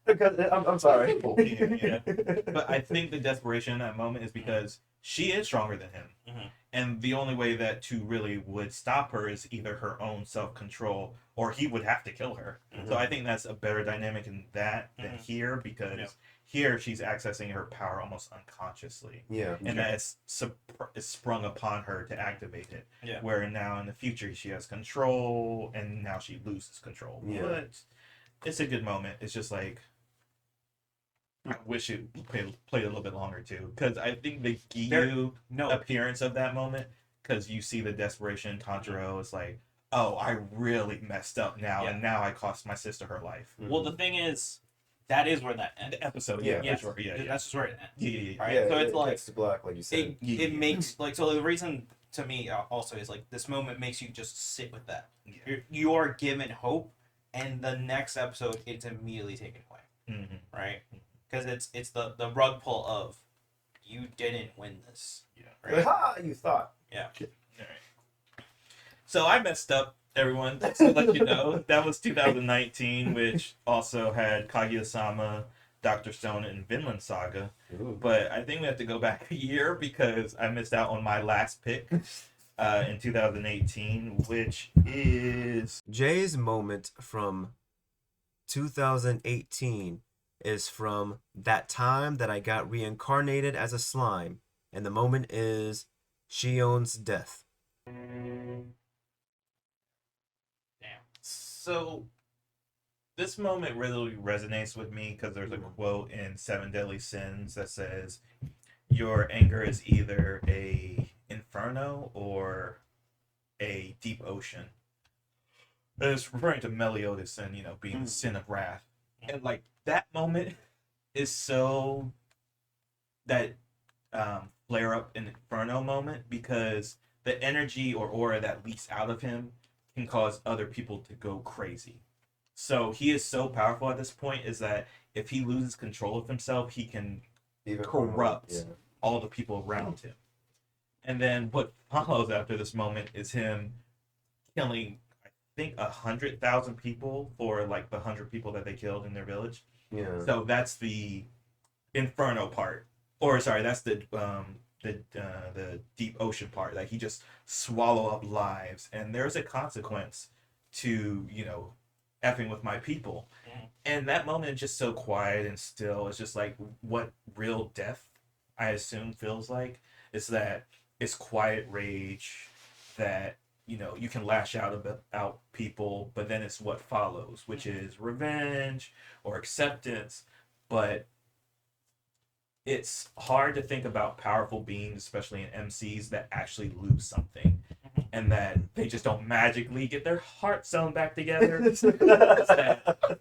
[SPEAKER 5] Because I'm sorry.
[SPEAKER 2] Yeah. But I think the desperation in that moment is because she is stronger than him,
[SPEAKER 4] Mhm.
[SPEAKER 2] And the only way that to really would stop her is either her own self-control or he would have to kill her. So I think that's a better dynamic in that than here, because here she's accessing her power almost unconsciously.
[SPEAKER 5] Yeah.
[SPEAKER 2] And that is sprung upon her to activate it.
[SPEAKER 4] Yeah.
[SPEAKER 2] Where now in the future she has control and now she loses control.
[SPEAKER 5] Yeah.
[SPEAKER 2] But it's a good moment. It's just like, I wish it played a little bit longer too, because I think the Giyu appearance of that moment, because you see the desperation in Tanjiro, is like, oh, I really messed up now, and now I cost my sister her life.
[SPEAKER 4] Well, the thing is, that is where that ends.
[SPEAKER 2] The episode,
[SPEAKER 5] Yeah,
[SPEAKER 2] for sure,
[SPEAKER 4] That's just where it ends.
[SPEAKER 2] yeah.
[SPEAKER 4] Right?
[SPEAKER 5] Yeah,
[SPEAKER 4] So it's
[SPEAKER 5] it
[SPEAKER 4] like
[SPEAKER 5] cuts to black, like you said.
[SPEAKER 4] it makes like, so the reason to me also is like, this moment makes you just sit with that. You are given hope, and the next episode it's immediately taken away. Right? Because it's the rug pull of, you didn't win this.
[SPEAKER 2] Yeah.
[SPEAKER 5] Like, ha! You thought.
[SPEAKER 4] Yeah.
[SPEAKER 2] All right. So I messed up, everyone. Just to let you know, that was 2019, which also had Kaguya-sama, Dr. Stone, and Vinland Saga.
[SPEAKER 5] Ooh.
[SPEAKER 2] But I think we have to go back a year because I missed out on my last pick in 2018, which is
[SPEAKER 1] Jay's moment from 2018 is from that time that I got reincarnated as a slime, and the moment is Shion's death.
[SPEAKER 2] Damn. So this moment really resonates with me because there's a quote in Seven Deadly Sins that says, your anger is either a inferno or a deep ocean. And it's referring to Meliodas and, being the sin of wrath. And like that moment is so that flare up an inferno moment, because the energy or aura that leaks out of him can cause other people to go crazy. So he is so powerful at this point, is that if he loses control of himself, he can
[SPEAKER 5] Even
[SPEAKER 2] corrupt all the people around him. And then what follows after this moment is him killing, I think, 100,000 people for like the 100 people that they killed in their village.
[SPEAKER 5] Yeah.
[SPEAKER 2] So that's the inferno part, or sorry, that's the deep ocean part. Like he just swallow up lives, and there's a consequence to effing with my people. And that moment is just so quiet and still. It's just like what real death, I assume, feels like. Is that it's quiet rage that you can lash out about people, but then it's what follows, which is revenge or acceptance. But it's hard to think about powerful beings, especially in MCs, that actually lose something, and that they just don't magically get their heart sewn back together. It's that,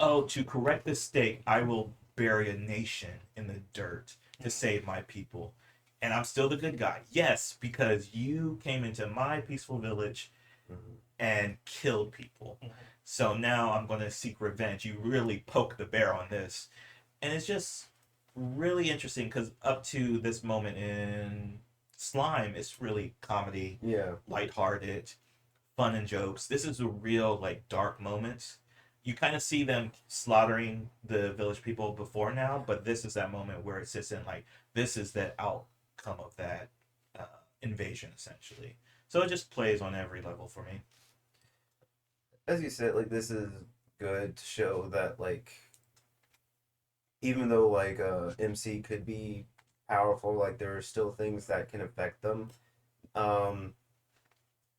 [SPEAKER 2] oh, to correct this state, I will bury a nation in the dirt to save my people. And I'm still the good guy. Yes, because you came into my peaceful village and killed people. So now I'm going to seek revenge. You really poke the bear on this. And it's just really interesting because up to this moment in Slime, it's really comedy, lighthearted, fun and jokes. This is a real like dark moments. You kind of see them slaughtering the village people before now, but this is that moment where it sits in like, this is the outcome of that invasion essentially. So it just plays on every level for me.
[SPEAKER 5] As you said, like, this is good to show that, like, even though like MC could be powerful, like there are still things that can affect them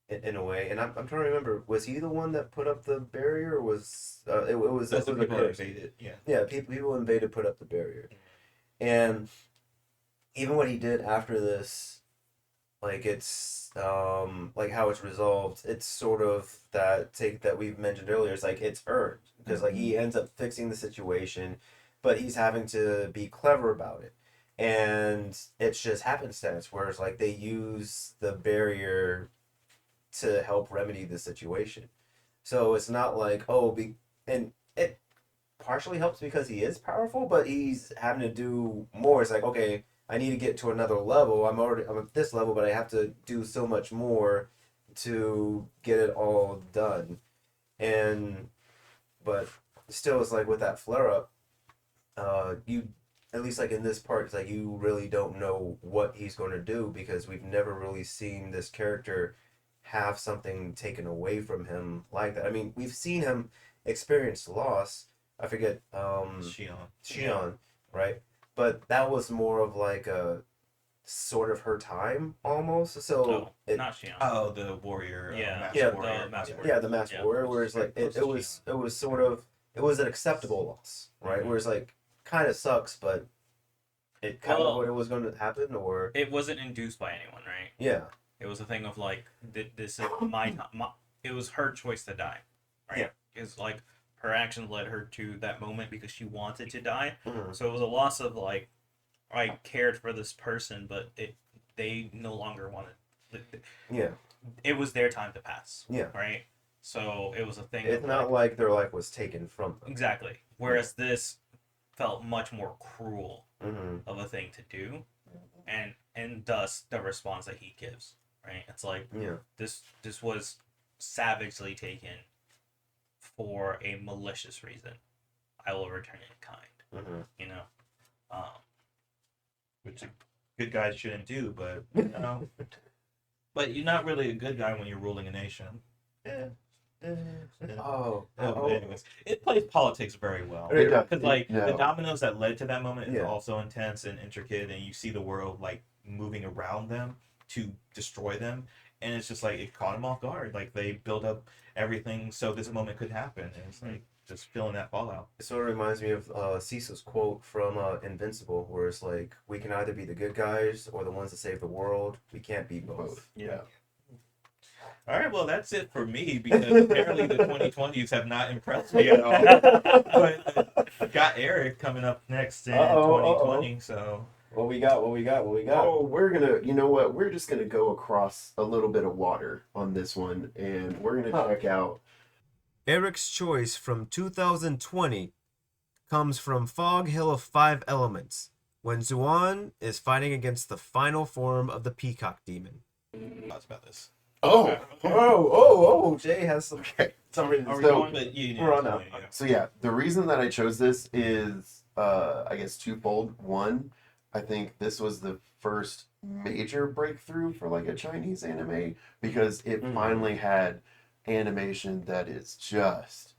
[SPEAKER 5] in a way. And I'm trying to remember, was he the one that put up the barrier, or was it was
[SPEAKER 2] That's the people that
[SPEAKER 5] curse?
[SPEAKER 2] invaded,
[SPEAKER 5] People invaded, put up the barrier. And even what he did after this, like, it's like how it's resolved, it's sort of that take that we've mentioned earlier. It's like it's earned, because like he ends up fixing the situation, but he's having to be clever about it. And it's just happenstance, whereas like they use the barrier to help remedy the situation. So it's not like, and it partially helps because he is powerful, but he's having to do more. It's like, okay, I need to get to another level. I'm at this level, but I have to do so much more to get it all done. But still, it's like with that flare up, you at least like in this part, it's like you really don't know what he's going to do because we've never really seen this character have something taken away from him like that. I mean, we've seen him experience loss. I forget, Shion, right? But that was more of like a sort of her time almost. So
[SPEAKER 4] No, not Shion.
[SPEAKER 2] Oh, the warrior.
[SPEAKER 4] Yeah.
[SPEAKER 2] Masked
[SPEAKER 5] Yeah,
[SPEAKER 2] warrior.
[SPEAKER 4] the masked
[SPEAKER 5] yeah, the masked
[SPEAKER 4] Yeah.
[SPEAKER 5] warrior, where it's like it was sort of it was an acceptable loss, right? Where it's like kind of sucks, but it kind of what it was going to happen, or
[SPEAKER 4] It wasn't induced by anyone, right?
[SPEAKER 5] yeah,
[SPEAKER 4] It was a thing of like, this is my time. It was her choice to die, right?
[SPEAKER 5] Yeah.
[SPEAKER 4] It's like her actions led her to that moment because she wanted to die.
[SPEAKER 5] Mhm.
[SPEAKER 4] So it was a loss of like, I cared for this person, but they no longer wanted.
[SPEAKER 5] yeah.
[SPEAKER 4] It was their time to pass.
[SPEAKER 5] Yeah.
[SPEAKER 4] Right. So it was a thing.
[SPEAKER 5] It's
[SPEAKER 4] of
[SPEAKER 5] not like their life was taken from them.
[SPEAKER 4] exactly. Whereas this felt much more cruel
[SPEAKER 5] Mm-hmm.
[SPEAKER 4] of a thing to do, and thus the response that he gives. Right. It's like,
[SPEAKER 5] Yeah.
[SPEAKER 4] this was savagely taken for a malicious reason. I will return it in kind.
[SPEAKER 5] Mm-hmm.
[SPEAKER 4] You know.
[SPEAKER 2] Which good guys shouldn't do, but you know. But you're not really a good guy when you're ruling a nation.
[SPEAKER 5] Oh.
[SPEAKER 2] Anyways, it plays politics very well.
[SPEAKER 3] It does.
[SPEAKER 2] Because like
[SPEAKER 3] No.
[SPEAKER 2] the dominoes that led to that moment is
[SPEAKER 5] Yeah.
[SPEAKER 2] also intense and intricate, and you see the world like moving around them to destroy them, and it's just like it caught them off guard. Like they built up everything so this moment could happen, and it's like just feeling that fallout.
[SPEAKER 5] It sort of reminds me of Cecil's quote from Invincible, where it's like, we can either be the good guys or the ones that save the world. We can't be both.
[SPEAKER 2] Yeah. All right, well that's it for me because apparently the 2020s have not impressed me at all. But I got Eric coming up next in 2020, so.
[SPEAKER 5] What we got?
[SPEAKER 3] Oh, we're gonna, you know what? We're just gonna go across a little bit of water on this one, and we're gonna check out.
[SPEAKER 1] Eric's choice from 2020 comes from Fog Hill of Five Elements, when Zuan is fighting against the final form of the Peacock Demon.
[SPEAKER 2] Thoughts about this?
[SPEAKER 5] Jay has some reason.
[SPEAKER 2] Are we
[SPEAKER 3] So-
[SPEAKER 2] going? But
[SPEAKER 5] we're on now.
[SPEAKER 3] So yeah, the reason that I chose this is, I guess twofold. One, I think this was the first major breakthrough for like a Chinese anime because it finally had animation that is just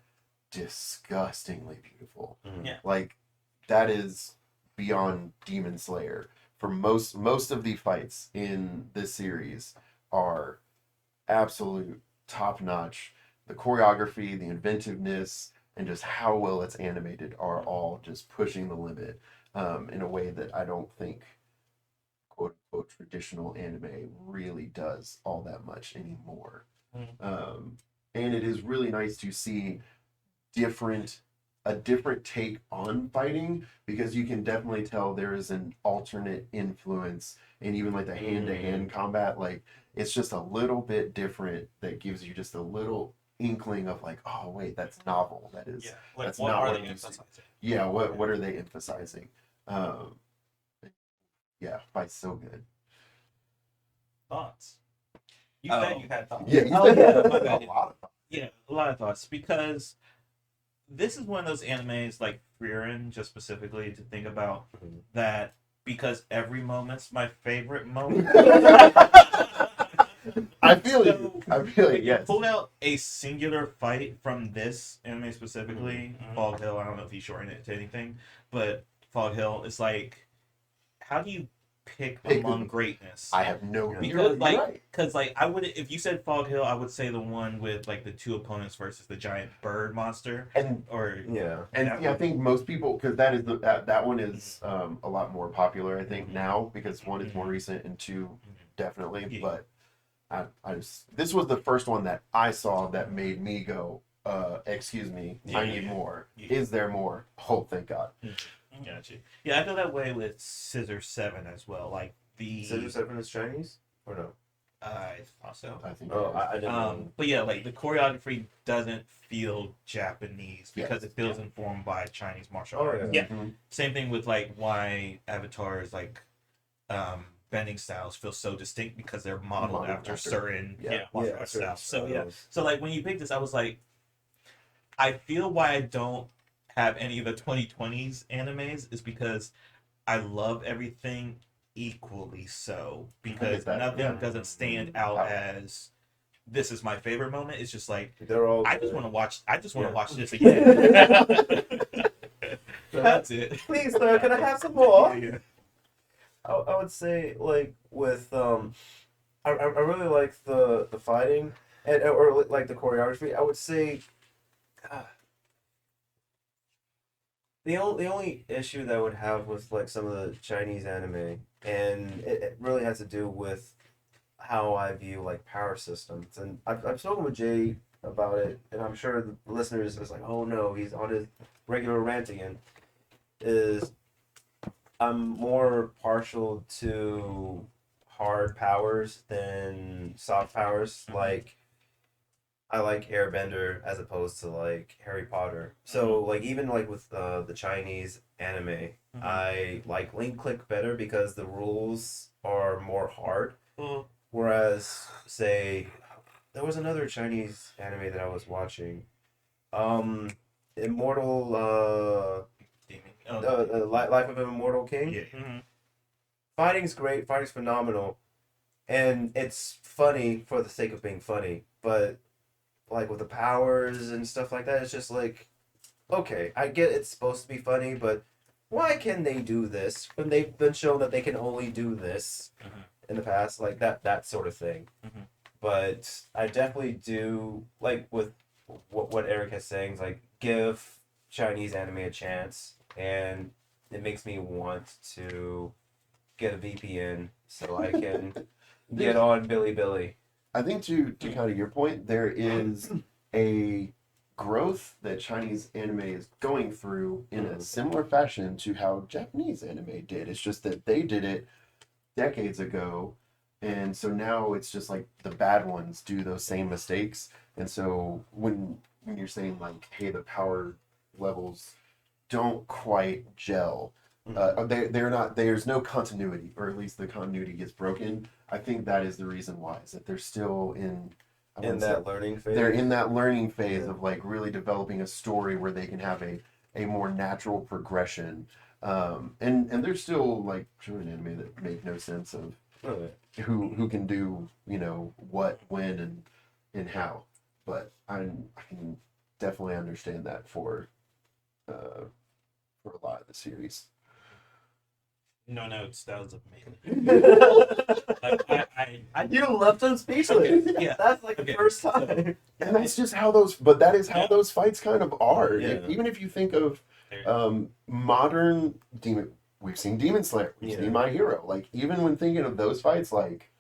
[SPEAKER 3] disgustingly beautiful.
[SPEAKER 4] Yeah.
[SPEAKER 3] Like that is beyond Demon Slayer. For most of the fights in this series are absolute top notch. The choreography, the inventiveness, and just how well it's animated are all just pushing the limit in a way that I don't think quote unquote traditional anime really does all that much anymore. And it is really nice to see a different take on fighting because you can definitely tell there is an alternate influence and even like the hand-to-hand combat, like it's just a little bit different that gives you just a little inkling of like, oh wait, that's novel. That is
[SPEAKER 4] Like,
[SPEAKER 3] that's
[SPEAKER 4] what
[SPEAKER 3] not
[SPEAKER 4] are
[SPEAKER 3] what
[SPEAKER 4] they
[SPEAKER 3] you see.
[SPEAKER 4] emphasizing?
[SPEAKER 3] Yeah, what are they emphasizing? Yeah, fight's so good.
[SPEAKER 4] Thoughts? You
[SPEAKER 2] Oh.
[SPEAKER 4] said you had thoughts.
[SPEAKER 3] Yeah, you
[SPEAKER 2] Oh,
[SPEAKER 3] said
[SPEAKER 2] yeah,
[SPEAKER 3] that
[SPEAKER 2] my
[SPEAKER 3] a
[SPEAKER 2] bad.
[SPEAKER 3] lot of
[SPEAKER 2] Yeah, a lot of thoughts because this is one of those animes like Frieren, just specifically to think about that because every moment's my favorite moment.
[SPEAKER 3] I feel you. I feel it. Yes.
[SPEAKER 2] Pull out a singular fight from this anime specifically, Fog Hill. I don't know if he shortened it to anything, but Fog Hill is like, how do you pick among greatness?
[SPEAKER 3] I have no.
[SPEAKER 2] Because
[SPEAKER 3] You're
[SPEAKER 2] like,
[SPEAKER 3] right.
[SPEAKER 2] because like, I would if you said Fog Hill, I would say the one with like the two opponents versus the giant bird monster,
[SPEAKER 3] And
[SPEAKER 2] or
[SPEAKER 5] Yeah.
[SPEAKER 3] I think most people, because that is that one is a lot more popular. I think now because one is more recent and two definitely.
[SPEAKER 2] Yeah.
[SPEAKER 3] But I just this was the first one that I saw that made me go, excuse me, I need more.
[SPEAKER 2] Yeah.
[SPEAKER 3] Is there more? Oh, thank God.
[SPEAKER 2] Gotcha. Yeah, I feel that way with Scissor 7 as well. Like the
[SPEAKER 5] Scissor 7 is Chinese or no?
[SPEAKER 2] I thought so.
[SPEAKER 3] I think.
[SPEAKER 5] Oh, I didn't know.
[SPEAKER 2] But yeah, like the choreography doesn't feel Japanese because
[SPEAKER 3] Yes.
[SPEAKER 2] it feels informed by Chinese martial
[SPEAKER 5] Oh,
[SPEAKER 2] arts.
[SPEAKER 5] yeah.
[SPEAKER 3] Mhm.
[SPEAKER 2] Same thing with like why Avatar's like bending styles feel so distinct because they're modeled after certain
[SPEAKER 3] Yeah.
[SPEAKER 2] martial arts styles. So yeah. So like when you picked this, I was like, I feel why I don't have any of the 2020s animes is because I love everything equally so because
[SPEAKER 3] that.
[SPEAKER 2] nothing
[SPEAKER 3] Yeah.
[SPEAKER 2] doesn't stand out as this is my favorite moment. It's just like
[SPEAKER 5] They're all.
[SPEAKER 2] I just want to watch. I just want to
[SPEAKER 5] Yeah.
[SPEAKER 2] watch this again. So that's it.
[SPEAKER 5] Please, sir, can I have some more?
[SPEAKER 2] Yeah.
[SPEAKER 5] I would say like with I really like the fighting and or like the choreography. I would say the only issue that I would have with like some of the Chinese anime, and it really has to do with how I view like power systems. And I've spoken with Jay about it, and I'm sure the listeners is like, oh no, he's on his regular rant again. Is I'm more partial to hard powers than soft powers. Like I like Airbender as opposed to like Harry Potter. So like even like with the Chinese anime, I like Link Click better because the rules are more hard. Whereas say there was another Chinese anime that I was watching, Immortal Life of an Immortal King.
[SPEAKER 2] Yeah.
[SPEAKER 5] Fighting's great, fighting's phenomenal, and it's funny for the sake of being funny. But like with the powers and stuff like that, it's just like, okay, I get it's supposed to be funny, but why can they do this when they've been shown that they can only do this in the past, like that sort of thing. But I definitely do like with what Eric is saying, is like give Chinese anime a chance, and it makes me want to get a VPN so I can get on Bilibili.
[SPEAKER 3] I think to kind of your point, there is a growth that Chinese anime is going through in a similar fashion to how Japanese anime did. It's just that they did it decades ago, and so now it's just like the bad ones do those same mistakes. And so when you're saying like, hey, the power levels don't quite gel, they're not. There's no continuity, or at least the continuity gets broken. I think that is the reason why, is that they're still in
[SPEAKER 5] that learning phase.
[SPEAKER 3] They're in that learning phase of like really developing a story where they can have a more natural progression. And there's still like shonen anime that make no sense of who can do, you know, what, when, and how. But I can definitely understand that for a lot of the series.
[SPEAKER 4] No notes. That was amazing. Like,
[SPEAKER 5] You left him speechless.
[SPEAKER 4] Okay, yeah.
[SPEAKER 5] That's like the
[SPEAKER 4] Okay,
[SPEAKER 5] first time.
[SPEAKER 3] And that's just how that is how those fights kind of are.
[SPEAKER 5] Yeah.
[SPEAKER 3] Even if you think of modern demon, we've seen Demon Slayer, we've seen My Hero. Like even when thinking of those fights, like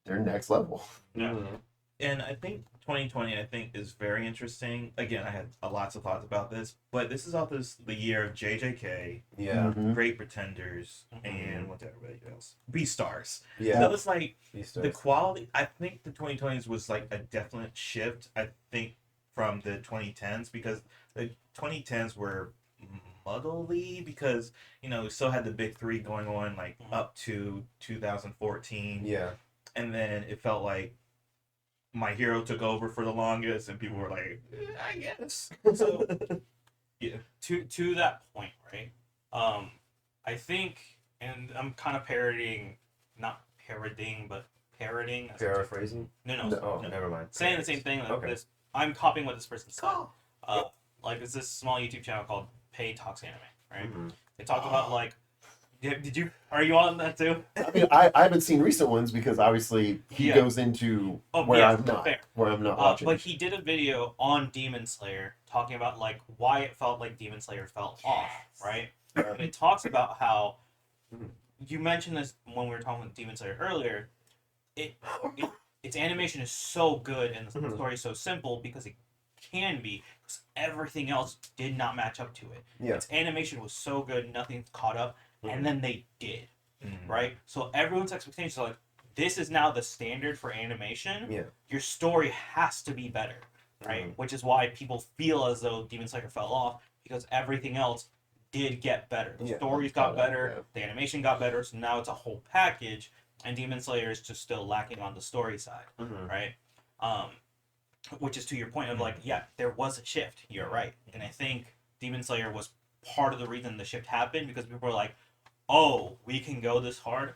[SPEAKER 3] they're next level.
[SPEAKER 4] Yeah.
[SPEAKER 2] And I think 2020, I think, is very interesting. Again, I had lots of thoughts about this, but this is also the year of JJK,
[SPEAKER 5] Yeah.
[SPEAKER 2] Great Pretenders, and what's everybody else? Beastars.
[SPEAKER 5] Yeah.
[SPEAKER 2] So it's like
[SPEAKER 5] Beastars.
[SPEAKER 2] the quality. I think the 2020s was like a definite shift. I think from the 2010s, because the 2010s were muddly because we still had the big three going on like up to 2014.
[SPEAKER 5] Yeah.
[SPEAKER 2] And then it felt like My Hero took over for the longest, and people were like, I guess. So, yeah.
[SPEAKER 4] To that point, right? I think, and I'm kind of not parodying, but parroting.
[SPEAKER 5] Paraphrasing?
[SPEAKER 4] No.
[SPEAKER 5] Oh, never mind.
[SPEAKER 4] Saying the same thing. Like
[SPEAKER 5] Okay.
[SPEAKER 4] this. I'm copying what this person said. Like it's this small YouTube channel called Pay Talks Anime, right? They talk about like. Are you on that too?
[SPEAKER 3] I mean, I haven't seen recent ones because obviously he goes into where I'm not watching.
[SPEAKER 4] But he did a video on Demon Slayer talking about like why it felt like Demon Slayer fell off, right? And it talks about how you mentioned this when we were talking about Demon Slayer earlier. Its animation is so good and the story is so simple because it can be, because everything else did not match up to it.
[SPEAKER 5] Yeah.
[SPEAKER 4] Its animation was so good, nothing caught up. And then they did, right? So everyone's expectations are like, this is now the standard for animation.
[SPEAKER 5] Yeah.
[SPEAKER 4] Your story has to be better, right? Which is why people feel as though Demon Slayer fell off, because everything else did get better. The stories got better, the animation got better, so now it's a whole package, and Demon Slayer is just still lacking on the story side, right? Which is to your point of like, yeah, there was a shift. You're right. And I think Demon Slayer was part of the reason the shift happened, because people were like, oh, we can go this hard?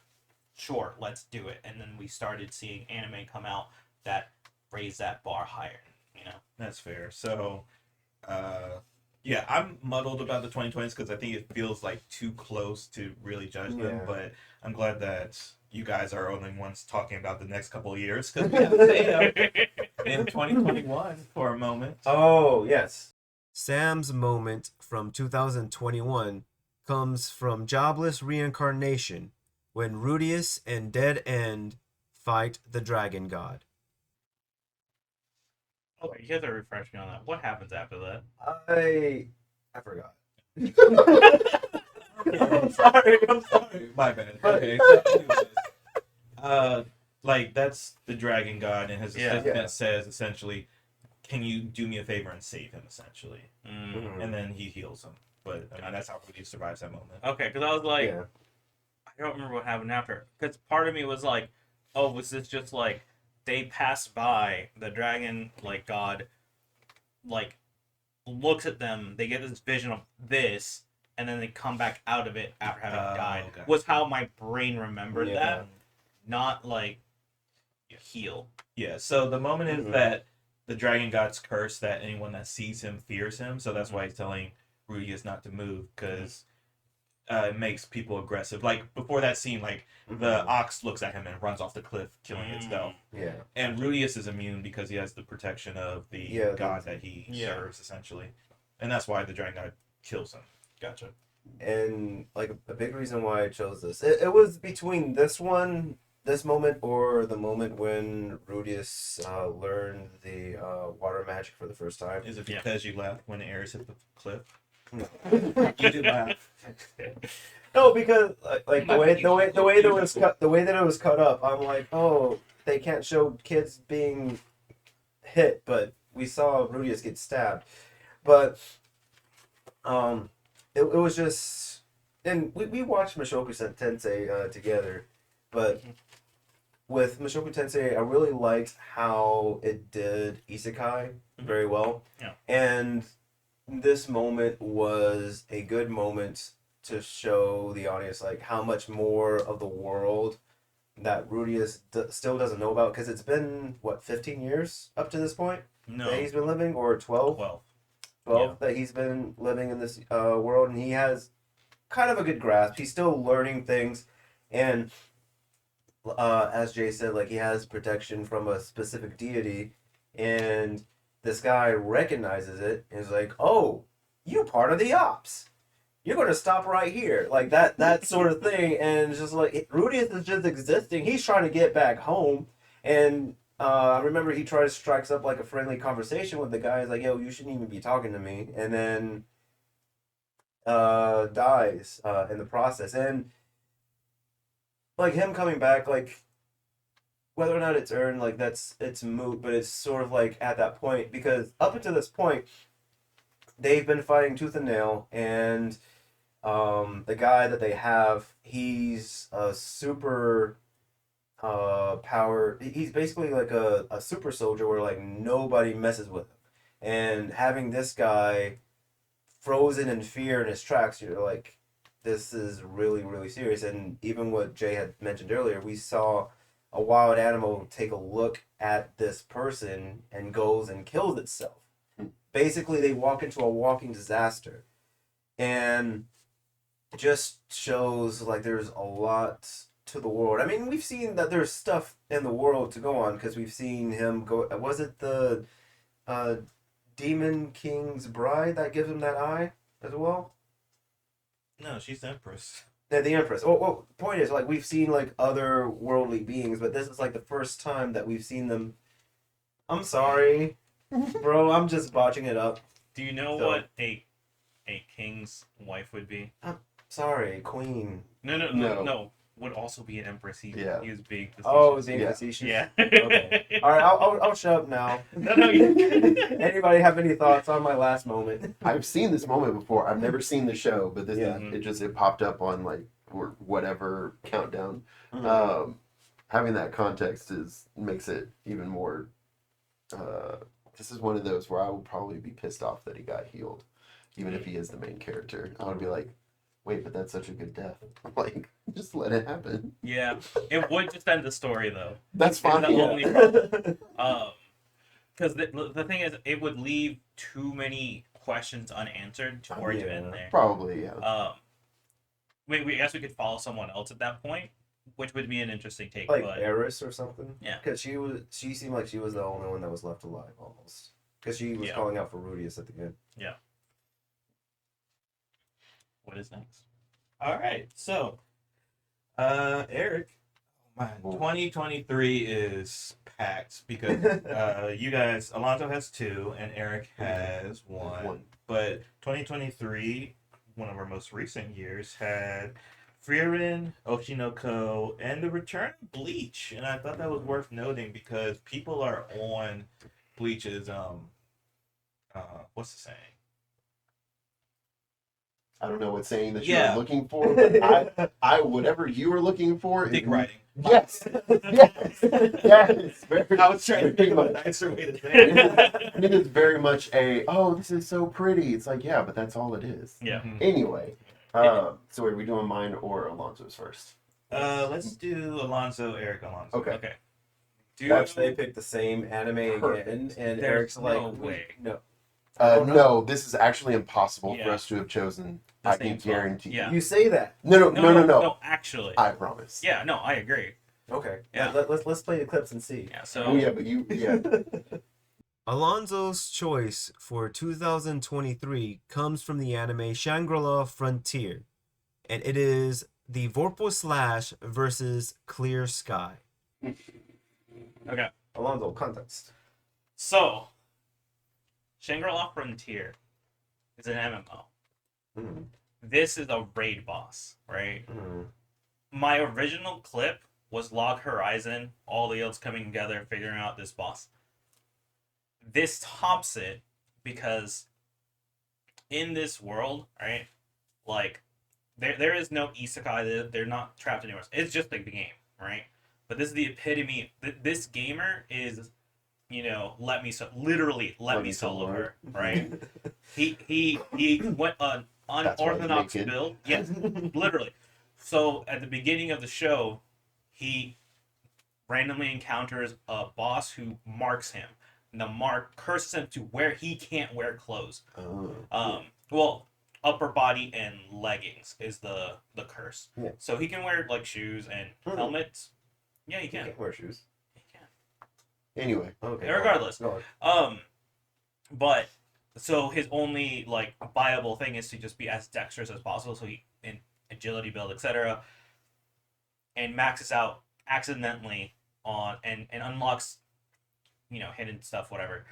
[SPEAKER 4] Sure, let's do it. And then we started seeing anime come out that raised that bar higher, you know?
[SPEAKER 2] That's fair. So, yeah, I'm muddled about the 2020s because I think it feels like too close to really judge them.
[SPEAKER 5] Yeah.
[SPEAKER 2] But I'm glad that you guys are only ones talking about the next couple of years because we have Sam in 2021 for a moment.
[SPEAKER 5] Oh yes.
[SPEAKER 1] Sam's moment from 2021 comes from Jobless Reincarnation when Rudius and Dead End fight the Dragon God.
[SPEAKER 4] Okay, you have to refresh me on that. What happens after that?
[SPEAKER 5] I forgot.
[SPEAKER 2] I'm sorry. My bad. Okay. So anyways, like that's the dragon god, and his
[SPEAKER 4] Yeah.
[SPEAKER 2] assistant
[SPEAKER 5] Yeah.
[SPEAKER 2] says essentially, "Can you do me a favor and save him?" Essentially,
[SPEAKER 4] Mm.
[SPEAKER 2] and then he heals him. But I mean, that's how Rudy survives that moment.
[SPEAKER 4] Okay, because I was like,
[SPEAKER 5] Yeah.
[SPEAKER 4] I don't remember what happened after. Because part of me was like, oh, was this just like they passed by the dragon like god, like looks at them, they get this vision of this, and then they come back out of it after having died.
[SPEAKER 2] Okay.
[SPEAKER 4] Was how my brain remembered
[SPEAKER 5] Yeah.
[SPEAKER 4] that, not like heal.
[SPEAKER 2] Yeah. So the moment is
[SPEAKER 5] Mhm.
[SPEAKER 2] that the dragon god's curse that anyone that sees him fears him. So that's why he's telling Rudy is not to move because it makes people aggressive. Like before that scene, like the ox looks at him and runs off the cliff, killing itself.
[SPEAKER 5] Yeah.
[SPEAKER 2] And Rudius is immune because he has the protection of the
[SPEAKER 5] Yeah,
[SPEAKER 2] god that he
[SPEAKER 4] Yeah.
[SPEAKER 2] serves, essentially. And that's why the dragon god kills him.
[SPEAKER 4] Gotcha.
[SPEAKER 5] And like a big reason why I chose this, it was between this moment, or the moment when Rudius learned the water magic for the first time.
[SPEAKER 2] Is it
[SPEAKER 4] Yeah.
[SPEAKER 2] because you laughed when Ares hit the cliff?
[SPEAKER 5] No.
[SPEAKER 2] You did laugh.
[SPEAKER 5] No, because like the way that it was cut, the way that it was cut up, I'm like, oh, they can't show kids being hit, but we saw Rudius get stabbed. But it was just, and we watched Mushoku Tensei together, but with Mushoku Tensei, I really liked how it did isekai very well.
[SPEAKER 4] Yeah.
[SPEAKER 5] And this moment was a good moment to show the audience like how much more of the world that Rudius still doesn't know about, because it's been what, 15 years up to this point
[SPEAKER 4] No.
[SPEAKER 5] that he's been living, or 12
[SPEAKER 4] 12.
[SPEAKER 5] that he's been living in this world, and he has kind of a good grasp. He's still learning things, and as Jay said, like he has protection from a specific deity, and this guy recognizes it and is like, "Oh, you part of the ops. You're gonna stop right here," like that sort of thing. And it's just like Rudius is just existing. He's trying to get back home, and I remember he strikes up like a friendly conversation with the guy. He's like, "Yo, you shouldn't even be talking to me," and then dies in the process. And like him coming back, like whether or not it's earned, like it's moot, but it's sort of like at that point, because up until this point they've been fighting tooth and nail, and the guy that they have, he's a super power, he's basically like a super soldier where like nobody messes with him, and having this guy frozen in fear in his tracks, you're like, this is really, really serious. And even what Jay had mentioned earlier, we saw a wild animal take a look at this person and goes and kills itself. Basically, they walk into a walking disaster. And it just shows like there's a lot to the world. I mean, we've seen that there's stuff in the world to go on, because we've seen him go. Was it the Demon King's bride that gives him that eye as well?
[SPEAKER 2] No, she's the Empress.
[SPEAKER 5] The Empress. Well, point is, like, we've seen like other worldly beings, but this is like the first time that we've seen them. I'm sorry, bro. I'm just botching it up.
[SPEAKER 4] Do you know
[SPEAKER 5] So-
[SPEAKER 4] what a king's wife would be?
[SPEAKER 5] Sorry, Queen.
[SPEAKER 4] No. Would also be an empress. He was being facetious.
[SPEAKER 5] Oh, being
[SPEAKER 3] Yeah.
[SPEAKER 5] facetious.
[SPEAKER 4] Yeah.
[SPEAKER 5] Okay. All right, I'll shut up now.
[SPEAKER 4] No.
[SPEAKER 5] Anybody have any thoughts on my last moment?
[SPEAKER 3] I've seen this moment before. I've never seen the show, but this
[SPEAKER 5] Yeah.
[SPEAKER 3] it popped up on like or whatever countdown.
[SPEAKER 5] Mhm.
[SPEAKER 3] Having that context makes it even more. This is one of those where I would probably be pissed off that he got healed, even if he is the main character. I would be like, wait, but that's such a good death. Like, just let it happen.
[SPEAKER 4] Yeah, it would just end the story though.
[SPEAKER 3] That's fine.
[SPEAKER 4] the
[SPEAKER 3] Yeah.
[SPEAKER 4] only problem. Because the thing is, it would leave too many questions unanswered for it to end there.
[SPEAKER 3] Probably, yeah.
[SPEAKER 4] We guess we could follow someone else at that point, which would be an interesting take.
[SPEAKER 5] Like
[SPEAKER 4] but
[SPEAKER 5] Eris or something.
[SPEAKER 4] Yeah.
[SPEAKER 5] Because she seemed like she was the only one that was left alive almost. Because she was
[SPEAKER 4] Yeah.
[SPEAKER 5] calling out for Rudius at the end.
[SPEAKER 4] Yeah. What is next?
[SPEAKER 2] All right, so Eric, my 2023 is packed because you guys, Alonso has 2 and Eric has 1. But 2023, one of our most recent years, had Frieren, Oshinoko, and the return of Bleach, and I thought that was worth noting because people are on Bleach's what's the saying?
[SPEAKER 3] I don't know what saying that
[SPEAKER 2] Yeah.
[SPEAKER 3] you're looking for, but I whatever you were looking for
[SPEAKER 2] Dick
[SPEAKER 3] is
[SPEAKER 2] riding.
[SPEAKER 3] Yes. Yes. Yes. Very,
[SPEAKER 2] I was trying to think of a nicer way to say it.
[SPEAKER 3] it is very much a, oh, this is so pretty. It's like, yeah, but that's all it is.
[SPEAKER 4] Yeah.
[SPEAKER 3] Anyway, so are we doing mine or Alonso's first?
[SPEAKER 2] Let's do Alonso, Eric, Alonso.
[SPEAKER 3] Okay.
[SPEAKER 4] Okay.
[SPEAKER 5] Watch, they picked the same anime
[SPEAKER 3] Perfect.
[SPEAKER 5] again, and
[SPEAKER 4] There's
[SPEAKER 5] Eric's like,
[SPEAKER 4] no way.
[SPEAKER 5] no.
[SPEAKER 3] No, this is actually impossible
[SPEAKER 4] Yeah.
[SPEAKER 3] for us to have chosen.
[SPEAKER 4] The
[SPEAKER 3] I
[SPEAKER 4] same
[SPEAKER 3] can
[SPEAKER 4] 12.
[SPEAKER 3] guarantee.
[SPEAKER 4] Yeah.
[SPEAKER 5] You say that.
[SPEAKER 3] No.
[SPEAKER 4] No, actually.
[SPEAKER 3] I promise.
[SPEAKER 4] Yeah, no, I agree.
[SPEAKER 5] Okay.
[SPEAKER 4] Yeah.
[SPEAKER 5] Let's play the clips and see.
[SPEAKER 4] Yeah, so
[SPEAKER 3] Oh yeah, but yeah.
[SPEAKER 1] Alonso's choice for 2023 comes from the anime Shangri-La Frontier, and it is the Vorpal Slash versus Clear Sky.
[SPEAKER 4] okay.
[SPEAKER 5] Alonso, context.
[SPEAKER 4] So Shangri-La Frontier is an MMO.
[SPEAKER 5] Mm.
[SPEAKER 4] This is a raid boss, right?
[SPEAKER 5] Mm.
[SPEAKER 4] My original clip was Log Horizon, all the guilds coming together, figuring out this boss. This tops it because in this world, right, like there is no isekai. They're not trapped anywhere. It's just like the game, right? But this is the epitome. This gamer is, let me literally let me solo her, right? he went an unorthodox
[SPEAKER 3] naked.
[SPEAKER 4] build. Yes, literally. So at the beginning of the show, he randomly encounters a boss who marks him. And the mark curses him to where he can't wear clothes. Well, upper body and leggings is the curse.
[SPEAKER 5] Yeah.
[SPEAKER 4] So he can wear like shoes and helmets. Yeah, he
[SPEAKER 5] You
[SPEAKER 4] can.
[SPEAKER 5] can't wear shoes.
[SPEAKER 4] He can.
[SPEAKER 3] Anyway.
[SPEAKER 5] Okay.
[SPEAKER 4] Regardless.
[SPEAKER 5] Go on.
[SPEAKER 4] But so his only like viable thing is to just be as dexterous as possible. So he in agility build, etc. And maxes out accidentally on and unlocks, hidden stuff, whatever.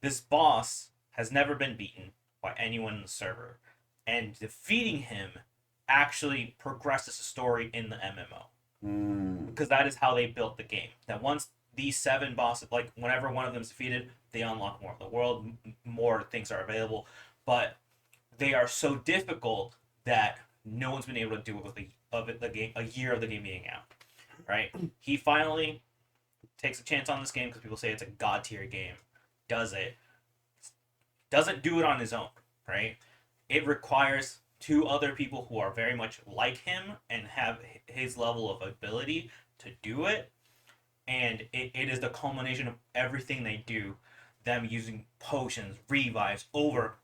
[SPEAKER 4] This boss has never been beaten by anyone in the server, and defeating him actually progresses the story in the MMO. Because that is how they built the game. That once these 7 bosses, like whenever one of them is defeated, they unlock more of the world, more things are available, but they are so difficult that no one's been able to do it with a year of the game being out. Right? He finally takes a chance on this game because people say it's a god tier game. Does it? Doesn't do it on his own, right? It requires 2 other people who are very much like him and have his level of ability to do it. And it is the culmination of everything they do. Them using potions, revives,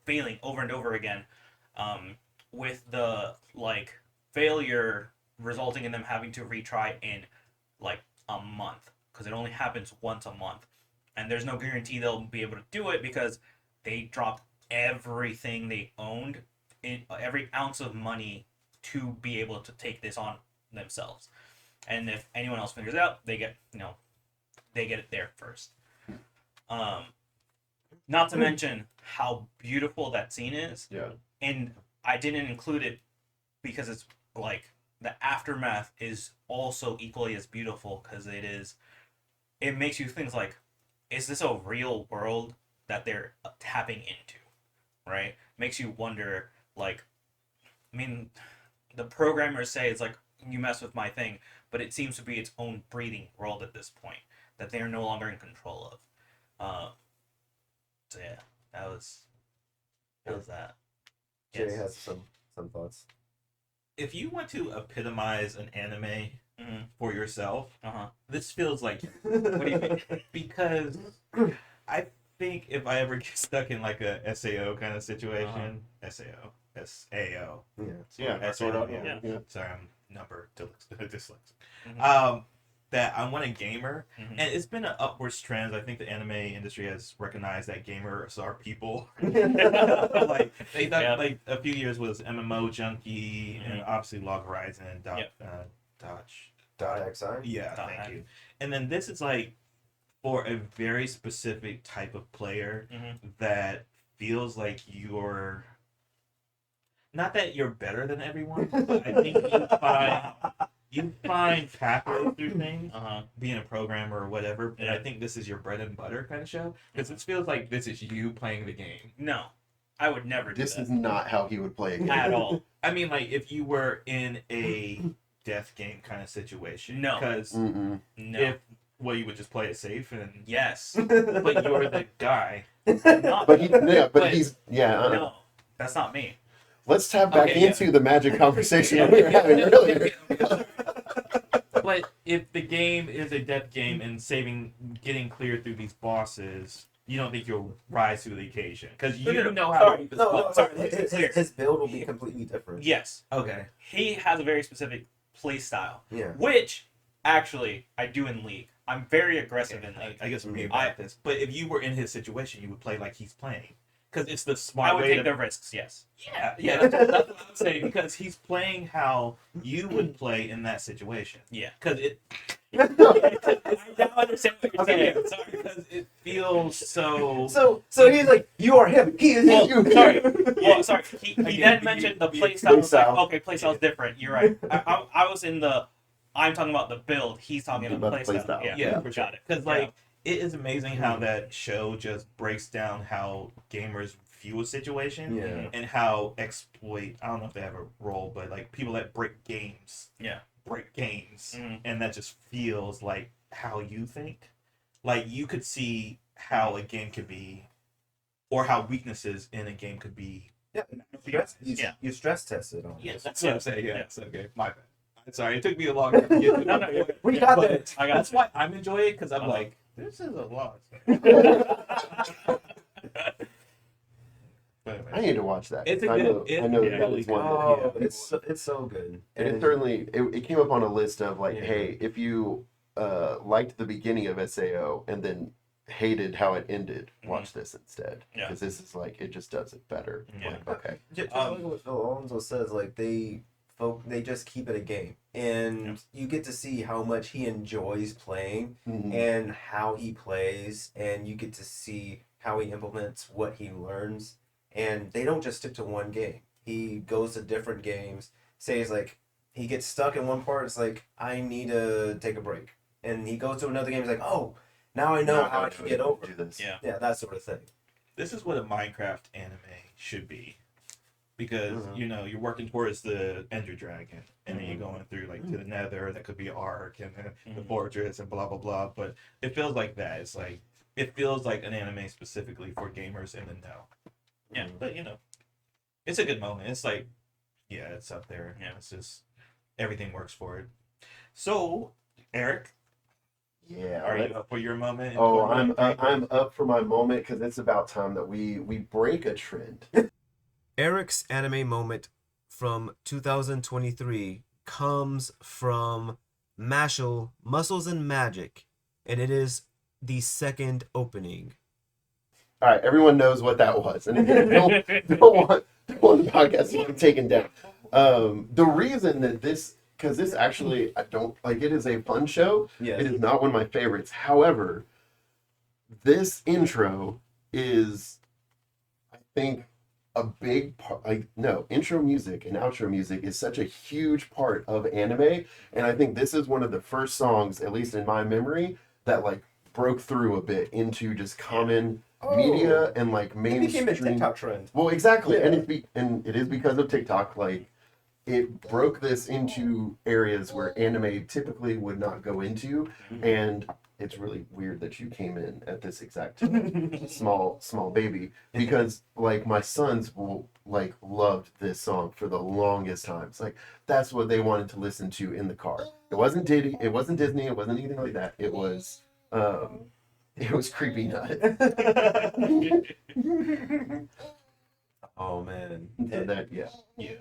[SPEAKER 4] failing over and over again. With the failure resulting in them having to retry in a month. Because it only happens once a month. And there's no guarantee they'll be able to do it because they dropped everything they owned, every ounce of money to be able to take this on themselves. And if anyone else figures it out, they get it there first. Not to mention how beautiful that scene is.
[SPEAKER 3] Yeah.
[SPEAKER 4] And I didn't include it because it's the aftermath is also equally as beautiful because it makes you think is this a real world that they're tapping into, right? Makes you wonder, the programmers say it's you mess with my thing, but it seems to be its own breathing world at this point that they are no longer in control of. So yeah, that was that.
[SPEAKER 5] Jay
[SPEAKER 4] Yes.
[SPEAKER 5] has some thoughts.
[SPEAKER 2] if you want to epitomize an anime for yourself, this feels like
[SPEAKER 4] What do you mean?
[SPEAKER 2] because I think if I ever get stuck in like a SAO kind of situation, SAO, SAO,
[SPEAKER 3] Yeah.
[SPEAKER 2] SAO,
[SPEAKER 4] Yeah.
[SPEAKER 2] Sorry, I'm number dyslexic.
[SPEAKER 4] Mhm.
[SPEAKER 2] That I want a gamer, and it's been an upwards trend. I think the anime industry has recognized that gamers are people. Like they thought, like a few years was MMO junkie, and obviously Log Horizon, Dodge.
[SPEAKER 5] .xi.
[SPEAKER 2] Yeah,
[SPEAKER 4] Dot
[SPEAKER 2] thank
[SPEAKER 4] hack.
[SPEAKER 2] you. And then this is like for a very specific type of player that feels like you're not that you're better than everyone, but I think you find pathways through things, being a programmer or whatever. And I think this is your bread and butter kind of show because it feels like this is you playing the game.
[SPEAKER 4] No, I would never do
[SPEAKER 3] This
[SPEAKER 4] that
[SPEAKER 3] is not how he would play a game.
[SPEAKER 4] at all.
[SPEAKER 2] I mean, like if you were in a death game kind of situation,
[SPEAKER 4] No.
[SPEAKER 2] because
[SPEAKER 3] Mm-mm.
[SPEAKER 4] No.
[SPEAKER 2] if you would just play it safe and
[SPEAKER 4] Yes.
[SPEAKER 2] but you're the guy.
[SPEAKER 4] Not
[SPEAKER 3] But
[SPEAKER 4] But-
[SPEAKER 3] he's
[SPEAKER 4] No, that's not me.
[SPEAKER 3] Let's tap back
[SPEAKER 2] Okay, yeah.
[SPEAKER 3] into the magic conversation we were having earlier.
[SPEAKER 2] But if the game is a death game and getting clear through these bosses, you don't think you'll rise to the occasion because you know how to beat this boss.
[SPEAKER 5] His build will be completely different.
[SPEAKER 4] Yes.
[SPEAKER 2] Okay.
[SPEAKER 4] He has a very specific play style,
[SPEAKER 5] Yeah.
[SPEAKER 4] which actually I do in League. I'm very aggressive in League.
[SPEAKER 2] I guess for me
[SPEAKER 4] I-
[SPEAKER 2] about this. But if you were in his situation, you would play like he's playing. Because it's the
[SPEAKER 4] I
[SPEAKER 2] smart
[SPEAKER 4] would
[SPEAKER 2] way
[SPEAKER 4] take
[SPEAKER 2] to
[SPEAKER 4] the risks, yes.
[SPEAKER 2] Yeah, that's what I'm saying. Because he's playing how you would play in that situation.
[SPEAKER 4] Yeah.
[SPEAKER 2] Because it
[SPEAKER 4] I now understand what you're
[SPEAKER 2] okay,
[SPEAKER 4] saying.
[SPEAKER 2] sorry, because it feels so.
[SPEAKER 5] So he's like, you are him. He is
[SPEAKER 4] Well,
[SPEAKER 5] you.
[SPEAKER 4] sorry. Well, sorry. He
[SPEAKER 2] Again,
[SPEAKER 4] then mentioned the play style. I was like, okay, play style's different. You're right. I was in the. I'm talking about the build. He's talking about the play style.
[SPEAKER 2] Yeah, for sure.
[SPEAKER 4] Got it.
[SPEAKER 2] Because like it is amazing how that show just breaks down how gamers view a situation
[SPEAKER 5] Yeah.
[SPEAKER 2] and how exploit. I don't know if they have a role, but like people that break games.
[SPEAKER 4] Yeah.
[SPEAKER 2] Break games,
[SPEAKER 4] Mhm.
[SPEAKER 2] and that just feels like how you think. Like you could see how a game could be, or how weaknesses in a game could be.
[SPEAKER 5] Yeah. You stress tested on.
[SPEAKER 2] Yes,
[SPEAKER 5] This.
[SPEAKER 2] that's what I'm saying. Yeah, it's okay. My bad. I'm sorry. It took me a long time to get to
[SPEAKER 4] No,
[SPEAKER 2] that
[SPEAKER 4] no,
[SPEAKER 2] point.
[SPEAKER 5] We got
[SPEAKER 2] But
[SPEAKER 5] there.
[SPEAKER 4] I got
[SPEAKER 2] That's
[SPEAKER 4] you.
[SPEAKER 2] why I'm enjoying it because I'm
[SPEAKER 4] Uh-huh.
[SPEAKER 2] like, this is a lot. But
[SPEAKER 3] I need to watch that.
[SPEAKER 2] It's a
[SPEAKER 3] I
[SPEAKER 2] good-
[SPEAKER 3] know,
[SPEAKER 2] it-
[SPEAKER 3] I know
[SPEAKER 2] yeah,
[SPEAKER 3] that
[SPEAKER 2] really
[SPEAKER 3] is one.
[SPEAKER 2] good.
[SPEAKER 5] Oh,
[SPEAKER 2] Yeah.
[SPEAKER 5] it's so good.
[SPEAKER 3] And it certainly it came up on a list of like,
[SPEAKER 5] Yeah.
[SPEAKER 3] hey, if you liked the beginning of SAO and then hated how it ended, watch this instead.
[SPEAKER 4] Yeah.
[SPEAKER 3] Because this is like it just does it better.
[SPEAKER 2] Yeah.
[SPEAKER 3] Like, okay.
[SPEAKER 5] Just like what Phil Alonso says, like they just keep it a game, and you get to see how much he enjoys playing
[SPEAKER 3] Mhm.
[SPEAKER 5] and how he plays, and you get to see how he implements what he learns. And they don't just stick to one game. He goes to different games. Says like he gets stuck in one part. It's like I need to take a break, and he goes to another game. He's like, oh, now I know how I can get over.
[SPEAKER 3] Do this.
[SPEAKER 4] Yeah.
[SPEAKER 5] Yeah, that sort of thing.
[SPEAKER 2] This is what a Minecraft anime should be. Because,
[SPEAKER 5] Mhm.
[SPEAKER 2] you know, you're working towards the Ender Dragon, and then you're going through, like, to the Nether, that could be Ark, and then the Fortress, and blah, blah, blah. But it feels like that. It's like, it feels like an anime specifically for gamers in the know. Yeah, but, you know, it's a good moment. It's like, yeah, it's up there. Yeah, it's just, everything works for it. So, Eric,
[SPEAKER 3] Yeah.
[SPEAKER 2] are you up for your moment? in
[SPEAKER 3] Oh,
[SPEAKER 2] 2023?
[SPEAKER 3] I'm up for my moment because it's about time that we break a trend.
[SPEAKER 1] Eric's anime moment from 2023 comes from Mashle, Muscles and Magic, and it is the second opening.
[SPEAKER 3] All right, everyone knows what that was, and again, don't want the podcast to be taken down. The reason that because this actually I don't like it is a fun show.
[SPEAKER 5] Yeah.
[SPEAKER 3] It is not one of my favorites. However, this intro is, I think, a big part. Intro music and outro music is such a huge part of anime, and I think this is one of the first songs, at least in my memory, that like broke through a bit into just common media and like
[SPEAKER 5] It
[SPEAKER 3] mainstream.
[SPEAKER 5] became a TikTok trend.
[SPEAKER 3] Well, exactly,
[SPEAKER 5] Yeah.
[SPEAKER 3] and it is because of TikTok. Like, it broke this into areas where anime typically would not go into, and it's really weird that you came in at this exact time, small baby, because like my sons will like loved this song for the longest time. It's like that's what they wanted to listen to in the car. It wasn't Diddy, it wasn't Disney, it wasn't anything like that. It was Creepy Nut.
[SPEAKER 5] Oh man.
[SPEAKER 3] So that yeah.
[SPEAKER 2] Yeah.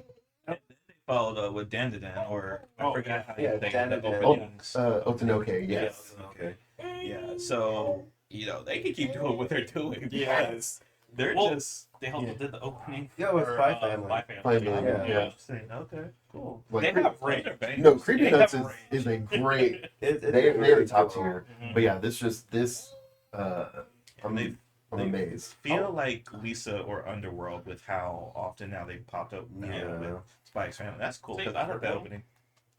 [SPEAKER 2] Followed up with dandadan, or I forgot how
[SPEAKER 5] yeah,
[SPEAKER 2] you say the
[SPEAKER 5] dandadan.
[SPEAKER 2] openings.
[SPEAKER 3] Otanoke, yes.
[SPEAKER 5] Okay.
[SPEAKER 2] Yeah, so they can keep doing what they're doing.
[SPEAKER 4] Yeah.
[SPEAKER 2] Because they're
[SPEAKER 4] Well,
[SPEAKER 2] just
[SPEAKER 4] They also did the opening.
[SPEAKER 5] Yeah, with
[SPEAKER 4] for,
[SPEAKER 5] Spy Family.
[SPEAKER 4] Spy Family.
[SPEAKER 3] Spy Family,
[SPEAKER 5] Yeah.
[SPEAKER 2] interesting. Okay, cool.
[SPEAKER 3] Like,
[SPEAKER 4] They have range.
[SPEAKER 2] They're bangers.
[SPEAKER 3] no, Creepy
[SPEAKER 4] They
[SPEAKER 3] Nuts
[SPEAKER 4] have
[SPEAKER 3] is
[SPEAKER 4] range.
[SPEAKER 3] a great.
[SPEAKER 5] It's
[SPEAKER 3] They're top tier.
[SPEAKER 4] Mhm.
[SPEAKER 3] But yeah, I'm
[SPEAKER 2] They
[SPEAKER 3] amazed.
[SPEAKER 2] feel like Lisa or Underworld with how often now they've popped up now
[SPEAKER 5] Yeah.
[SPEAKER 2] with Spike's family. That's cool
[SPEAKER 4] Say
[SPEAKER 2] because I heard that
[SPEAKER 4] Underworld?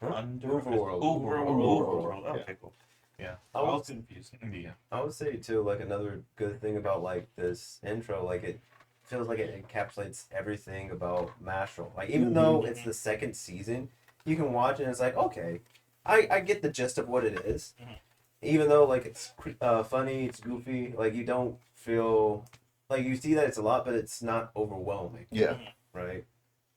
[SPEAKER 2] opening.
[SPEAKER 5] Huh?
[SPEAKER 2] Overworld.
[SPEAKER 5] Overworld.
[SPEAKER 2] Overworld. Okay, cool. Yeah.
[SPEAKER 5] I
[SPEAKER 2] I
[SPEAKER 5] was-
[SPEAKER 2] was confused. Yeah.
[SPEAKER 5] I would say too, like another good thing about like this intro, like it feels like it encapsulates everything about Mashle. Like even though it's the second season, you can watch it and it's like, okay, I get the gist of what it is.
[SPEAKER 4] Mhm.
[SPEAKER 5] Even though like it's funny, it's goofy, like you don't feel like you see that it's a lot, but it's not overwhelming,
[SPEAKER 3] Yeah.
[SPEAKER 5] right?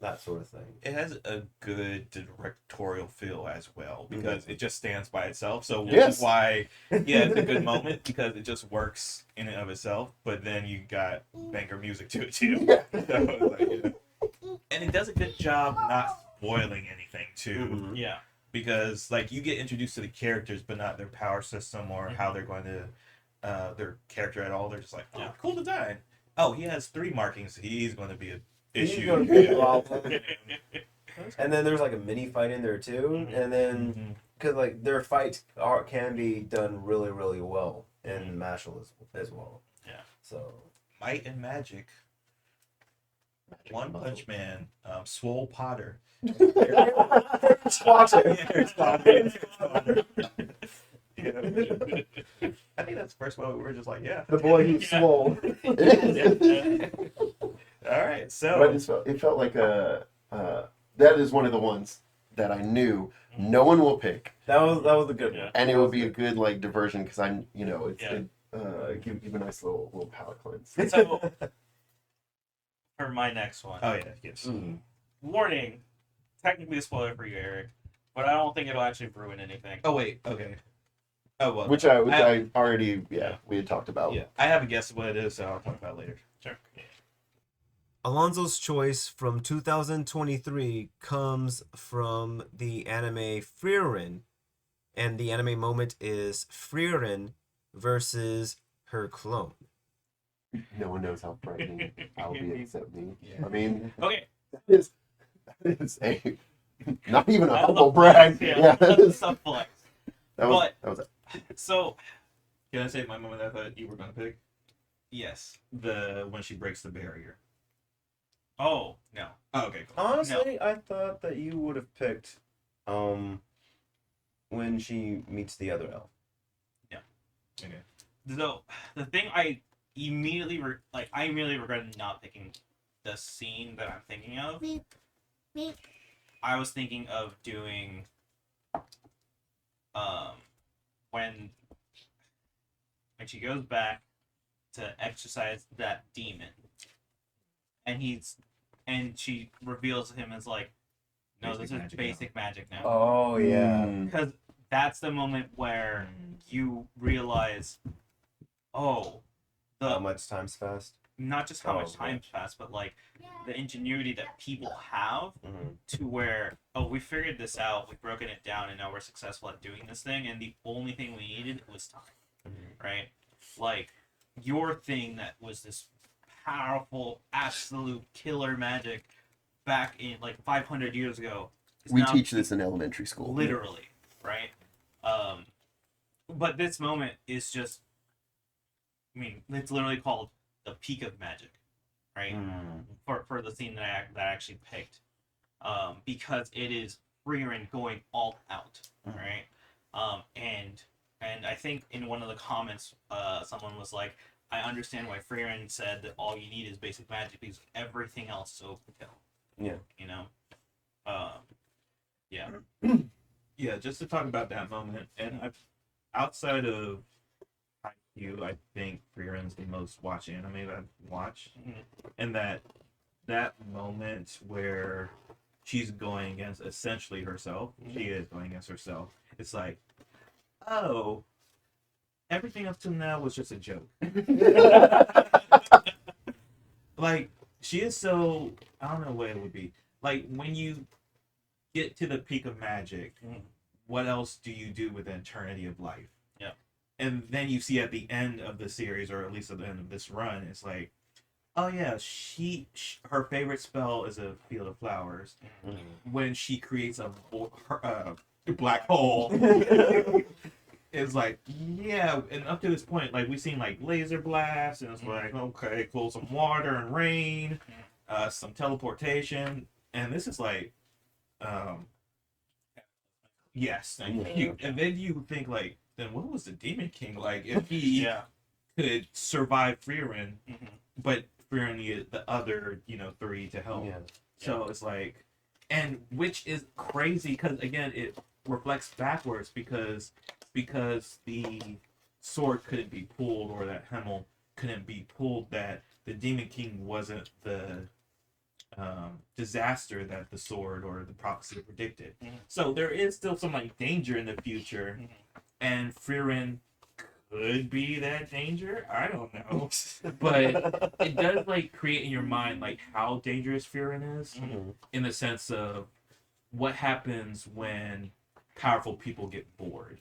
[SPEAKER 5] That sort of thing.
[SPEAKER 2] It has a good directorial feel as well because it just stands by itself. So which
[SPEAKER 3] Yes.
[SPEAKER 2] is why, it's a good moment because it just works in and of itself. But then you got banger music to it too.
[SPEAKER 3] Yeah.
[SPEAKER 2] So it's like, and it does a good job not spoiling anything too.
[SPEAKER 5] Mhm.
[SPEAKER 4] Yeah.
[SPEAKER 2] Because like you get introduced to the characters but not their power system or how they're going to their character at all. They're just like, oh, cool design. Oh, he has 3 markings. He's going to be an
[SPEAKER 5] He's
[SPEAKER 2] issue.
[SPEAKER 5] gonna be a
[SPEAKER 2] Yeah.
[SPEAKER 5] problem. And then there's like a mini fight in there too, and then
[SPEAKER 2] Mhm.
[SPEAKER 5] because like their fights can be done really really well in Mashle as well.
[SPEAKER 4] Yeah.
[SPEAKER 5] So
[SPEAKER 2] Might and Magic. One Punch Man. Swole Potter. Yeah. I think that's the first one we were just like, yeah.
[SPEAKER 5] the boy who's swole.
[SPEAKER 2] All right,
[SPEAKER 3] But
[SPEAKER 2] so
[SPEAKER 3] it felt like that is one of the ones that I knew no one will pick,
[SPEAKER 5] That was a good one.
[SPEAKER 4] Yeah.
[SPEAKER 3] and it would be a good like diversion because I'm
[SPEAKER 4] Yeah.
[SPEAKER 3] give a nice little palate cleanse.
[SPEAKER 4] So, for my next one,
[SPEAKER 2] oh yeah, yes.
[SPEAKER 5] Mm.
[SPEAKER 4] warning, technically a spoiler for you, Eric, but I don't think it'll actually ruin anything.
[SPEAKER 2] Oh wait, okay. Oh well,
[SPEAKER 3] Which I already we had talked about.
[SPEAKER 2] yeah, I have a guess of what it is, so I'll talk about it later.
[SPEAKER 4] Sure.
[SPEAKER 1] Alonzo's choice from 2023 comes from the anime Frieren, and the anime moment is Frieren versus her clone.
[SPEAKER 3] No one knows how frightening I'll be except me.
[SPEAKER 2] Yeah.
[SPEAKER 3] I mean,
[SPEAKER 4] Okay.
[SPEAKER 3] that is a not even a
[SPEAKER 4] I
[SPEAKER 3] humble
[SPEAKER 4] love
[SPEAKER 3] brag.
[SPEAKER 4] flex,
[SPEAKER 3] Yeah, that is
[SPEAKER 4] Stuff flex.
[SPEAKER 3] that was
[SPEAKER 4] So,
[SPEAKER 2] Can I say my moment I thought you were gonna pick?
[SPEAKER 4] yes.
[SPEAKER 2] The when she breaks the barrier.
[SPEAKER 4] Oh, no.
[SPEAKER 2] Oh, okay, cool.
[SPEAKER 5] Honestly, I thought that you would have picked when she meets the other elf.
[SPEAKER 2] Okay.
[SPEAKER 4] So, the thing I immediately regretted not picking the scene that I'm thinking of. I was thinking of doing when she goes back to exercise that demon, and she reveals to him as like, no,
[SPEAKER 2] Basic
[SPEAKER 4] this is
[SPEAKER 2] magic
[SPEAKER 4] basic magic now.
[SPEAKER 5] Oh yeah.
[SPEAKER 4] Because that's the moment where you realize, oh,
[SPEAKER 5] How much time's passed?
[SPEAKER 4] not just how
[SPEAKER 5] Oh,
[SPEAKER 4] much time's passed, but like the ingenuity that people have
[SPEAKER 5] Mhm.
[SPEAKER 4] to where, oh, we figured this out, we've broken it down, and now we're successful at doing this thing, and the only thing we needed was time, right? Like, your thing that was this powerful, absolute killer magic back in like 500 years ago. is
[SPEAKER 3] we
[SPEAKER 4] now
[SPEAKER 3] teach this in elementary school.
[SPEAKER 4] literally, right? But this moment is just, I mean, it's literally called the peak of magic, right? For the scene that I actually picked, because it is Frieren going all out, right? And I think in one of the comments, someone was like, I understand why Frieren said that all you need is basic magic because everything else is overkill.
[SPEAKER 5] Yeah.
[SPEAKER 4] You know? Yeah.
[SPEAKER 2] Yeah, just to talk about that moment, and I've outside of you, I think Frieren's the most watched anime that I've watched, and that moment where she's going against essentially herself, she is going against herself. It's like, oh, everything up to now was just a joke. Like, she is so, I don't know what it would be. Like, when you get to the peak of magic, what else do you do with the eternity of life?
[SPEAKER 4] Yeah.
[SPEAKER 2] And then you see at the end of the series, or at least at the end of this run, it's like, oh yeah, her favorite spell is a field of flowers. When she creates a black hole, it's like, yeah. And up to this point, like, we've seen like laser blasts, and it's like, okay, cool, some water and rain, some teleportation, and this is like, yes, thank you. And then you think like, then what was the Demon King like if he could survive Frieren, but Frieren needed the other, 3 to help. So it's like, and which is crazy because again it reflects backwards because the sword couldn't be pulled, or that Hemel couldn't be pulled, that the Demon King wasn't the disaster that the sword or the prophecy predicted. So there is still some like danger in the future, and Frieren could be that danger. I don't know, but it does like create in your mind like how dangerous Frieren is, in the sense of what happens when powerful people get bored.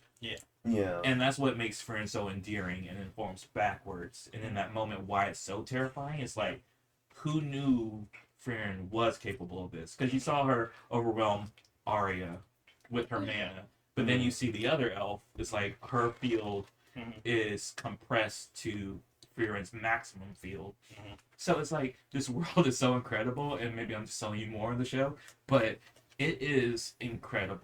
[SPEAKER 2] And that's what makes Frieren so endearing and informs backwards. And in that moment, why it's so terrifying, it's like, who knew Frieren was capable of this? Because you saw her overwhelm Arya with her mana, but then you see the other elf. It's like her field is compressed to Frieren's maximum field. So it's like, this world is so incredible, and maybe I'm just telling you more of the show, but it is incredible.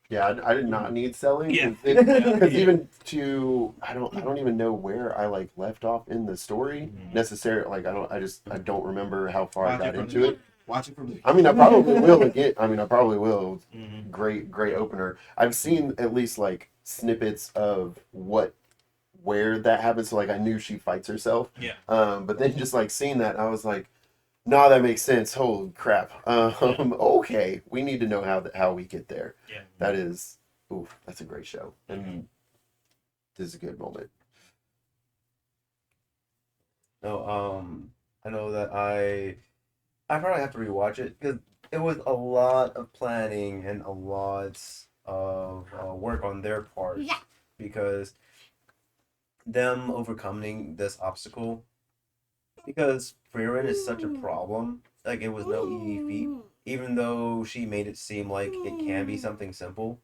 [SPEAKER 3] Yeah, I did not need selling.
[SPEAKER 2] Yeah.
[SPEAKER 3] Because even to I don't even know where I like left off in the story necessarily. Like I don't remember how far I got into it.
[SPEAKER 2] Watch it from the.
[SPEAKER 3] I mean, I probably will again. I mean, I probably will. Great opener. I've seen at least like snippets of where that happens. So like I knew she fights herself.
[SPEAKER 4] Yeah.
[SPEAKER 3] But then just like seeing that, I was like, no, that makes sense. Holy crap. Okay, we need to know how we get there.
[SPEAKER 4] Yeah.
[SPEAKER 3] That is, that's a great show. And this is a good moment.
[SPEAKER 5] No, I know that I probably have to rewatch it because it was a lot of planning and a lot of work on their part. Because them overcoming this obstacle, because Frieren is such a problem. Like, it was no easy feat. Even though she made it seem like it can be something simple,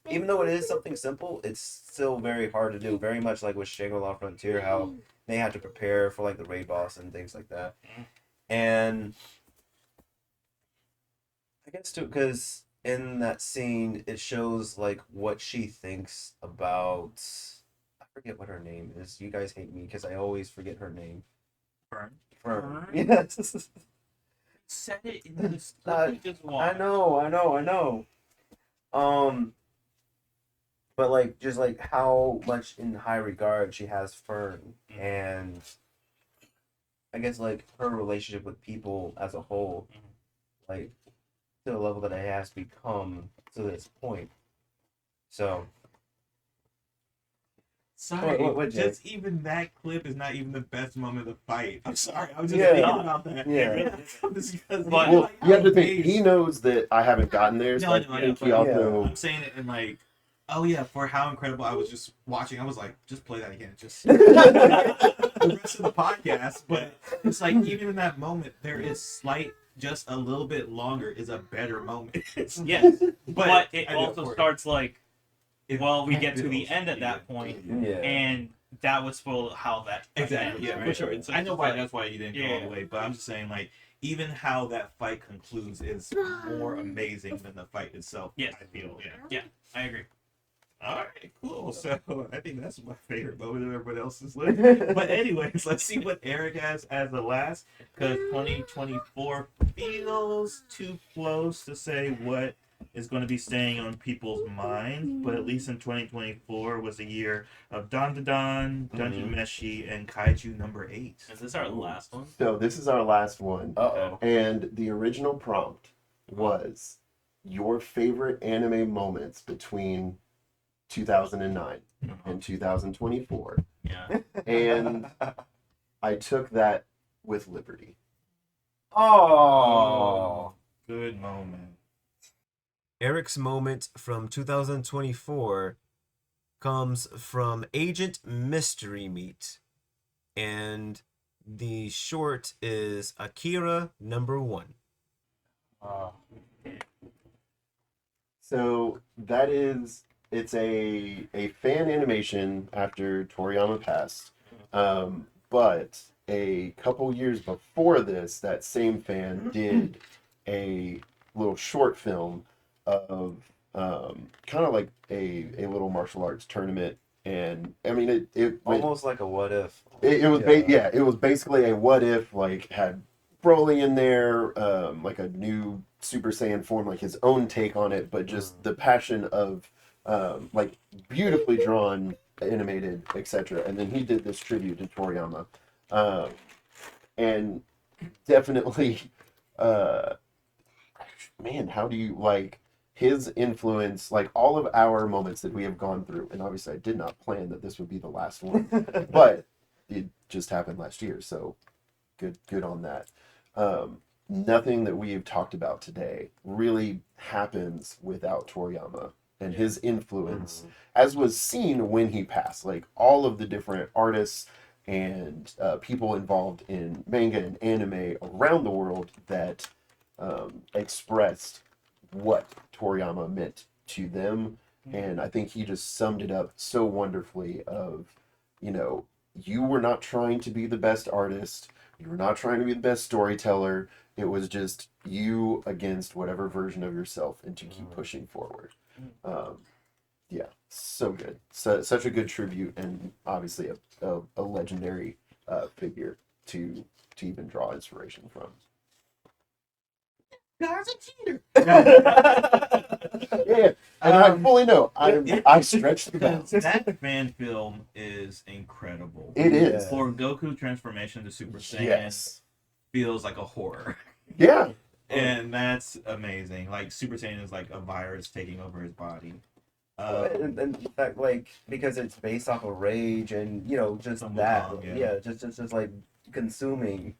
[SPEAKER 5] even though it is something simple, it's still very hard to do. Very much like with Shangri-La Frontier, how they had to prepare for like the raid boss and things like that. And I guess too, because in that scene, it shows like what she thinks about. I forget what her name is. You guys hate me because I always forget her name. Fern. Yes.
[SPEAKER 4] Said it in this. Just
[SPEAKER 5] I know. But like, just like how much in high regard she has Fern, and I guess like her relationship with people as a whole, like to the level that it has become to this point. So.
[SPEAKER 2] Sorry,
[SPEAKER 5] What,
[SPEAKER 2] just even that clip is not even the best moment of the fight. I'm sorry, I was just thinking about that. Just because,
[SPEAKER 3] Well, you have to think, he knows that I haven't gotten there, so I think he also...
[SPEAKER 2] I'm saying it in like, oh yeah, for how incredible I was just watching, I was like, just play that again, just the rest of the podcast. But it's like, even in that moment, there is just a little bit longer is a better moment.
[SPEAKER 4] Yes, but it also starts like, we get to the end at that point, and that would spoil how that
[SPEAKER 2] exactly
[SPEAKER 4] ends,
[SPEAKER 2] right?
[SPEAKER 4] For
[SPEAKER 2] sure.
[SPEAKER 4] So
[SPEAKER 2] I know
[SPEAKER 4] why
[SPEAKER 2] that's why you didn't go all the way, but I'm just saying like, even how that fight concludes is more amazing than the fight itself.
[SPEAKER 4] Yes,
[SPEAKER 2] I feel.
[SPEAKER 4] Yeah, I agree.
[SPEAKER 2] All right, cool. So I think that's my favorite moment of everybody else's list. But anyways, let's see what Eric has as the last, because 2024 feels too close to say what is going to be staying on people's minds, but at least in 2024 was the year of dandadan, Dungeon Meshi, and Kaiju number 8.
[SPEAKER 4] Is this our last one?
[SPEAKER 3] So this is our last one.
[SPEAKER 5] Uh-oh.
[SPEAKER 3] And the original prompt was your favorite anime moments between 2009 and 2024.
[SPEAKER 4] Yeah.
[SPEAKER 3] And I took that with liberty.
[SPEAKER 5] Oh.
[SPEAKER 2] Good moment.
[SPEAKER 1] Eric's moment from 2024 comes from Agent Mystery Meat, and the short is Akira #1.
[SPEAKER 3] So that is, it's a fan animation after Toriyama passed. But a couple years before this, that same fan did a little short film of kind of like a little martial arts tournament. And I mean, it
[SPEAKER 5] Almost like a what if.
[SPEAKER 3] it was it was basically a what if, like had Broly in there, like a new Super Saiyan form, like his own take on it, but just the passion of like beautifully drawn, animated, etc. And then he did this tribute to Toriyama, and definitely, man, how do you like his influence? Like all of our moments that we have gone through, and obviously I did not plan that this would be the last one, but it just happened last year, so good on that. Nothing that we have talked about today really happens without Toriyama and his influence, as was seen when he passed. Like all of the different artists and people involved in manga and anime around the world that expressed what Toriyama meant to them. And I think he just summed it up so wonderfully of, you know, you were not trying to be the best artist. You were not trying to be the best storyteller. It was just you against whatever version of yourself and to keep pushing forward. Yeah, so good. Such a good tribute, and obviously a legendary figure to even draw inspiration from.
[SPEAKER 2] God's a cheater.
[SPEAKER 3] Yeah, and I fully know. I stretched the bounds.
[SPEAKER 2] That fan film is incredible.
[SPEAKER 3] It is.
[SPEAKER 2] For Goku transformation to Super Saiyan
[SPEAKER 3] Yes.
[SPEAKER 2] feels like a horror.
[SPEAKER 3] Yeah.
[SPEAKER 2] And that's amazing. Like Super Saiyan is like a virus taking over his body.
[SPEAKER 5] And in fact, like because it's based off of rage and just
[SPEAKER 2] Some
[SPEAKER 5] that,
[SPEAKER 2] Wukong, yeah.
[SPEAKER 5] just like consuming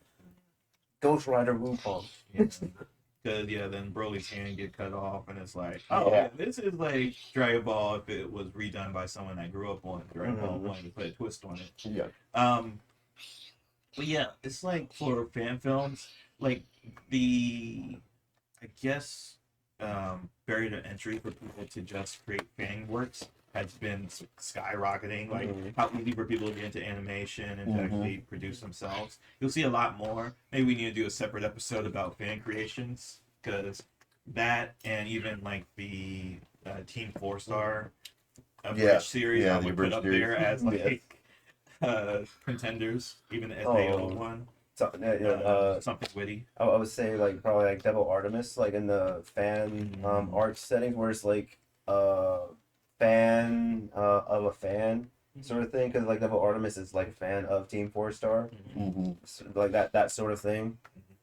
[SPEAKER 5] Ghost Rider Wukong.
[SPEAKER 2] Because then Broly's hand get cut off, and it's like, oh,
[SPEAKER 3] Yeah.
[SPEAKER 2] this is like Dragon Ball if it was redone by someone that grew up on Dragon Ball wanting to put a twist on it.
[SPEAKER 3] Yeah.
[SPEAKER 2] But yeah, it's like for fan films, like I guess barrier to entry for people to just create fan works has been skyrocketing. Like how easy for people to get into animation and to actually produce themselves. You'll see a lot more. Maybe we need to do a separate episode about fan creations, because that and even like the Team 4-Star Bridge series I
[SPEAKER 3] the
[SPEAKER 2] would
[SPEAKER 3] Bridge
[SPEAKER 2] put up
[SPEAKER 3] series.
[SPEAKER 2] there as like contenders, even the SAO one.
[SPEAKER 5] So,
[SPEAKER 2] Something witty.
[SPEAKER 5] I would say like probably like Devil Artemis, like in the fan art settings where it's like fan of a fan sort of thing, because like Devil Artemis is like a fan of Team 4-Star, so, like that sort of thing.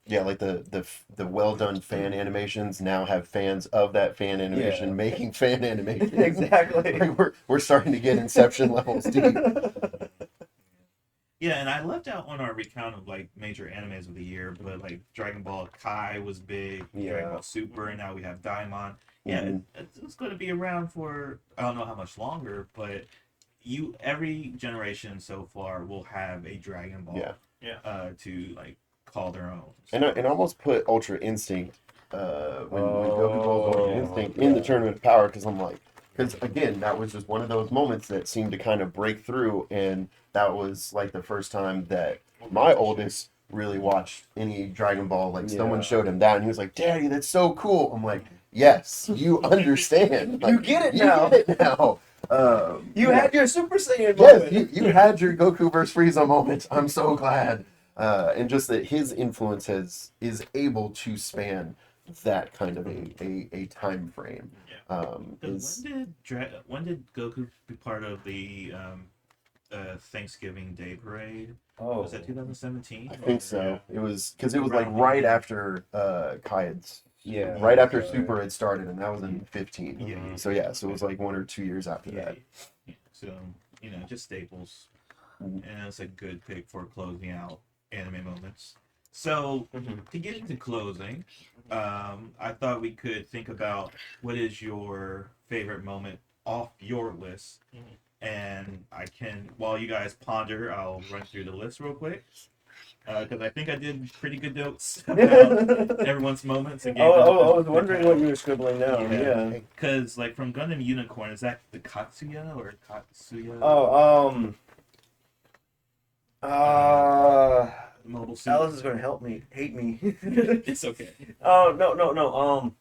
[SPEAKER 3] Yeah, like the well done fan animations now have fans of that fan animation making fan animation.
[SPEAKER 5] Exactly.
[SPEAKER 3] Like we're starting to get Inception levels deep.
[SPEAKER 2] Yeah, and I left out on our recount of like major animes of the year, but like Dragon Ball Kai was big, Dragon Ball Super, and now we have Daimon. Yeah, it's going to be around for I don't know how much longer, but every generation so far will have a Dragon Ball. To like call their own. So.
[SPEAKER 3] And almost put Ultra Instinct when Goku calls Ultra Instinct in the Tournament of Power, because again, that was just one of those moments that seemed to kind of break through, and that was like the first time that my oldest really watched any Dragon Ball. Like someone showed him that, and he was like, "Daddy, that's so cool." I'm like, "Yes, you understand. Like,
[SPEAKER 5] You get it now.
[SPEAKER 3] You get it now."
[SPEAKER 5] You had your Super Saiyan
[SPEAKER 3] Yes,
[SPEAKER 5] moment.
[SPEAKER 3] you had your Goku versus Frieza moment. I'm so glad. And just that his influence is able to span that kind of a time frame.
[SPEAKER 2] Because when did Goku be part of the Thanksgiving Day parade?
[SPEAKER 5] Oh,
[SPEAKER 2] Was that 2017?
[SPEAKER 3] I think so.
[SPEAKER 2] Yeah.
[SPEAKER 3] It was because it was like
[SPEAKER 2] Around
[SPEAKER 3] right
[SPEAKER 2] then.
[SPEAKER 3] after Kai's,
[SPEAKER 5] yeah.
[SPEAKER 3] right after
[SPEAKER 5] Sorry.
[SPEAKER 3] Super had started, and that was in 15.
[SPEAKER 2] Yeah.
[SPEAKER 3] So yeah, so it was like 1 or 2 years after that.
[SPEAKER 2] Yeah. So, just staples.
[SPEAKER 3] Mhm.
[SPEAKER 2] And it's a good pick for closing out anime moments. So, to get into closing, I thought we could think about what is your favorite moment off your list. And while you guys ponder, I'll run through the list real quick. Because I think I did pretty good notes about everyone's moments. And gave them
[SPEAKER 5] I
[SPEAKER 2] a
[SPEAKER 5] was
[SPEAKER 2] good
[SPEAKER 5] wondering
[SPEAKER 2] time.
[SPEAKER 5] what you were scribbling down.
[SPEAKER 2] Yeah.
[SPEAKER 5] Yeah.
[SPEAKER 2] Because, like, from Gundam Unicorn, is that the Katsuya or Katsuya?
[SPEAKER 5] Oh,
[SPEAKER 2] Mobile suit.
[SPEAKER 5] Alice is gonna hate me.
[SPEAKER 2] It's okay.
[SPEAKER 5] Oh no.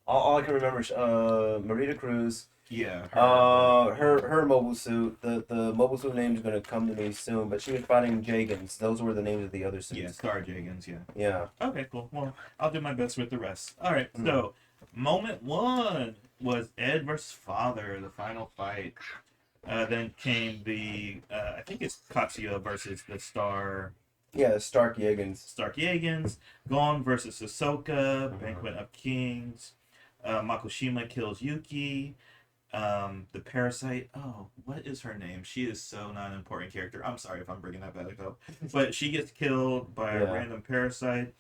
[SPEAKER 5] All I can remember is Marita Cruz.
[SPEAKER 2] Yeah.
[SPEAKER 5] Her mobile suit. The mobile suit name is gonna come to me soon, but she was fighting Jagans. Those were the names of the other suits.
[SPEAKER 2] Yeah, Star Jagans, yeah.
[SPEAKER 5] Yeah.
[SPEAKER 2] Okay, cool. Well, I'll do my best with the rest. All right, so moment 1 was Ed versus Father, the final fight. Then came the, I think it's Katsuya versus the Stark Yagans. Gon versus Ahsoka, Banquet of Kings. Makushima kills Yuki. The Parasyte. Oh, what is her name? She is so not an important character. I'm sorry if I'm bringing that back up, but she gets killed by a random Parasyte.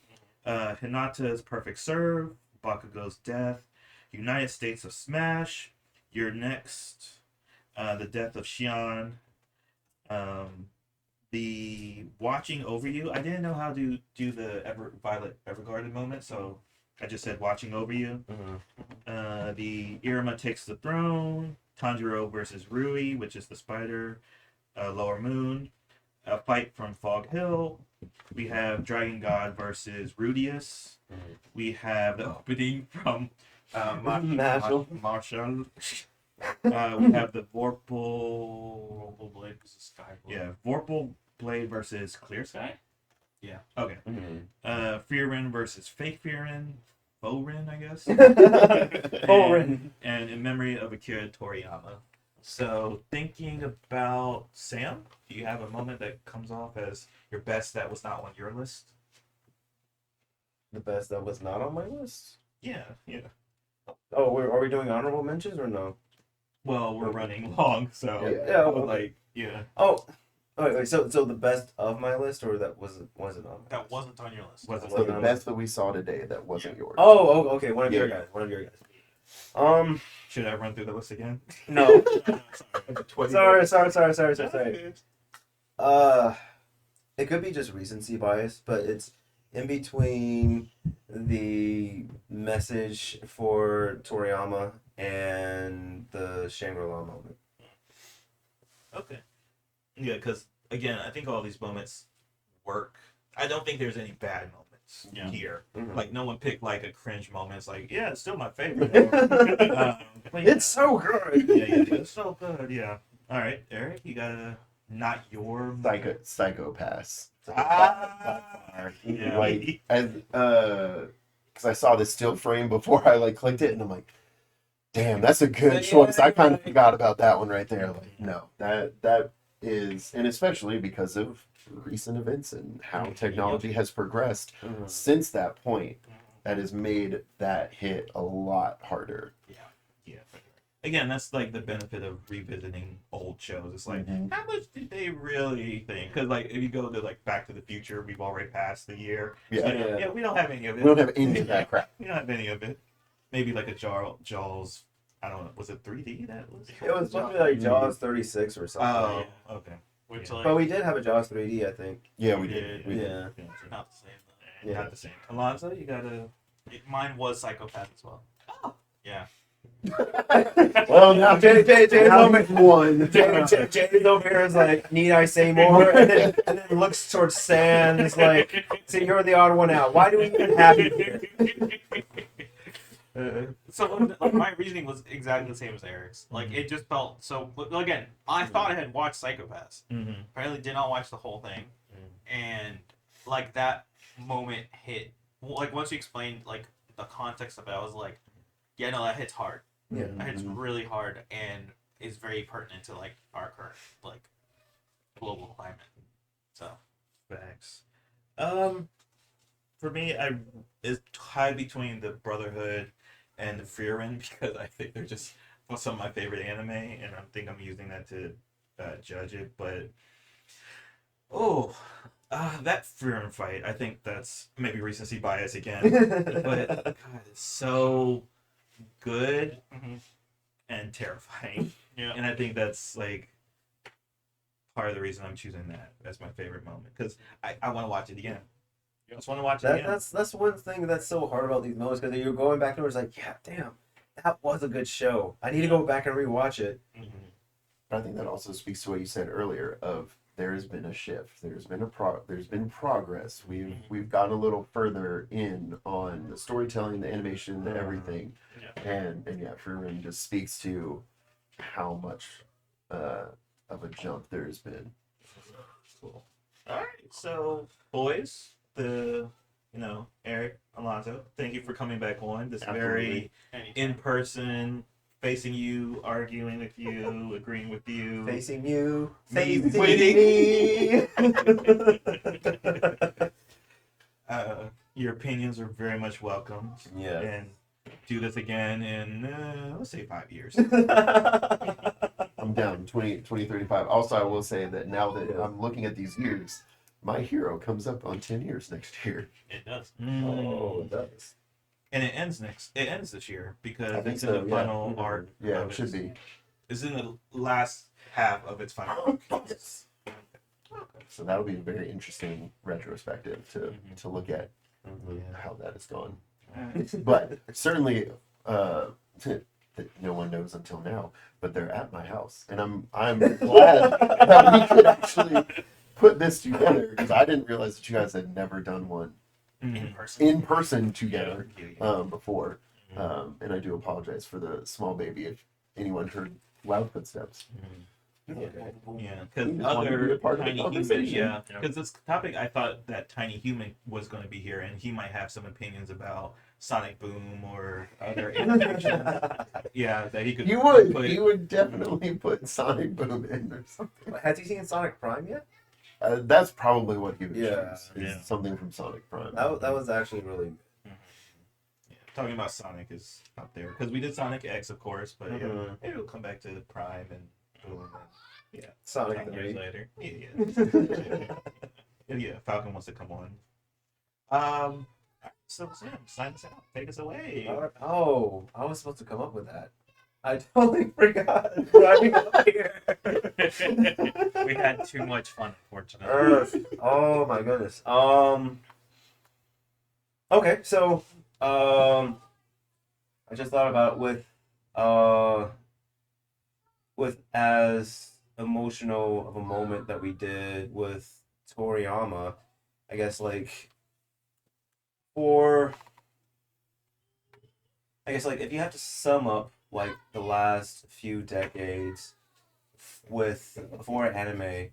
[SPEAKER 2] Hinata's Perfect Serve. Bakugo's death. United States of Smash. You're next. The death of Xion. The watching over you. I didn't know how to do the Violet Evergarden moment, so I just said watching over you. The Iruma takes the throne. Tanjiro versus Rui, which is the spider. Lower Moon. A fight from Fog Hill. We have Dragon God versus Rudius. We have the opening from Marshall. We have the Vorpal Blade versus Sky. Yeah, Vorpal Blade versus Clear Sky. Yeah. Okay. Frieren versus Fake Frieren. Frieren, I guess.
[SPEAKER 5] Frieren.
[SPEAKER 2] And in memory of Akira Toriyama. So, thinking about Sam, do you have a moment that comes off as your best that was not on your list?
[SPEAKER 5] The best that was not on my list.
[SPEAKER 2] Yeah.
[SPEAKER 5] Oh, are we doing honorable mentions or no?
[SPEAKER 2] Well, we're running long, so
[SPEAKER 5] Yeah. Oh, wait. So the best of my list, or that wasn't on?
[SPEAKER 4] That wasn't on your list.
[SPEAKER 3] So the best that we saw today that wasn't yours.
[SPEAKER 5] Oh, okay. One of your guys.
[SPEAKER 2] Should I run through the list again?
[SPEAKER 5] No.
[SPEAKER 2] Sorry.
[SPEAKER 5] Sorry. It could be just recency bias, but it's in between the message for Toriyama and the Shangri-La moment.
[SPEAKER 2] Okay. Yeah, because again, I think all these moments work. I don't think there's any bad moments here. Like no one picked like a cringe moment. It's like, yeah, it's still my favorite.
[SPEAKER 5] It's so good.
[SPEAKER 2] It's so good. Yeah. All right, Eric, you got not your
[SPEAKER 3] PsychoPass.
[SPEAKER 2] Yeah.
[SPEAKER 3] Like as because I saw this still frame before I clicked it, and I'm like, damn, that's a good choice. I kind of forgot about that one right there. Like, no, that is, and especially because of recent events and how technology has progressed since that point, that has made that hit a lot harder.
[SPEAKER 2] Yeah. Again, that's like the benefit of revisiting old shows. It's like, how much did they really think? Because like, if you go to like Back to the Future, we've already passed the year.
[SPEAKER 3] Yeah.
[SPEAKER 2] We don't have any of it.
[SPEAKER 3] We don't have any of that crap.
[SPEAKER 2] We don't have any of it. Maybe like a Jaws. I don't know. Was it 3D that was?
[SPEAKER 5] It was supposed to be like Jaws 36 or something.
[SPEAKER 2] Oh, okay.
[SPEAKER 5] But we did have a Jaws 3D, I think.
[SPEAKER 3] Yeah, we did.
[SPEAKER 5] Yeah.
[SPEAKER 4] Not the same.
[SPEAKER 5] Yeah.
[SPEAKER 2] Not the same. Alonzo, you gotta.
[SPEAKER 4] Mine was PsychoPass as well.
[SPEAKER 2] Oh.
[SPEAKER 4] Yeah.
[SPEAKER 5] Well, now Jay's over
[SPEAKER 3] one.
[SPEAKER 5] Jay's over here is like, need I say more? And then looks towards Sam. Is like, see, you're the odd one out. Why do we even have you here?
[SPEAKER 4] So like, my reasoning was exactly the same as Eric's. Like it just felt so. Again, I thought I had watched PsychoPass. Apparently, did not watch the whole thing, and like that moment hit. Like once you explained like the context of it, I was like, yeah, no, that hits hard.
[SPEAKER 5] Yeah.
[SPEAKER 4] That hits really hard and is very pertinent to like our current like global climate. So
[SPEAKER 2] Facts. For me, it's tied between the Brotherhood and the frieren because I think they're just some of my favorite anime, and I think I'm using that to judge it. But that frieren fight, I think that's maybe recency bias again. But God, it's so good and terrifying,
[SPEAKER 4] yeah,
[SPEAKER 2] and I think that's like part of the reason I'm choosing that as my favorite moment because I want to watch it again. I just want to watch it again.
[SPEAKER 5] That's one thing that's so hard about these moments, because you're going back to it, it's like, yeah, damn, that was a good show. I need to go back and rewatch it.
[SPEAKER 3] I think that also speaks to what you said earlier of there has been a shift. There's been there's been progress. We've gotten a little further in on the storytelling, the animation, the everything.
[SPEAKER 4] Yeah.
[SPEAKER 3] And yeah, Frieren just speaks to how much of a jump there's been.
[SPEAKER 2] Cool. All right, so boys, Eric, Alonso, thank you for coming back on. This very in person, facing you, arguing with you, agreeing with you,
[SPEAKER 5] Facing you,
[SPEAKER 2] Me
[SPEAKER 5] facing
[SPEAKER 2] waiting.
[SPEAKER 5] me.
[SPEAKER 2] Your opinions are very much welcome.
[SPEAKER 5] Yeah.
[SPEAKER 2] And do this again in let's say 5 years.
[SPEAKER 3] I'm down 2035. Also, I will say that now that I'm looking at these years, my hero comes up on 10 years next year.
[SPEAKER 4] it does.
[SPEAKER 5] Oh, it does.
[SPEAKER 2] And it ends this year because
[SPEAKER 3] I think
[SPEAKER 2] it's in
[SPEAKER 3] so,
[SPEAKER 2] the
[SPEAKER 3] yeah.
[SPEAKER 2] final arc.
[SPEAKER 3] Yeah,
[SPEAKER 2] of
[SPEAKER 3] it should be.
[SPEAKER 2] It's in the last half of its final arc.
[SPEAKER 3] So that'll be a very interesting retrospective to look at how that has gone. But certainly, that no one knows until now. But they're at my house, and I'm glad that we could actually put this together because I didn't realize that you guys had never done one
[SPEAKER 4] In person.
[SPEAKER 3] in person together before. And I do apologize for the small baby if anyone heard loud footsteps.
[SPEAKER 5] Okay.
[SPEAKER 2] Yeah,
[SPEAKER 3] We
[SPEAKER 2] because
[SPEAKER 3] just wanted to be a part of the
[SPEAKER 2] Tiny Human,
[SPEAKER 3] conversation.
[SPEAKER 2] because this topic, I thought that Tiny Human was going to be here, and he might have some opinions about Sonic Boom or other animation. Yeah, that he could.
[SPEAKER 3] You would.
[SPEAKER 2] put-
[SPEAKER 3] You would definitely put Sonic Boom in or something.
[SPEAKER 5] Has he seen Sonic Prime yet?
[SPEAKER 3] That's probably what he would
[SPEAKER 5] Yeah,
[SPEAKER 3] choose. Is
[SPEAKER 2] yeah.
[SPEAKER 3] something from Sonic Prime.
[SPEAKER 5] That was actually really.
[SPEAKER 2] Yeah, talking about Sonic is up there because we did Sonic X, of course, but yeah, maybe we'll come back to Prime and Boom and
[SPEAKER 5] Sonic
[SPEAKER 4] 10 years
[SPEAKER 5] 3.
[SPEAKER 4] later.
[SPEAKER 2] yeah. Falcon wants to come on. So Sam, sign us out. Take us away.
[SPEAKER 5] Oh, I was supposed to come up with that. I totally forgot. Driving up here.
[SPEAKER 4] We had too much fun, unfortunately.
[SPEAKER 5] Oh my goodness. Okay, so I just thought about with as emotional of a moment that we did with Toriyama, I guess like if you have to sum up like the last few decades for anime,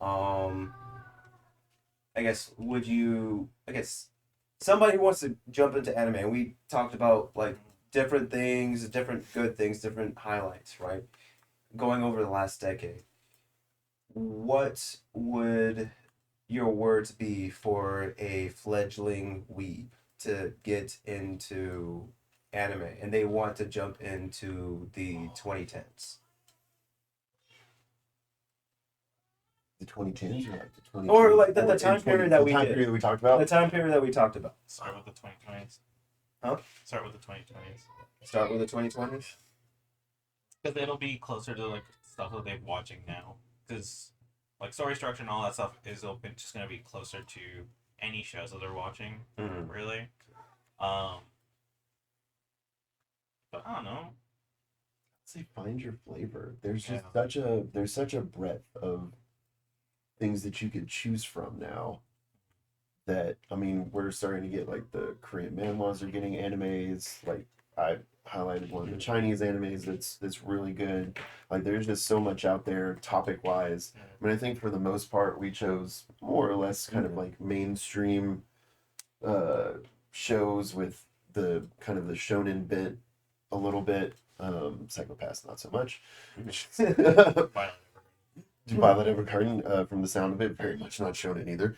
[SPEAKER 5] I guess somebody who wants to jump into anime, and we talked about like different things, different good things, different highlights, right? Going over the last decade, what would your words be for a fledgling weeb to get into anime and they want to jump into the 2010s?
[SPEAKER 3] The 2010s or like the 20
[SPEAKER 5] Or like the time period that we
[SPEAKER 3] time
[SPEAKER 5] did.
[SPEAKER 3] period we talked about.
[SPEAKER 5] The time period that we talked about.
[SPEAKER 4] Start with the 2020s.
[SPEAKER 5] Huh?
[SPEAKER 4] Start with the 2020s.
[SPEAKER 5] Start with the 2020s.
[SPEAKER 4] Because it'll be closer to like stuff that they're watching now. Because like story structure and all that stuff is just gonna be closer to any shows that they're watching, really. But I don't know.
[SPEAKER 3] Say find your flavor. There's just
[SPEAKER 4] Yeah.
[SPEAKER 3] such a breadth of things that you could choose from now. That I mean, we're starting to get like the Korean manhwas are getting animes. Like I highlighted one of the Chinese animes that's really good. Like there's just so much out there topic wise. I mean, I think for the most part we chose more or less kind of like mainstream shows with the kind of the shonen bent a little bit. PsychoPass not so much. Violet Evergarden, from the sound of it, very much not shonen either.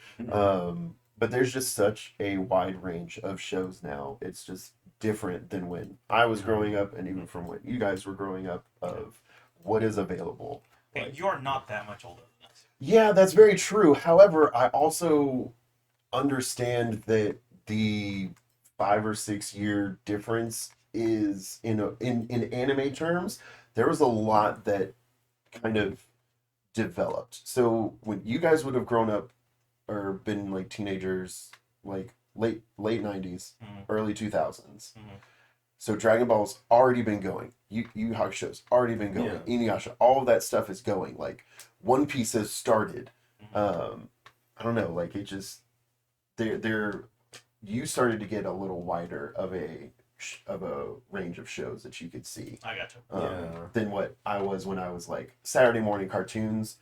[SPEAKER 3] But there's just such a wide range of shows now. It's just different than when I was growing up, and even from when you guys were growing up, of what is available.
[SPEAKER 4] Hey,
[SPEAKER 3] Like,
[SPEAKER 4] you're not that much older than us.
[SPEAKER 3] yeah, that's very true. However, I also understand that the 5 or 6 year difference is in anime terms. There was a lot that kind of developed. So when you guys would have grown up or been like teenagers, like late 90s, early 2000s. So Dragon Ball's already been going. Yu Hakusho's already been going. Inuyasha, all of that stuff is going. Like One Piece has started. I don't know, like it just they're you started to get a little wider of a range of shows that you could see.
[SPEAKER 4] I gotcha.
[SPEAKER 3] Than what I was when I was like Saturday morning cartoons.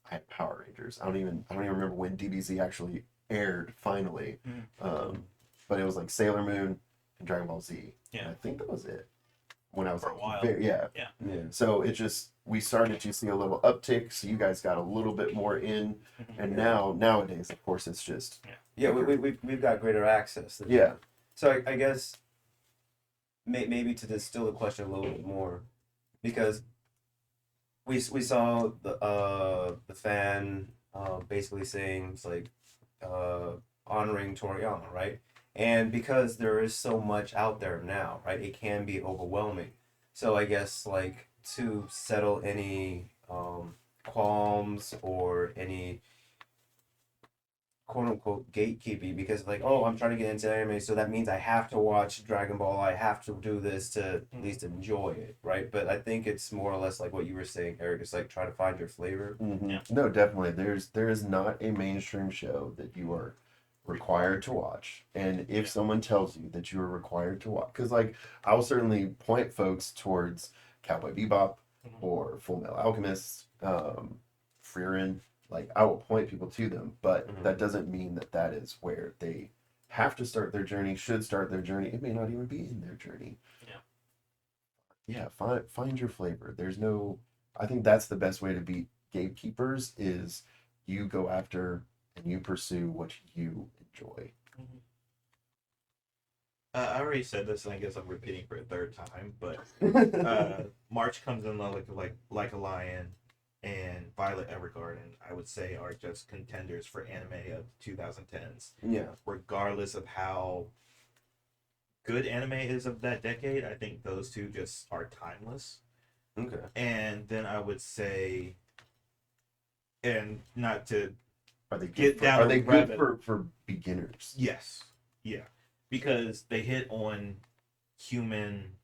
[SPEAKER 3] I had Power Rangers. I don't even remember when DBZ actually aired finally. But it was like Sailor Moon and Dragon Ball Z.
[SPEAKER 4] Yeah.
[SPEAKER 3] And I think that was it. When I was
[SPEAKER 4] For a
[SPEAKER 3] like,
[SPEAKER 4] while.
[SPEAKER 3] yeah. So it just we started to see a little uptick. So you guys got a little bit more in, and nowadays, of course, it's just
[SPEAKER 5] we've got greater access.
[SPEAKER 3] Yeah.
[SPEAKER 5] So I guess maybe to distill the question a little bit more, because we saw the fan basically saying it's like honoring Toriyama, right? And because there is so much out there now, right, it can be overwhelming. So I guess like to settle any qualms or any quote unquote gatekeeping, because like, oh, I'm trying to get into anime, so that means I have to watch Dragon Ball, I have to do this to at least enjoy it, right? But I think it's more or less like what you were saying, Eric. It's like try to find your flavor.
[SPEAKER 3] No, definitely. There is not a mainstream show that you are required to watch, and if someone tells you that you are required to watch, because like I will certainly point folks towards Cowboy Bebop or Full Metal Alchemist, frieren. Like I will point people to them, but that doesn't mean that that is where they have to start their journey, should start their journey. It may not even be in their journey. Find your flavor. There's no, I think that's the best way to beat gatekeepers is you go after and you pursue what you enjoy.
[SPEAKER 2] I already said this, and I guess I'm repeating for a third time, but March comes in like a lion, and Violet Evergarden, I would say, are just contenders for anime of 2010s.
[SPEAKER 5] Yeah.
[SPEAKER 2] Regardless of how good anime is of that decade, I think those two just are timeless.
[SPEAKER 5] Okay.
[SPEAKER 2] And then I would say, and not to
[SPEAKER 3] Are they
[SPEAKER 2] get
[SPEAKER 3] good
[SPEAKER 2] down
[SPEAKER 3] are they good
[SPEAKER 2] rabbit-
[SPEAKER 3] for beginners?
[SPEAKER 2] Yes. Yeah. Because they hit on human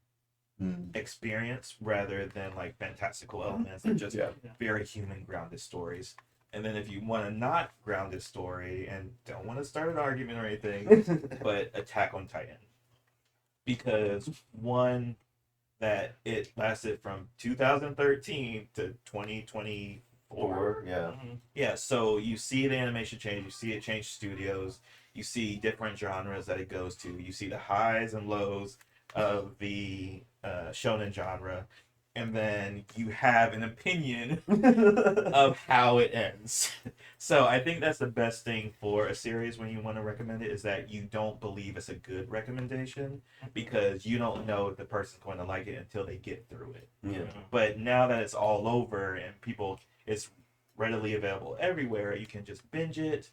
[SPEAKER 2] experience rather than like fantastical elements and just very human grounded stories. And then if you want to not ground this story and don't want to start an argument or anything, but Attack on Titan. Because one, that it lasted from 2013 to 2024. Yeah, so you see the animation change, you see it change studios, you see different genres that it goes to, you see the highs and lows of the shonen genre, and then you have an opinion of how it ends. So I think that's the best thing for a series when you want to recommend it, is that you don't believe it's a good recommendation because you don't know if the person's going to like it until they get through it. But now that it's all over and it's readily available everywhere, you can just binge it,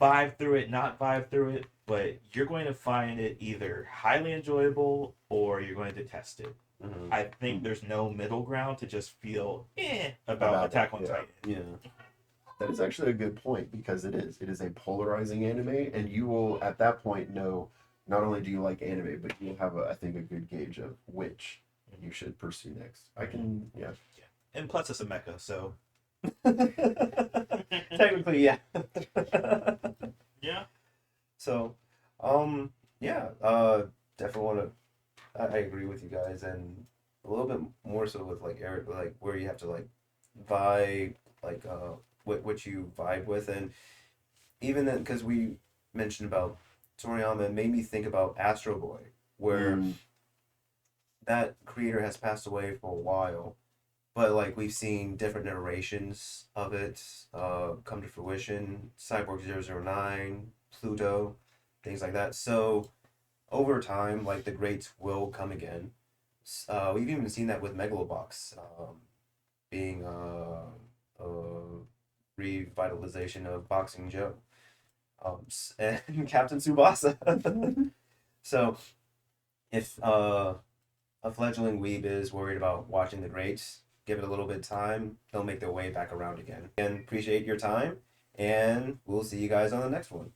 [SPEAKER 2] vibe through it, not vibe through it, but you're going to find it either highly enjoyable or you're going to test it. I think there's no middle ground to just feel about Attack on Titan.
[SPEAKER 3] That is actually a good point, because it is a polarizing anime, and you will at that point know not only do you like anime, but you'll have I think a good gauge of which you should pursue next.
[SPEAKER 2] And plus it's a mecha, so
[SPEAKER 5] Technically, yeah.
[SPEAKER 4] Yeah.
[SPEAKER 5] So, definitely want to. I agree with you guys, and a little bit more so with like Eric, like where you have to like vibe, like what you vibe with, and even then, because we mentioned about Toriyama, it made me think about Astro Boy, where that creator has passed away for a while, but like we've seen different iterations of it come to fruition. Cyborg 009, Pluto, things like that. So over time, like the greats will come again. We've even seen that with Megalobox being a revitalization of Boxing Joe, and Captain Tsubasa. So if a fledgling weeb is worried about watching the greats, give it a little bit of time, they'll make their way back around again. And appreciate your time, and we'll see you guys on the next one.